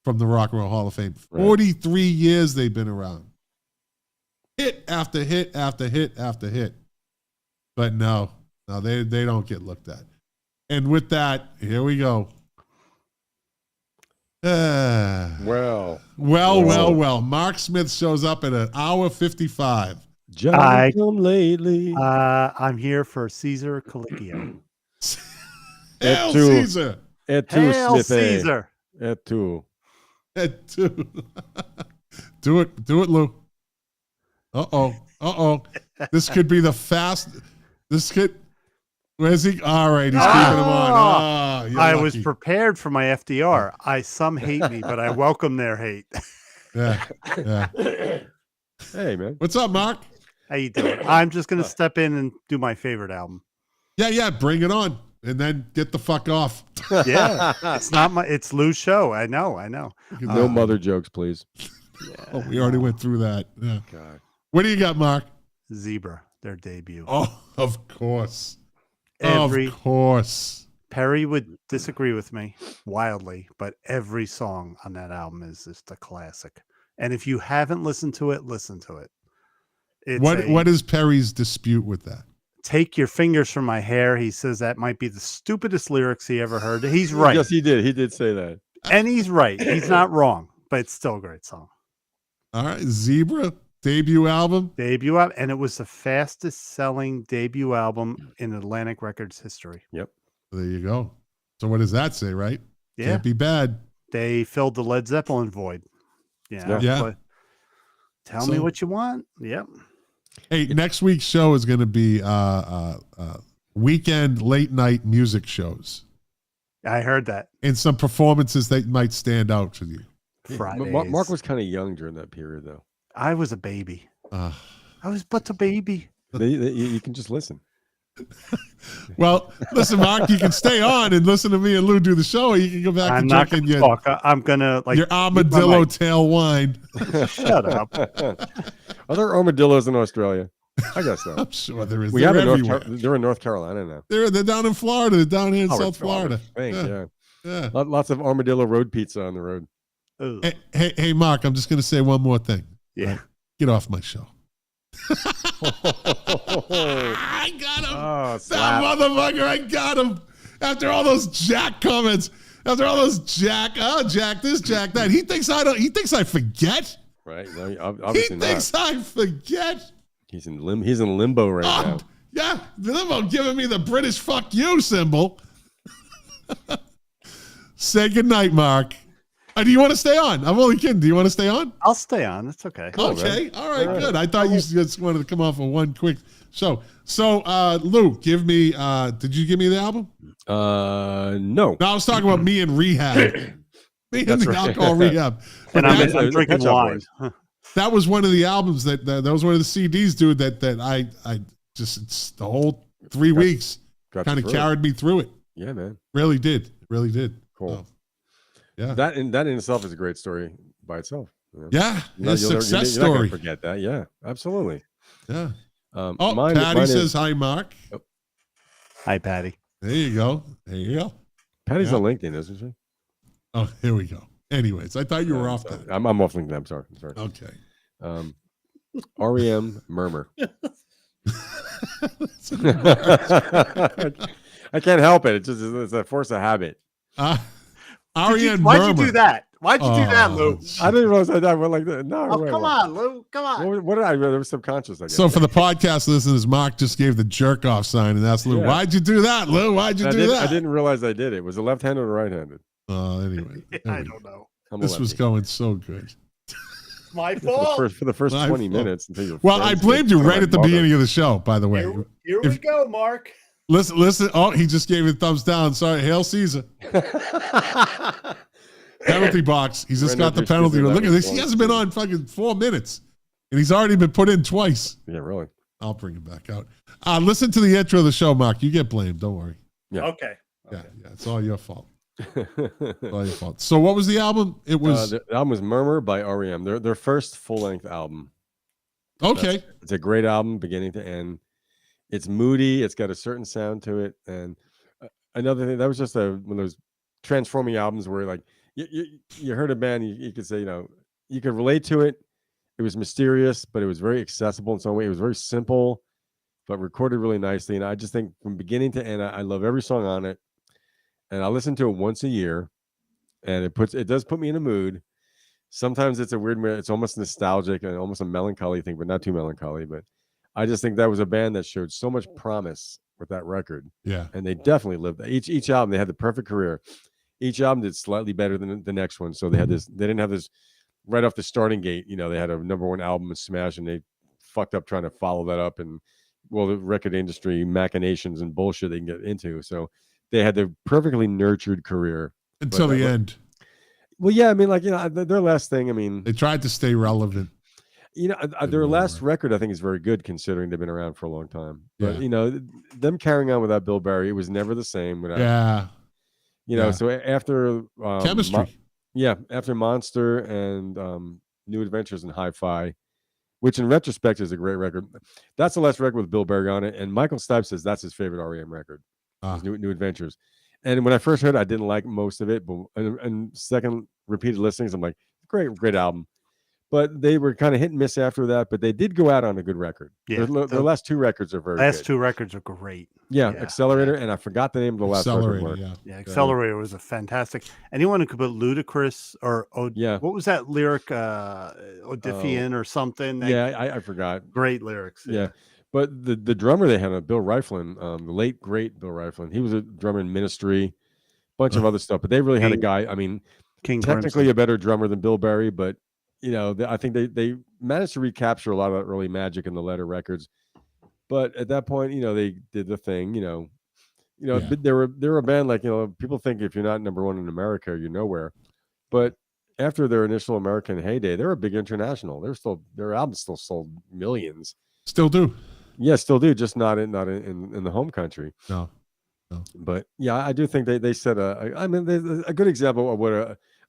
from the Rock and Roll Hall of Fame. 43 years they've been around. Hit after hit after hit after hit. But no, they don't get looked at. And with that, here we go. Well. Mark Smith shows up at an hour 55.
John come lately.
I'm here for Caesar Calicchio.
Hail Caesar.
Hail Caesar.
Et tu.
Do it, Lou. Uh-oh. This could be the fast. Where's he? All right, he's keeping him on.
I was prepared for my FDR. Some hate me, but I welcome their hate.
Yeah.
Hey, man.
What's up, Mark?
How you doing? I'm just going to step in and do my favorite album.
Yeah, bring it on. And then get the fuck off.
Yeah. It's Lou's show. I know.
No mother jokes, please.
Yeah.
Oh, we already went through that. Yeah.
God.
What do you got, Mark?
Zebra, their debut.
Oh, of course.
Of
course.
Perry would disagree with me wildly, but every song on that album is just a classic. And if you haven't listened to it, listen to it.
What is Perry's dispute with that?
Take your fingers from my hair. He says that might be the stupidest lyrics he ever heard. He's right.
Yes, he did. He did say that.
And he's right. He's not wrong, but it's still a great song.
All right. Zebra, debut album.
And it was the fastest selling debut album in Atlantic Records history.
Yep.
There you go. So what does that say, right?
Yeah.
Can't be bad.
They filled the Led Zeppelin void.
Yeah.
Tell me what you want. Yep.
Hey, next week's show is going to be weekend late night music shows.
I heard that.
And some performances that might stand out for you.
Fridays.
Mark was kind of young during that period, though.
I was a baby. I was but a baby.
You can just listen.
Well, listen, Mark, you can stay on and listen to me and Lou do the show, or you can go back
I'm
to
not
drinking
gonna talk. I'm gonna
your armadillo tail wine.
Shut up.
Are there armadillos in Australia? I guess so.
I'm sure there is.
We have they're in North Carolina now.
They're down in Florida. They're down here in South Florida.
Yeah. Lots of armadillo road pizza on the road.
Hey, Mark, I'm just going to say one more thing.
Yeah.
Right? Get off my show. I got him. That motherfucker, I got him. After all those Jack comments, after all those Jack this, Jack that. He thinks I forget.
Right. No, obviously
he thinks I forget.
He's in limbo right now.
Yeah, limbo giving me the British fuck you symbol. Say goodnight, Mark. Do you want to stay on? I'm only kidding. Do you want to stay on?
I'll stay on. That's okay.
Okay. All right, good. I thought you just wanted to come off of one quick show. So, Lou, give me, did you give me the album?
No.
No, I was talking about me and Rehab. Me and the alcohol Rehab.
And I'm drinking wine.
That was one of the albums that was one of the CDs, dude, that I just, it's the whole 3 weeks kind of carried me through it.
Yeah, man.
Really did.
Cool.
Yeah.
That in itself is a great story by itself.
Yeah. His success story.
You're not gonna forget that. Yeah, absolutely.
Yeah.
Mine
says hi, Mark.
Oh.
Hi, Patty.
There you go.
Patty's on LinkedIn, isn't she?
Oh, here we go. Anyways, I thought you were off
sorry.
that.
I'm off LinkedIn. I'm sorry.
Okay.
REM Murmur. I can't help it. It's a force of habit.
REM
Why'd
Murmur.
you do that? Why'd you do that, Lou?
I didn't realize I went like that. No,
Oh, come on, Lou. Come on.
What did I? It was subconscious. I guess.
So for the podcast listeners, Mark just gave the jerk off sign and asked Lou, "Why'd you do that, Lou? Why'd you do that?"
I didn't realize I did it. Was it left-handed or right-handed?
Anyway,
I don't know.
This was going so good.
My fault.
For the first 20 minutes. Until
well, I blamed you right at the beginning of the show, by the way.
Here we go, Mark.
Listen. Oh, he just gave it a thumbs down. Sorry. Hail Caesar. Penalty box. He's just got the penalty. Look at this. He hasn't been on fucking 4 minutes. And he's already been put in twice.
Yeah, really.
I'll bring him back out. Listen to the intro of the show, Mark. You get blamed. Don't worry.
Yeah.
Okay.
Yeah. It's all your fault. It's all your fault. So what was the album? It was
the album was Murmur by REM. Their first full-length album.
Okay.
It's a great album, beginning to end. It's moody. It's got a certain sound to it. And another thing, that was just one of those transforming albums where like you heard a band, you could say, you could relate to it. It was mysterious, but it was very accessible in some way. It was very simple, but recorded really nicely. And I just think from beginning to end, I love every song on it. And I listen to it once a year, and it does put me in a mood. Sometimes it's a weird, it's almost nostalgic and almost a melancholy thing, but not too melancholy. But I just think that was a band that showed so much promise with that record.
Yeah.
And they definitely lived each album. They had the perfect career. Each album did slightly better than the next one. So they had this, they didn't have this right off the starting gate. They had a #1 album and smash, and they fucked up trying to follow that up. And the record industry machinations and bullshit they can get into. So they had the perfectly nurtured career
until the end.
Well, yeah, I mean, their last thing. I mean,
they tried to stay relevant.
Their last record, I think, is very good considering they've been around for a long time. But them carrying on without Bill Berry, it was never the same. Without, So after
Chemistry,
after Monster and New Adventures in Hi-Fi, which in retrospect is a great record. That's the last record with Bill Berry on it, and Michael Stipe says that's his favorite REM record. New Adventures. And when I first heard it, I didn't like most of it, but and second repeated listenings, I'm like, great album. But they were kind of hit and miss after that, but they did go out on a good record.
Yeah,
their last two records are very good.
Two records are great.
Yeah, Accelerator, and I forgot the name of the last record.
Yeah, Accelerator was a fantastic. Anyone who could put Ludacris or what was that lyric? Odifian or something?
I forgot.
Great lyrics.
Yeah. But the drummer they had, Bill Riflin, the late great Bill Riflin, he was a drummer in Ministry, bunch of other stuff. But they really had a guy. I mean, technically a better drummer than Bill Berry, but I think they managed to recapture a lot of that early magic in the Letter records. But at that point, they did the thing. They were a band like people think if you're not #1 in America, you're nowhere. But after their initial American heyday, they were a big international. Their albums still sold millions.
Still do.
Yeah, still do, just not in the home country.
No.
But yeah, I do think they set a good example of what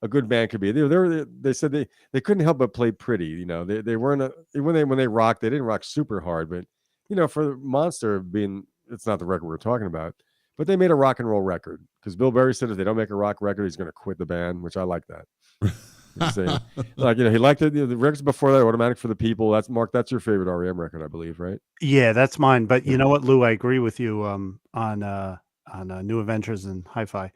a good band could be. They said they couldn't help but play pretty. They weren't when they rocked, they didn't rock super hard, but for Monster it's not the record we're talking about, but they made a rock and roll record because Bill Berry said if they don't make a rock record, he's going to quit the band, which I like that. Saying, he liked it. The records before that, Automatic for the People. That's Mark. That's your favorite REM record, I believe, right?
Yeah, that's mine. But you know what, Lou? I agree with you on New Adventures and Hi-Fi.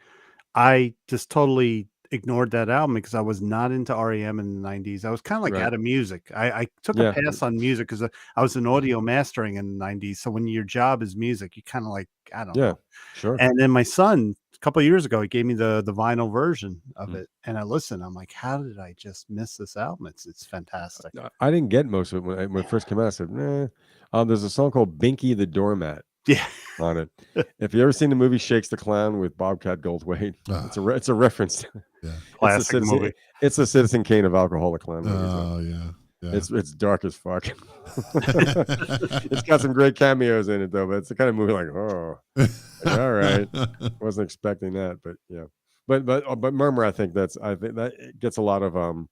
I just totally ignored that album because I was not into REM in the 90s. I was kind of like out of music. I took a pass on music because I was in audio mastering in the 90s. So when your job is music, you kind of like, I don't know.
Yeah, sure.
And then my son, a couple of years ago, he gave me the vinyl version of it. And I listened. I'm like, how did I just miss this album? It's fantastic.
I didn't get most of it when it first came out. I said, nah. There's a song called Binky the Doormat.
Yeah,
on it. If you ever seen the movie Shakes the Clown with Bobcat Goldthwait, it's a reference.
Yeah,
classic movie.
It's a Citizen Kane of alcoholic clown movies.
Oh yeah.
It's dark as fuck. It's got some great cameos in it though, but it's the kind of movie all right. Wasn't expecting that, but yeah. But Murmur, I think that gets a lot of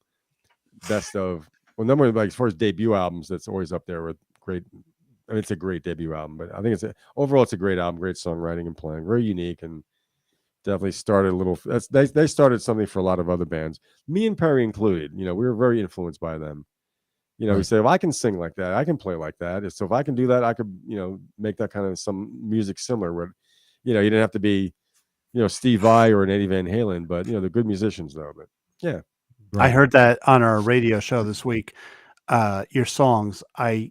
best of number as far as debut albums. That's always up there with great. I mean, it's a great debut album, but I think overall it's a great album, great songwriting and playing, very unique. And definitely started a little. They started something for a lot of other bands, me and Perry included. We were very influenced by them. We
Right.
say, if I can sing like that, I can play like that. So if I can do that, I could, make that kind of some music similar. Where, you didn't have to be, Steve Vai or an Eddie Van Halen, but they're good musicians though. But yeah,
I heard that on our radio show this week. Your songs are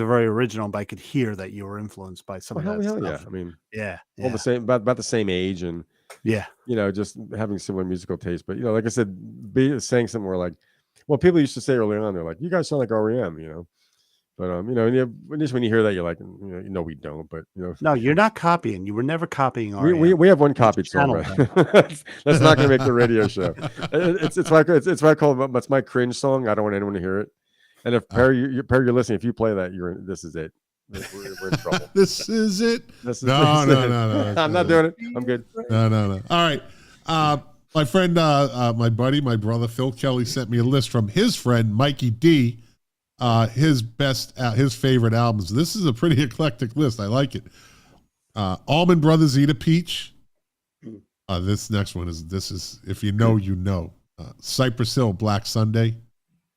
very original, but I could hear that you were influenced by some of that
hell
stuff.
yeah. I mean,
yeah,
all the same, about the same age, and
yeah.
just having similar musical taste. But like I said, saying something where like, well, people used to say early on, they're like, "You guys sound like REM," But just when you hear that, you're like, no, we don't. But
No, you're not copying. You were never copying REM.
we have one copied song. Right? That's not going to make the radio show. It's what I call it. That's my cringe song. I don't want anyone to hear it. And if Perry, you're listening, if you play that, this is it. We're in trouble.
This is it. No.
I'm not doing it. I'm good.
No. All right. My friend, my buddy, my brother Phil Kelly sent me a list from his friend Mikey D. His favorite albums. This is a pretty eclectic list. I like it. Allman Brothers Eat a Peach. This next one is if you know, you know. Cypress Hill Black Sunday.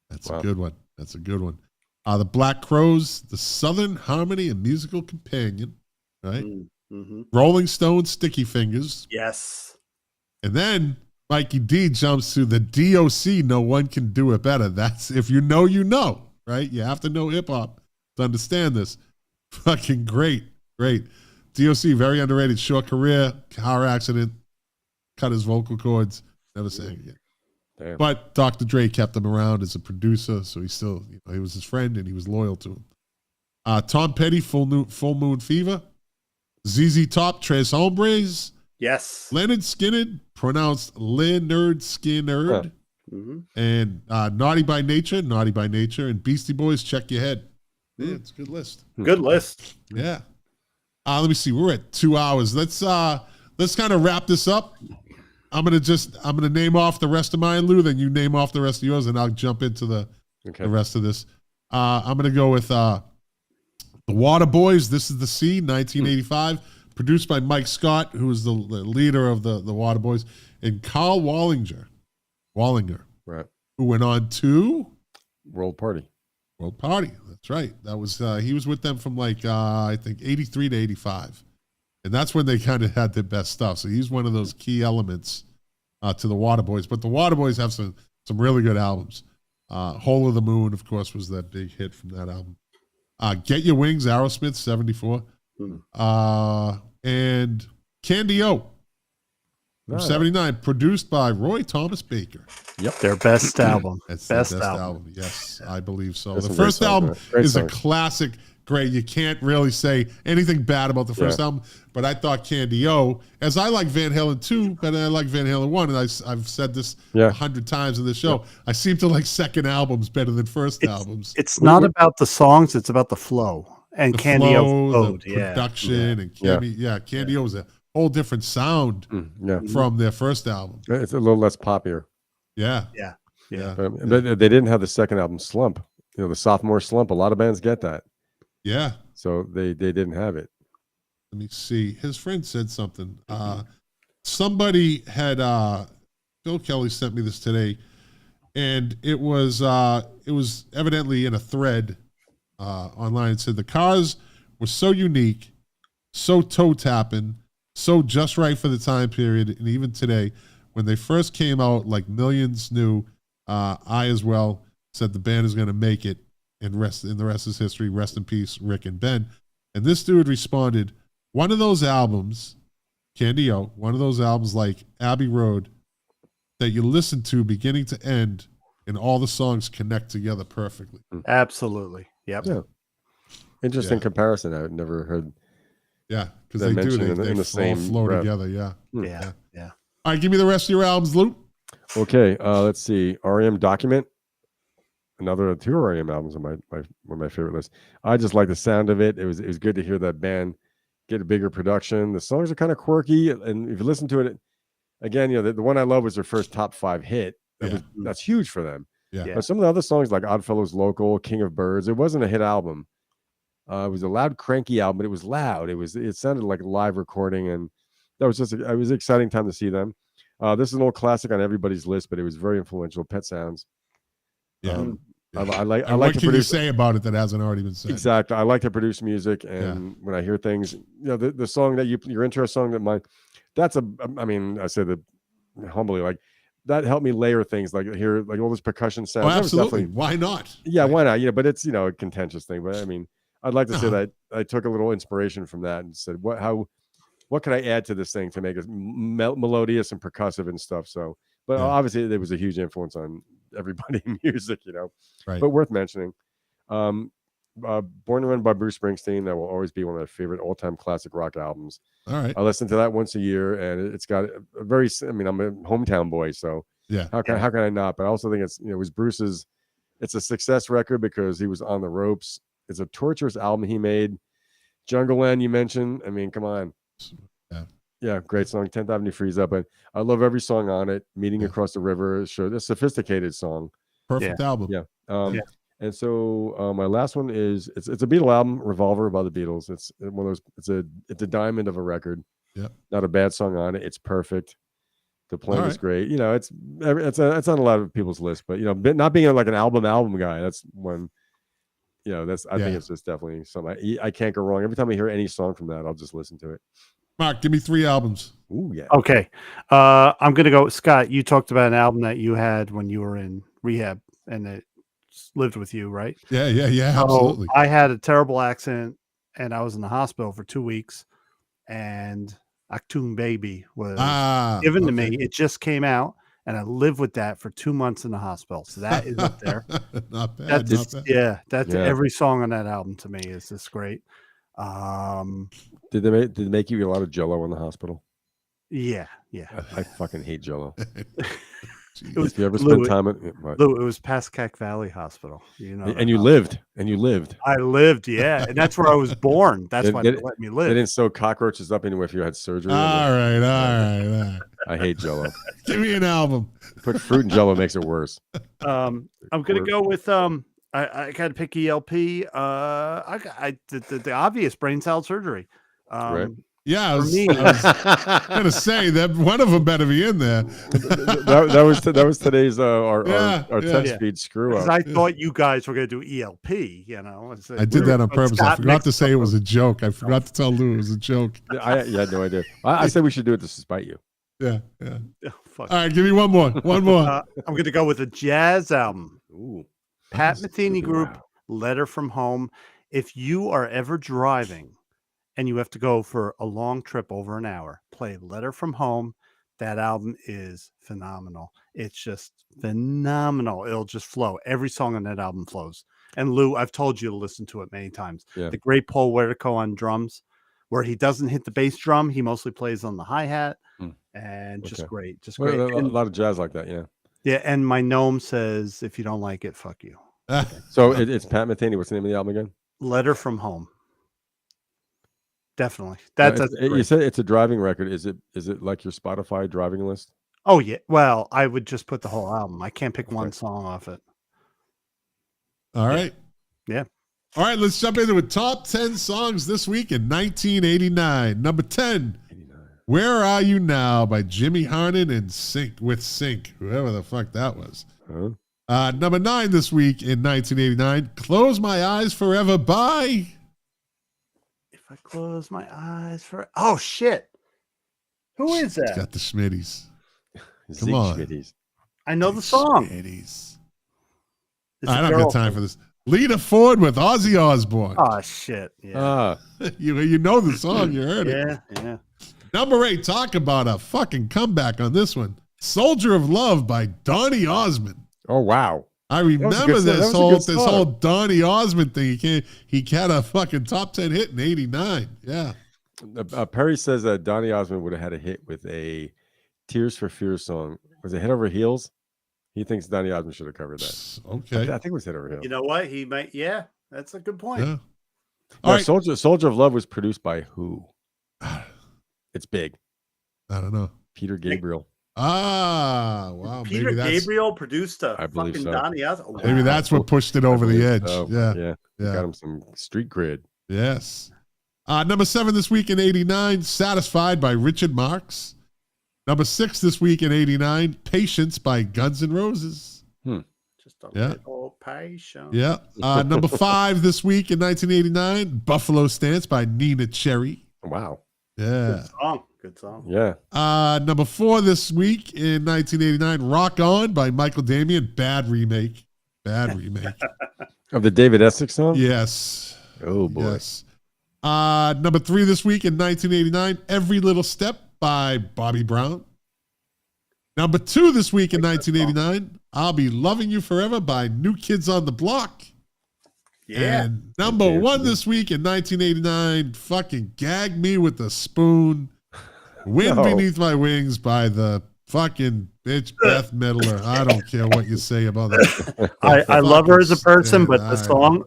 That's a good one. The Black Crowes, The Southern Harmony and Musical Companion. Right.
Mm-hmm.
Rolling Stones, Sticky Fingers.
Yes.
And then Mikey D jumps to the DOC, No One Can Do It Better. That's if you know, you know, right? You have to know hip hop to understand this. Fucking great. DOC, very underrated. Short career, car accident, cut his vocal cords, never sang again.
Damn.
But Dr. Dre kept him around as a producer, so he still, he was his friend and he was loyal to him. Tom Petty, Full Moon Fever. ZZ Top, Tres Hombres.
Yes.
Leonard Skinner, pronounced Leonard Skinner.
Mm-hmm.
And Naughty by Nature, and Beastie Boys, Check Your Head. Yeah, it's a good list.
Good list.
Yeah. Let me see. We're at 2 hours. Let's kind of wrap this up. I'm gonna name off the rest of mine, Lou. Then you name off the rest of yours, and I'll jump into the rest of this. I'm gonna go with the Water Boys. This is the Sea, 1985, produced by Mike Scott, who is the leader of the Water Boys, and Carl Wallinger,
right,
who went on to
World Party.
That's right. That was he was with them from I think 83 to 85. And that's when they kind of had their best stuff. So he's one of those key elements to the Water Boys. But the Water Boys have some really good albums. Hole of the Moon, of course, was that big hit from that album. Get Your Wings, Aerosmith, 74. And Candy O from 79, produced by Roy Thomas Baker.
Yep. Their best album.
That's
best
the best
album.
album. Yes, I believe so.
That's
the
a great
first
song,
album
man. Great
is
song.
a classic. Great. You can't really say anything bad about the first album, but I thought Candy O, as I like Van Halen 2 better than I like Van Halen 1, and I've said this 100 times in this show, I seem to like second albums better than first albums.
It's not about the songs, it's about the flow. And
The
Candy O
flow, the production, and Candy O is a whole different sound from their first album.
It's a little less popular.
Yeah.
But they didn't have the second album slump. The sophomore slump. A lot of bands get that.
Yeah.
So they didn't have it.
Let me see. His friend said something. Somebody had Phil Kelly sent me this today, and it was evidently in a thread online. It said the cars were so unique, so toe tapping, so just right for the time period, and even today, when they first came out, like millions knew. I as well said the band is going to make it. And the rest is history. Rest in peace, Rick and Ben. And this dude responded, one of those albums, Candy O, one of those albums like Abbey Road that you listen to beginning to end and all the songs connect together perfectly.
Absolutely. Yep.
Yeah. Interesting comparison. I've never heard.
Yeah, because they do. They
in the same
flow
rep.
together. Yeah.
Yeah.
All right, give me the rest of your albums, Lou.
Okay. Let's see. REM Document. Another two REM albums on one of my favorite lists. I just like the sound of it. It was good to hear that band get a bigger production. The songs are kind of quirky, and if you listen to it again, the one I love was their first top 5 hit. That's huge for them.
Yeah.
But some of the other songs like Oddfellows Local, King of Birds, it wasn't a hit album. It was a loud, cranky album, but it was loud. It sounded like a live recording, and that was just it was an exciting time to see them. This is an old classic on everybody's list, but it was very influential. Pet Sounds.
Yeah.
I like
what
to
can you
produce.
say about it that hasn't already been said?
Exactly. I like to produce music, and when I hear things, the song that your interest song that I mean, I say that humbly, like that helped me layer things, like hear like all this percussion sounds.
Oh, absolutely. Why not?
Yeah, why not? But it's a contentious thing. But I mean, I'd like to say that I took a little inspiration from that and said, what can I add to this thing to make it melodious and percussive and stuff? So, but obviously there was a huge influence on everybody in music,
Right.
But worth mentioning. Born and Run by Bruce Springsteen, that will always be one of my favorite all-time classic rock albums.
All right.
I listen to that once a year, and it's got a very, I'm a hometown boy, so how can I not? But I also think it was Bruce's, it's a success record because he was on the ropes. It's a torturous album he made. Jungle Land, you mentioned. I mean, come on. Yeah, great song. 10th Avenue Freeze Up. And I love every song on it. Meeting Across the River. Sure, a sophisticated song.
Perfect album.
Yeah. And so my last one is it's a Beatle album, Revolver by the Beatles. It's one of those. It's a diamond of a record.
Yeah.
Not a bad song on it. It's perfect. The playing is great. It's on a lot of people's list, but not being like an album guy. That's one. I think it's just definitely something I can't go wrong. Every time I hear any song from that, I'll just listen to it.
Mark, give me 3 albums.
Ooh, yeah.
Okay. I'm going to go. Scott, you talked about an album that you had when you were in rehab and it lived with you, right?
Yeah. Absolutely.
I had a terrible accident and I was in the hospital for 2 weeks, and Achtung Baby was given to me. It just came out, and I lived with that for 2 months in the hospital. So that is up there.
Not bad.
That's every song on that album to me is just great.
Did they make you eat a lot of Jell-O in the hospital?
Yeah.
I fucking hate Jell-O.
If
you ever spend time at
Lou, it was Pascack Valley Hospital.
And you lived.
I lived, yeah. And that's where I was born. That's why they let me live.
They didn't sew cockroaches up anywhere if you had surgery.
All right.
I hate Jell-O.
Give me an album.
Put fruit in Jell-O makes it worse.
I'm gonna go with I gotta pick ELP. The obvious brain cell surgery.
Right.
Yeah, I was gonna say that one of them better be in there.
that was today's our text feed screw up.
I thought you guys were gonna do ELP.
I did that on purpose. I forgot to say it was a joke. I forgot to tell Lou it was a joke.
I had no idea. I said we should do it to spite you.
Yeah.
Oh, fuck.
All right, give me one more.
I'm gonna go with a jazz album.
Ooh,
Pat Metheny Group, Letter from Home. If you are ever driving and you have to go for a long trip over an hour, play Letter from Home. That album is phenomenal. It's just phenomenal. It'll just flow. Every song on that album flows. And Lou, I've told you to listen to it many times.
Yeah.
The great Paul Wertico on drums, where he doesn't hit the bass drum. He mostly plays on the hi-hat. And just great. Just great.
A lot of jazz like that, yeah.
Yeah, and my gnome says, if you don't like it, fuck you.
So it's Pat Metheny. What's the name of the album again?
Letter from Home. Definitely.
You said it's a driving record. Is it like your Spotify driving list?
Oh yeah. Well, I would just put the whole album. I can't pick one song off it.
All right.
Yeah.
All right, let's jump into it. Top 10 songs this week in 1989. Number 10. 89. Where Are You Now by Jimmy Harnan and Sync, whoever the fuck that was.
Uh-huh.
Number 9 this week in 1989. Close My Eyes Forever by...
I close my eyes for... Oh, shit. Who is that?
It's got the Schmitties.
Come on. Schmitties.
I know the song.
Schmitties. I don't got time for this. Lita Ford with Ozzy Osbourne.
Oh, shit. Yeah.
You know the song. You heard it.
Yeah.
Number 8. Talk about a fucking comeback on this one. Soldier of Love by Donny Osmond.
Oh, wow.
I remember this whole Donny Osmond thing. He had a fucking top 10 hit in 89. Yeah.
Perry says that Donny Osmond would have had a hit with a Tears for Fears song. Was it Head Over Heels? He thinks Donny Osmond should have covered that.
Okay.
I think it was Head Over Heels.
You know what? He might. Yeah, that's a good point.
Yeah.
All right. Soldier of Love was produced by who? It's big.
I don't know.
Peter Gabriel.
Wow.
Peter Gabriel produced a
fucking
so. Donny Osmond.
Wow. Maybe that's what pushed it over the edge.
So.
Yeah.
Got him some street cred.
Yes. Number 7 this week in 89, Satisfied by Richard Marx. Number 6 this week in 89, Patience by Guns N' Roses.
Just a little patient.
Yeah. Number 5 this week in 1989, Buffalo Stance by Nina Cherry.
Wow.
Yeah.
Good song.
Yeah.
Number 4 this week in 1989, Rock On by Michael Damian. Bad remake.
Of the David Essex song?
Yes.
Oh, boy.
Yes. Number 3 this week in 1989, Every Little Step by Bobby Brown. Number 2 this week in 1989, I'll Be Loving You Forever by New Kids on the Block.
Yeah.
And number 1 this week in 1989, fucking Gag Me with the Spoon, Wind Beneath My Wings by the fucking bitch Beth Midler. I don't care what you say about that.
I love her as a person, but the song.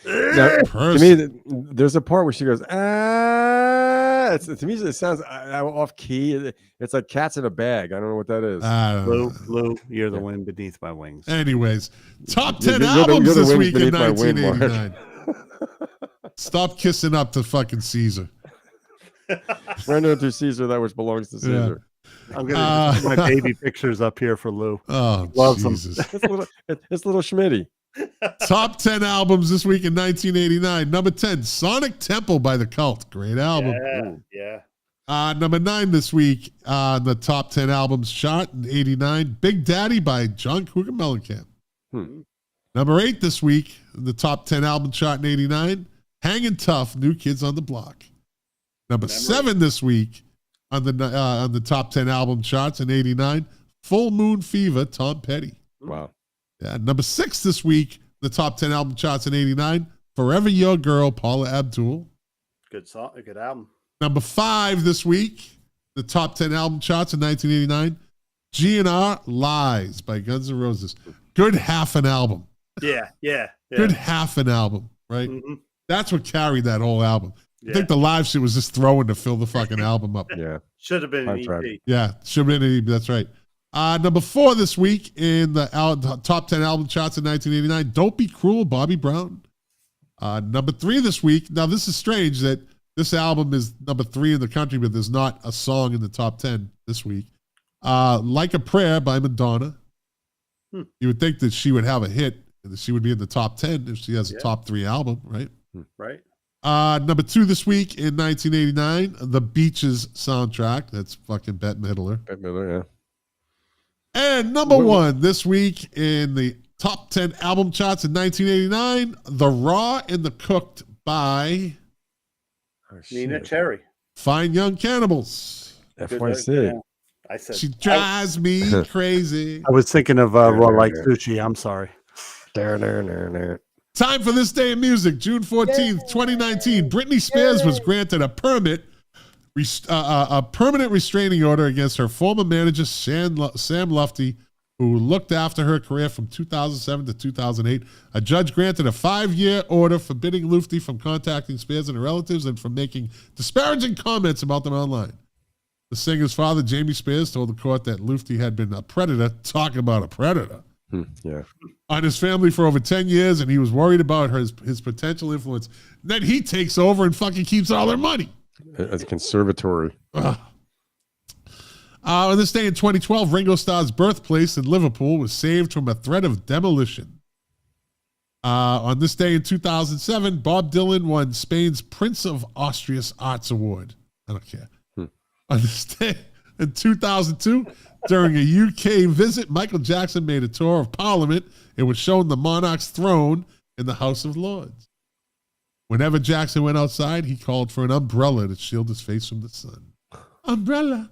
Now, to me, there's a part where she goes, ah. To me, it sounds off key. It's like Cats in a Bag. I don't know what that is.
Blue, you're the wind beneath my wings.
Anyways, top 10 albums this week in 1989. Stop kissing up to fucking Caesar.
Render to Caesar that which belongs to Caesar.
Yeah. I'm gonna put my baby pictures up here for Lou.
Oh,
loves
Jesus.
It's little Schmitty.
Top 10 albums this week in 1989. Number 10, Sonic Temple by The Cult. Great album.
Yeah.
Number 9 this week on the top 10 albums chart in 89, Big Daddy by John Cougar Mellencamp. Number 8 this week, the top 10 album chart in 89, Hangin' Tough, New Kids on the Block. Number 7 this week on the top 10 album charts in 89, Full Moon Fever, Tom Petty.
Wow.
Yeah, number 6 this week, the top 10 album charts in 89, Forever Your Girl, Paula Abdul.
Good song, a good album.
Number 5 this week, the top 10 album charts in 1989, GNR Lies by Guns N' Roses. Good half an album.
Yeah.
Good half an album, right?
Mm-hmm.
That's what carried that whole album.
Yeah.
I think the live shit was just throwing to fill the fucking album up.
Yeah.
Should have been an EP.
Yeah, should have been an EP. That's right. Number 4 this week in the top 10 album charts in 1989, Don't Be Cruel, Bobby Brown. Number 3 this week. Now, this is strange that this album is number 3 in the country, but there's not a song in the top 10 this week. Like a Prayer by Madonna. You would think that she would have a hit and that she would be in the top 10 if she has a top 3 album, right?
Right.
Number 2 this week in 1989, The Beaches soundtrack. That's fucking Bette Midler.
Bette Midler, yeah.
And number 1 this week in the top 10 album charts in 1989, The Raw and the Cooked by
Nina Cherry.
Fine Young Cannibals.
FYC.
Yeah. I said
She drives me crazy.
I was thinking of Raw Like Sushi. I'm sorry.
Time for This Day in Music, June 14th, 2019. Britney Spears was granted a permanent restraining order against her former manager, Sam Lufty, who looked after her career from 2007 to 2008. A judge granted a 5-year order forbidding Lufty from contacting Spears and her relatives and from making disparaging comments about them online. The singer's father, Jamie Spears, told the court that Lufty had been a predator, talking about a predator, on his family for over 10 years, and he was worried about his potential influence. Then he takes over and fucking keeps all their money.
As a conservatory.
On this day in 2012, Ringo Starr's birthplace in Liverpool was saved from a threat of demolition. On this day in 2007, Bob Dylan won Spain's Prince of Austria's Arts Award. I don't care. On this day in 2002, during a UK visit, Michael Jackson made a tour of Parliament. It was shown the monarch's throne in the House of Lords. Whenever Jackson went outside, he called for an umbrella to shield his face from the sun. Umbrella,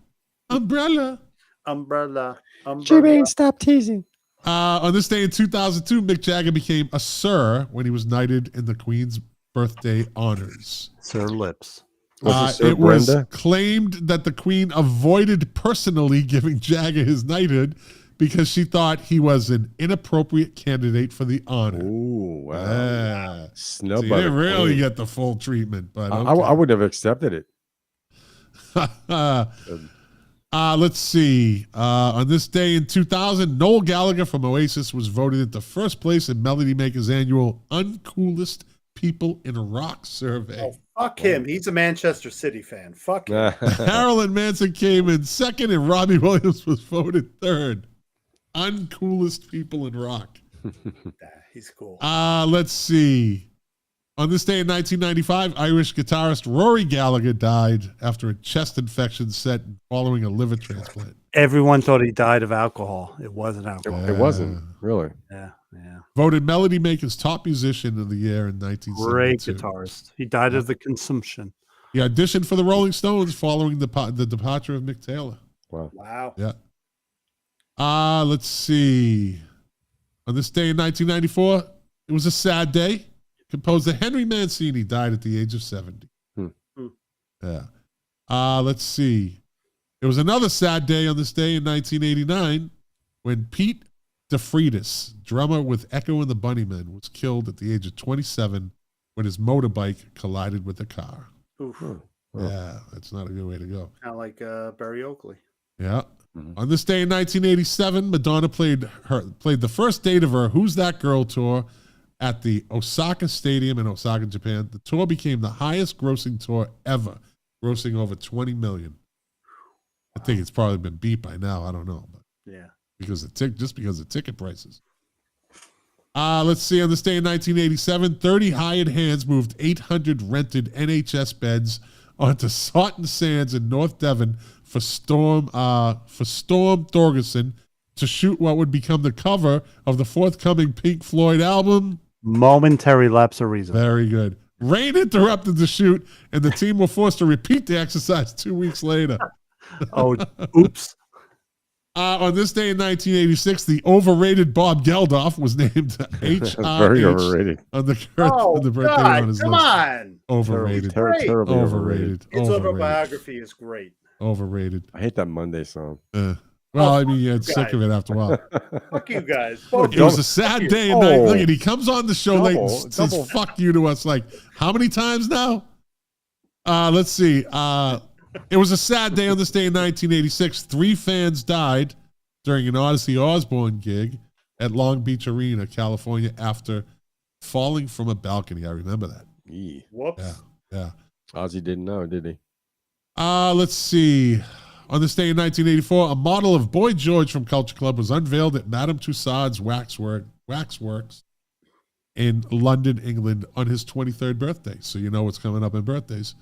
umbrella,
umbrella, umbrella.
Jermaine, stop teasing.
On this day in 2002, Mick Jagger became a Sir when he was knighted in the Queen's birthday honors.
Sir Lips.
It was claimed that the Queen avoided personally giving Jagger his knighthood because she thought he was an inappropriate candidate for the honor.
Ooh, wow.
Snub so you didn't really get the full treatment, but okay.
I would have accepted it.
Let's see. On this day in 2000, Noel Gallagher from Oasis was voted into first place in Melody Maker's annual Uncoolest people in rock survey.
Oh, fuck him. He's a Manchester City fan. Fuck him.
Marilyn Manson came in second and Robbie Williams was voted third. Uncoolest people in rock.
He's cool.
Let's see. On this day in 1995, Irish guitarist Rory Gallagher died after a chest infection set following a liver transplant.
Everyone thought he died of alcohol. It wasn't alcohol.
It wasn't, really.
Yeah.
Voted Melody Maker's top musician of the year in 1972.
Great guitarist. He died of the consumption.
He auditioned for the Rolling Stones following the departure of Mick Taylor.
Wow.
Yeah. Let's see. On this day in 1994, it was a sad day. Composer Henry Mancini died at the age of 70. Yeah. Let's see. It was another sad day on this day in 1989 when Pete DeFreitas, drummer with Echo and the Bunnymen, was killed at the age of 27 when his motorbike collided with a car.
Oof.
Yeah, that's not a good way to go.
Kind of like Barry Oakley.
Yeah. On this day in 1987, Madonna played the first date of her Who's That Girl tour at the Osaka Stadium in Osaka, Japan. The tour became the highest grossing tour ever, grossing over 20 million. I think it's probably been beat by now. I don't know. But
Yeah.
because of ticket prices. Let's see. On this day in 1987, 30 hired hands moved 800 rented NHS beds onto Sawton Sands in North Devon for Storm Thorgerson to shoot what would become the cover of the forthcoming Pink Floyd album.
Momentary lapse of reason.
Very good. Rain interrupted the shoot, and the team were forced to repeat the exercise 2 weeks later.
Oh, oops.
On this day in 1986, the overrated Bob Geldof was named HRH
Very overrated.
on the birthday
God,
on his
come
list.
on.
Overrated.
Terribly
Overrated.
His
Overrated.
autobiography is great.
Overrated.
I hate that Monday song.
Well, I mean, you get sick of it after a while.
Fuck you guys.
It was a sad day and night. Look at, he comes on the show late and
Double.
says "fuck you" to us like how many times now? Let's see. It was a sad day on this day in 1986. 3 fans died during an Odyssey Osbourne gig at Long Beach Arena, California, after falling from a balcony. I remember that.
Yee.
Whoops.
Yeah.
Ozzy didn't know, did he?
Let's see. On this day in 1984, a model of Boy George from Culture Club was unveiled at Madame Tussauds Waxworks in London, England, on his 23rd birthday. So you know what's coming up in birthdays.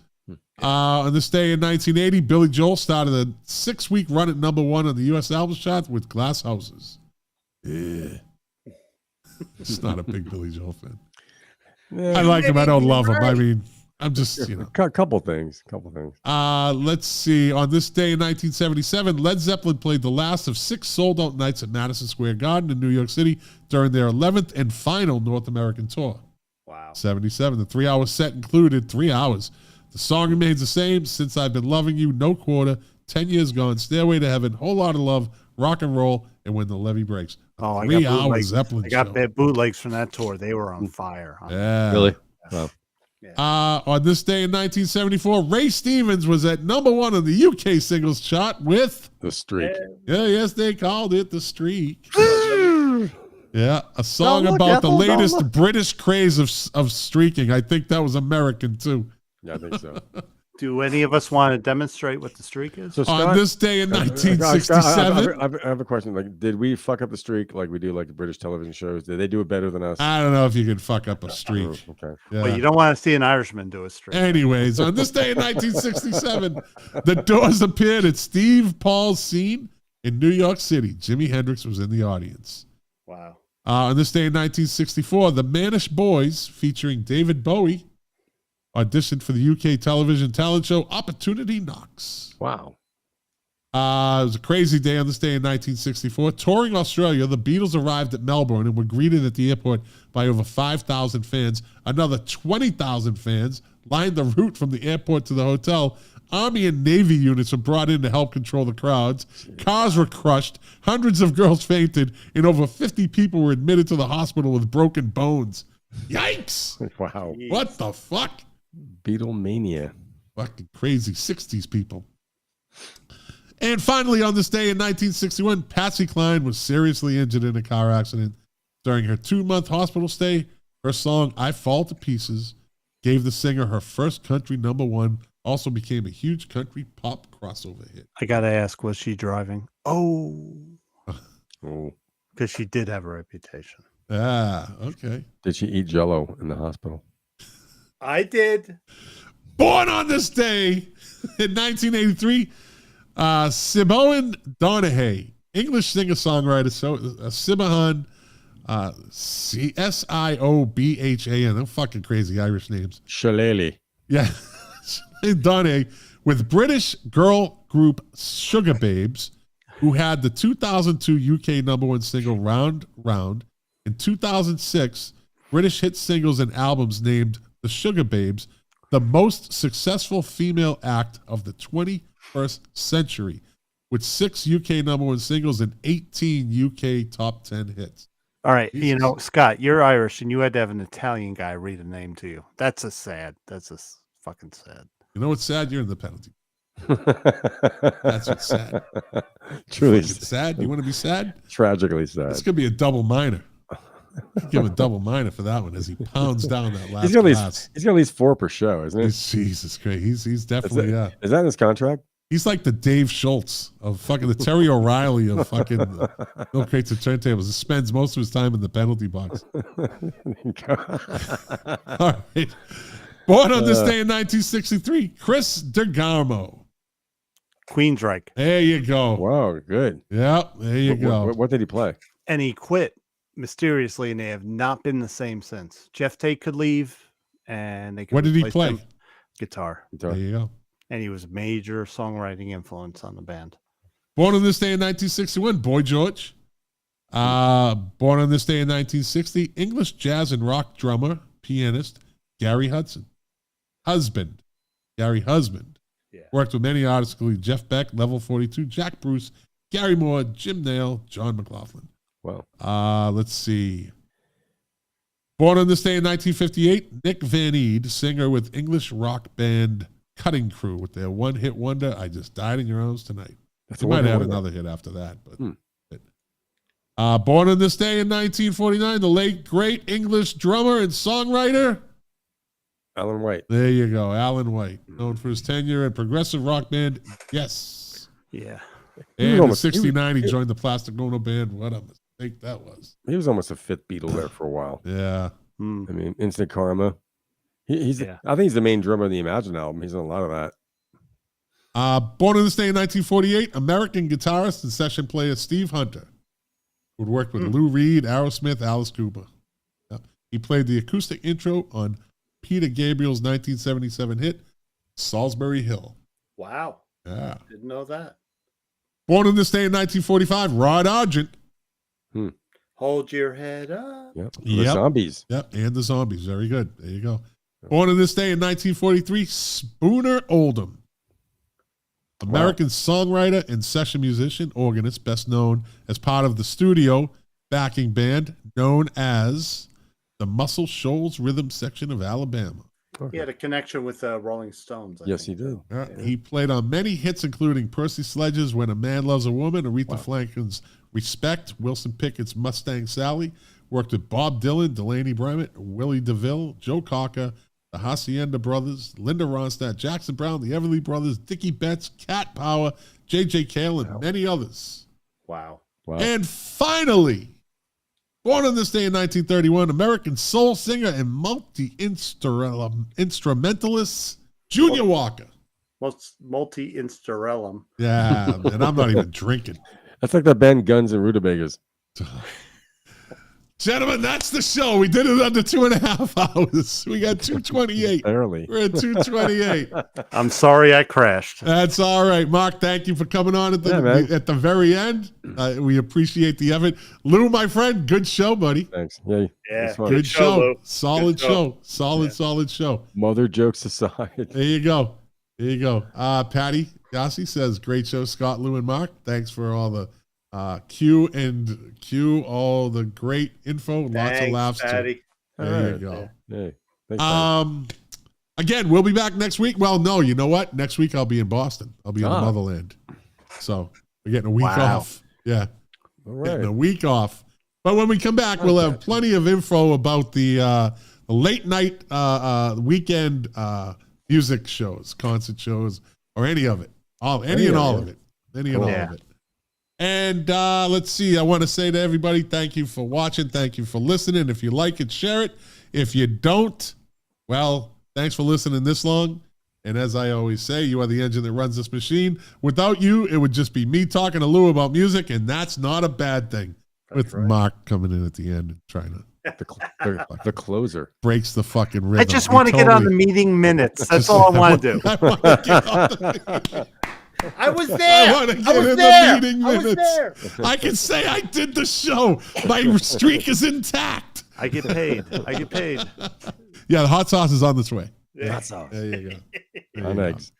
On this day in 1980, Billy Joel started a 6-week run at number 1 on the U.S. albums chart with Glass Houses. Yeah. It's not a big Billy Joel fan. I like him. I don't love him. I mean, I'm just,
Couple things.
Let's see. On this day in 1977, Led Zeppelin played the last of 6 sold-out nights at Madison Square Garden in New York City during their 11th and final North American tour.
Wow.
77. The 3-hour set included 3 hours. The song remains the same. Since I've Been Loving You, No Quarter, 10 Years Gone, Stairway to Heaven, Whole Lot of Love, Rock and Roll, and When the Levee Breaks.
Oh, I
3
got
hour
bootlegs.
Zeppelin
I got
show.
bootlegs from that tour. They were on fire.
Yeah.
Really? Wow.
On this day in 1974, Ray Stevens was at number 1 on the UK singles chart with
The Streak.
yes, they called it The Streak. Yeah, a song
Don't look,
about the
Ethel, don't
latest
look.
British craze of streaking. I think that was American too.
Yeah, I think so.
Do any of us want to demonstrate what the streak is?
So
On this day in 1967,
I have a question. Like, did we fuck up the streak like we do like the British television shows? Did they do it better than us?
I don't know if you can fuck up a streak.
Okay.
Yeah.
Well, you don't want to see an Irishman do a streak.
Anyways, on this day in 1967, the Doors appeared at Steve Paul's scene in New York City. Jimi Hendrix was in the audience.
Wow.
On this day in 1964, the Manish Boys, featuring David Bowie, auditioned for the UK television talent show Opportunity Knocks.
Wow.
It was a crazy day on this day in 1964. Touring Australia, the Beatles arrived at Melbourne and were greeted at the airport by over 5,000 fans. Another 20,000 fans lined the route from the airport to the hotel. Army and Navy units were brought in to help control the crowds. Cars were crushed. Hundreds of girls fainted, and over 50 people were admitted to the hospital with broken bones. Yikes!
Wow.
What the fuck?
Beatlemania.
Fucking crazy 60s people. And finally, on this day in 1961, Patsy Cline was seriously injured in a car accident. During her 2-month hospital stay, Her song, I Fall to Pieces, gave the singer her first country #1, also became a huge country pop crossover hit.
I got to ask, was she driving? Oh.
Oh.
Because she did have a reputation.
Ah, okay.
Did she eat Jell-O in the hospital?
I did.
Born on this day in 1983, Siobhan Donahue, English singer-songwriter, Siobhan, Siobhan. They're fucking crazy Irish names.
Shillelagh.
Yeah. Donahue with British girl group Sugar Babes, who had the 2002 UK #1 single Round Round. In 2006, British hit singles and albums named the Sugar Babes the most successful female act of the 21st century, with 6 UK #1 singles and 18 UK top 10 hits.
All right.
Jesus.
You know, Scott, you're Irish and you had to have an Italian guy read a name to you. That's fucking sad.
You know what's sad? You're in the penalty. That's what's sad.
Truly
sad. You want to be sad?
Tragically sad.
This could be a double minor. Give him a double minor for that one as he pounds down that last
He's got
glass.
at least 4 per show, isn't he?
Jesus Christ. He's definitely, yeah.
Is that in his contract?
He's like the Dave Schultz of fucking the Terry O'Reilly of fucking Milk Crates and Turntables. He spends most of his time in the penalty box. All right. Born on this day in 1963, Chris DeGarmo.
Queensryche.
There you go.
Wow, good.
Yeah, there you go.
What did he play?
And he quit mysteriously, and they have not been the same since. Jeff Tate could leave, and they could
What did he
replace
play?
him. Guitar.
There you go.
And he was a major songwriting influence on the band.
Born on this day in 1961, Boy George. Born on this day in 1960, English jazz and rock drummer, pianist, Gary Husband. Gary Husband.
Yeah.
Worked with many artists, including Jeff Beck, Level 42, Jack Bruce, Gary Moore, Jim Nail, John McLaughlin.
Wow.
Let's see. Born on this day in 1958, Nick Van Eed, singer with English rock band Cutting Crew with their one-hit wonder, I Just Died in Your Arms Tonight.
That's
They might have another hit after that. But born on this day in 1949, the late, great English drummer and songwriter,
Alan White.
there you go, Alan White, known for his tenure at progressive rock band Yes.
Yeah.
And in 69, he joined the Plastic Ono Band. What a mistake that was.
He was almost a fifth Beatle there for a while.
Yeah.
I mean, Instant Karma. He's. I think he's the main drummer of the Imagine album. He's on a lot of that.
Born on this day in 1948, American guitarist and session player Steve Hunter, who had worked with Lou Reed, Aerosmith, Alice Cooper. Yep. He played the acoustic intro on Peter Gabriel's 1977 hit, Salisbury Hill.
Wow.
Yeah.
Didn't know that.
Born on this day in 1945, Rod Argent.
Hold your head up.
Yep. The Zombies.
Yep, and the Zombies. Very good. There you go. Born on this day in 1943, Spooner Oldham. American songwriter and session musician, organist, best known as part of the studio backing band known as the Muscle Shoals Rhythm Section of Alabama.
Okay.
He had a connection with Rolling Stones.
Yes, he did.
He played on many hits, including Percy Sledge's When a Man Loves a Woman, Aretha Franklin's Respect, Wilson Pickett's Mustang Sally, worked with Bob Dylan, Delaney Bryant, Willie DeVille, Joe Cocker, the Hacienda Brothers, Linda Ronstadt, Jackson Brown, the Everly Brothers, Dickie Betts, Cat Power, J.J. Cale, and many others.
Wow.
And finally, born on this day in 1931, American soul singer and multi-instrumentalist Junior Walker.
Multi-instrumentalum.
Yeah, and I'm not even drinking.
That's like the band Guns and Rutabagas.
Gentlemen, that's the show. We did it under 2.5 hours. We got 2:28.
Barely.
We're at 2:28.
I'm sorry I crashed.
That's all right. Mark, thank you for coming on at the very end. We appreciate the effort. Lou, my friend, good show, buddy.
Thanks. Yeah.
Good show.
Lou.
Solid show. Solid show.
Mother jokes aside.
There you go. Patty Yossi says, great show, Scott, Lou, and Mark. Thanks for all the Q, all the great info. Lots of laughs.
Patty.
There you go.
Hey, thanks,
again, we'll be back next week. Well, no, you know what? Next week I'll be in Boston. I'll be in the motherland. So we're getting a week off. Yeah.
All right.
Getting a week off. But when we come back, we'll have plenty of info about the late night weekend music shows, concert shows, or any of it. Any and all of it. And let's see. I want to say to everybody, thank you for watching. Thank you for listening. If you like it, share it. If you don't, well, thanks for listening this long. And as I always say, you are the engine that runs this machine. Without you, it would just be me talking to Lou about music, and that's not a bad thing. With Mark coming in at the end and trying to
the closer
breaks the fucking rhythm.
I just want to get on the meeting minutes. That's all I want to do.
I was there.
I want to get in the meeting minutes. I can say I did the show. My streak is intact.
I get paid.
Yeah, the hot sauce is on this way.
Hot sauce.
There you go.
on eggs.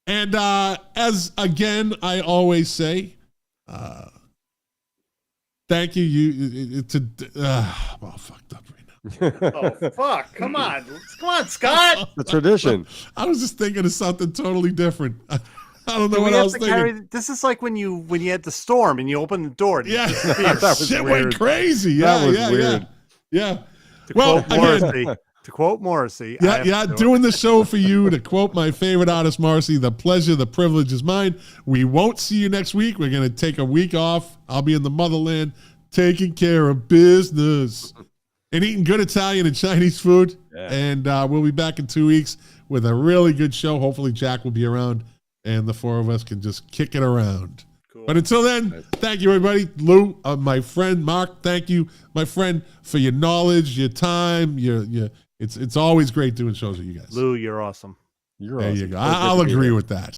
And as again, I always say, thank you. I'm all fucked up right now.
Oh fuck! Come on, Scott.
The tradition.
I was just thinking of something totally different. I don't know
Do
what
we
I
have
was
to
thinking.
carry? This is like when you had the storm and you open the door. And
Yeah,
That was
shit
weird.
went crazy. Yeah,
That was
yeah,
weird.
yeah.
To
Well,
quote Morrissey, to quote Morrissey. I have
Yeah,
to do it.
doing the show for you. To quote my favorite artist, Morrissey, the pleasure, the privilege is mine. We won't see you next week. We're going to take a week off. I'll be in the motherland taking care of business and eating good Italian and Chinese food.
Yeah.
And we'll be back in 2 weeks with a really good show. Hopefully Jack will be around and the four of us can just kick it around.
Cool.
But until then, thank you, everybody. Lou, my friend, Mark, thank you, my friend, for your knowledge, your time. It's always great doing shows with you guys.
Lou, you're awesome.
You're
There
awesome.
you go.
So good
I'll
to be
agree
here.
with that.